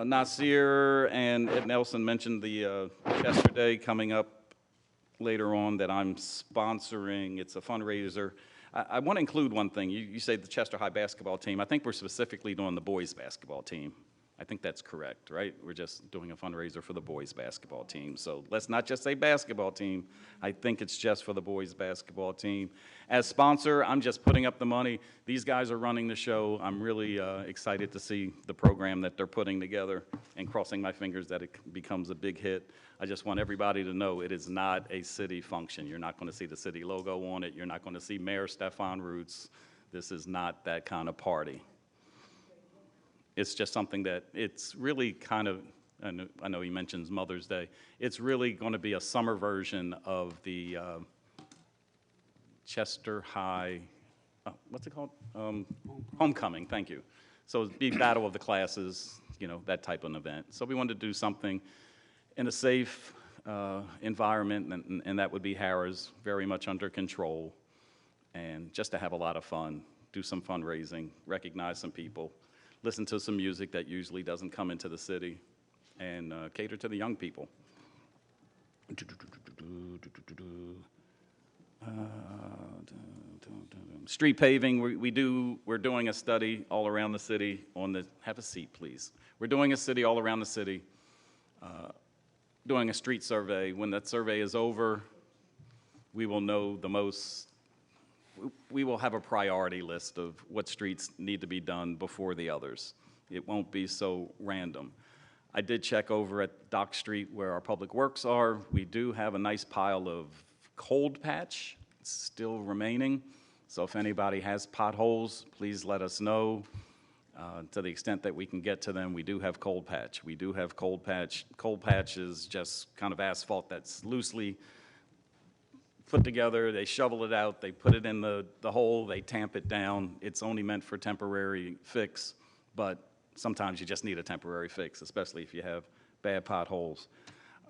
Nasir and Ed Nelson mentioned the Chester Day coming up later on that I'm sponsoring. It's a fundraiser. I want to include one thing. You say the Chester High basketball team. I think we're specifically doing the boys basketball team I think that's correct, right? We're just doing a fundraiser for the boys' basketball team. So let's not just say basketball team. I think it's just for the boys' basketball team. As sponsor, I'm just putting up the money. These guys are running the show. I'm really excited to see the program that they're putting together and crossing my fingers that it becomes a big hit. I just want everybody to know it is not a city function. You're not going to see the city logo on it. You're not going to see Mayor Stefan Roots. This is not that kind of party. It's just something that it's really kind of, I know he mentions Mother's Day, it's really going to be a summer version of the Chester High, what's it called? Homecoming, thank you. So it'd be Battle of the Classes, you know, that type of event. So we wanted to do something in a safe environment, and that would be Harrah's, very much under control, and just to have a lot of fun, do some fundraising, recognize some people, listen to some music that usually doesn't come into the city, and cater to the young people. Street paving, we're doing a study all around the city on the, have a seat, please. We're doing a city all around the city, doing a street survey. When that survey is over, we will know the most, we will have a priority list of what streets need to be done before the others. It won't be so random. I did check over at Dock Street where our public works are. We do have a nice pile of cold patch still remaining. So if anybody has potholes, please let us know. To the extent that we can get to them, we do have cold patch. We do have cold patch. Cold patch is just kind of asphalt that's loosely put together, they shovel it out, they put it in the hole, they tamp it down. It's only meant for temporary fix, but sometimes you just need a temporary fix, especially if you have bad potholes.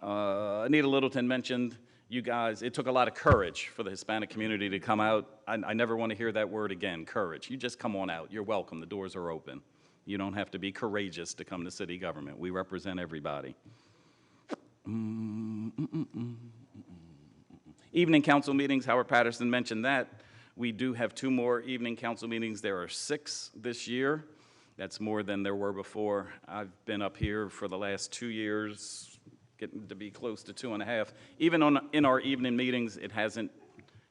Anita Littleton mentioned you guys, it took a lot of courage for the Hispanic community to come out. I never want to hear that word again, courage. You just come on out. You're welcome. The doors are open. You don't have to be courageous to come to city government. We represent everybody. Evening council meetings, Howard Patterson mentioned that. We do have 2 more evening council meetings. There are 6 this year. That's more than there were before. I've been up here for the last 2 years, getting to be close to 2.5. Even in our evening meetings, it hasn't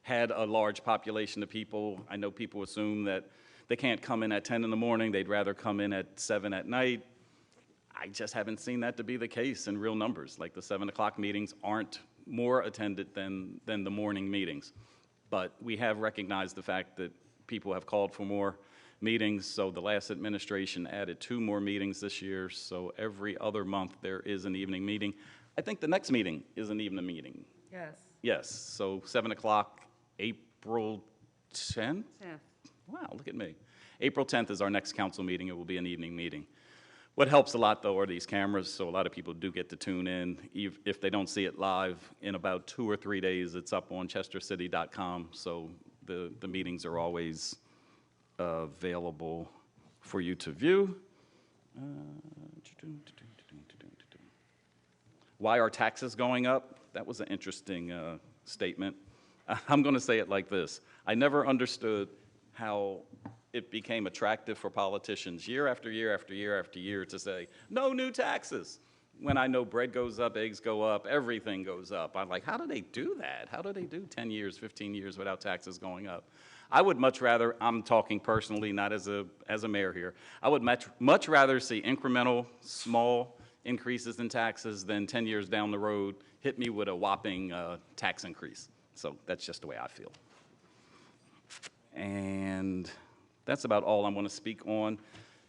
had a large population of people. I know people assume that they can't come in at 10 in the morning. They'd rather come in at 7 at night. I just haven't seen that to be the case in real numbers. Like the 7 o'clock meetings aren't more attended than the morning meetings. But we have recognized the fact that people have called for more meetings, so the last administration added 2 more meetings this year, so every other month there is an evening meeting. I think the next meeting is an evening meeting. Yes. Yes, so 7 o'clock, April 10th? 10th. Wow, look at me. April 10th is our next council meeting. It will be an evening meeting. What helps a lot, though, are these cameras, so a lot of people do get to tune in. If they don't see it live, in about 2 or 3 days, it's up on chestercity.com, so the meetings are always available for you to view. Why are taxes going up? That was an interesting statement. I'm going to say it like this. I never understood how it became attractive for politicians year after year after year after year to say, no new taxes. When I know bread goes up, eggs go up, everything goes up. I'm like, how do they do that? How do they do 10 years, 15 years without taxes going up? I would much rather, I'm talking personally, not as a mayor here, I would much rather see incremental, small increases in taxes than 10 years down the road hit me with a whopping tax increase. So that's just the way I feel. And that's about all I'm going to speak on.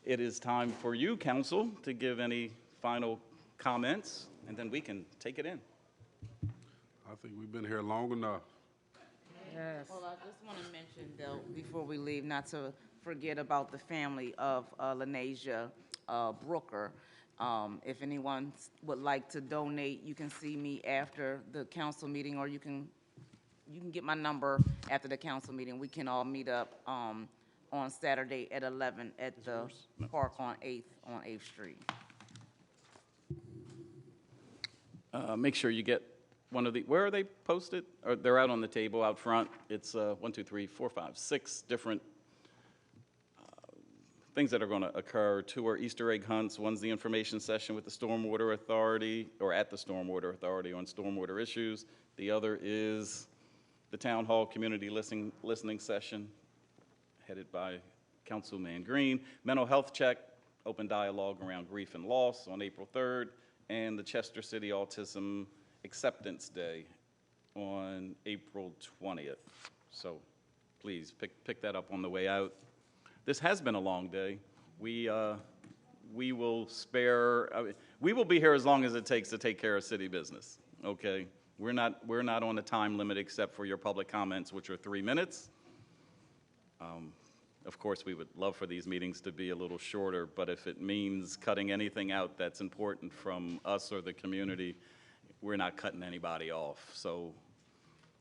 It is time for you, council, to give any final comments, and then we can take it in. I think we've been here long enough. Yes. Well, I just want to mention, though, before we leave, not to forget about the family of Lanasia Brooker. If anyone would like to donate, you can see me after the council meeting, or you can get my number after the council meeting. We can all meet up on Saturday at 11 at the park on 8th Street. Make sure you get one of the, where are they posted? Or they're out on the table out front. It's 1, 2, 3, 4, 5, 6 different things that are going to occur. 2 are Easter egg hunts. One's the information session with the Stormwater Authority, or at the Stormwater Authority on stormwater issues. The other is the Town Hall Community Listening Session, headed by Councilman Green. Mental health check, open dialogue around grief and loss on April 3rd, and the Chester City Autism Acceptance Day on April 20th. So please pick that up on the way out. This has been a long day. We will we will be here as long as it takes to take care of city business, okay? We're not on a time limit except for your public comments, which are 3 minutes. Of course, we would love for these meetings to be a little shorter, but if it means cutting anything out that's important from us or the community, we're not cutting anybody off. So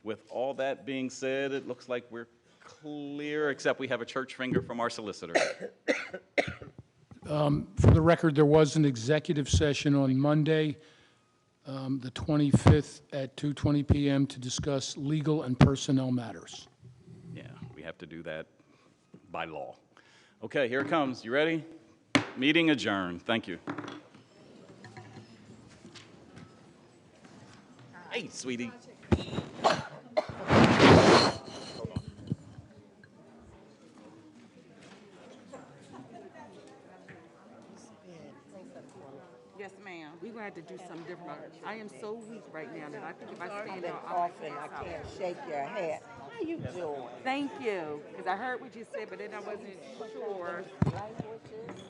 with all that being said, it looks like we're clear, except we have a church finger from our solicitor. For the record, there was an executive session on Monday, the 25th at 2:20 p.m. to discuss legal and personnel matters. Yeah, we have to do that by law. Okay, here it comes. You ready? Meeting adjourned. Thank you. Hey, sweetie. Yes, ma'am. We're gonna have to do something different. I am so weak right now that I think if I stand Been up, coughing, I can't shake your head. How you doing? Thank you, because I heard what you said, but then I wasn't sure. Languages.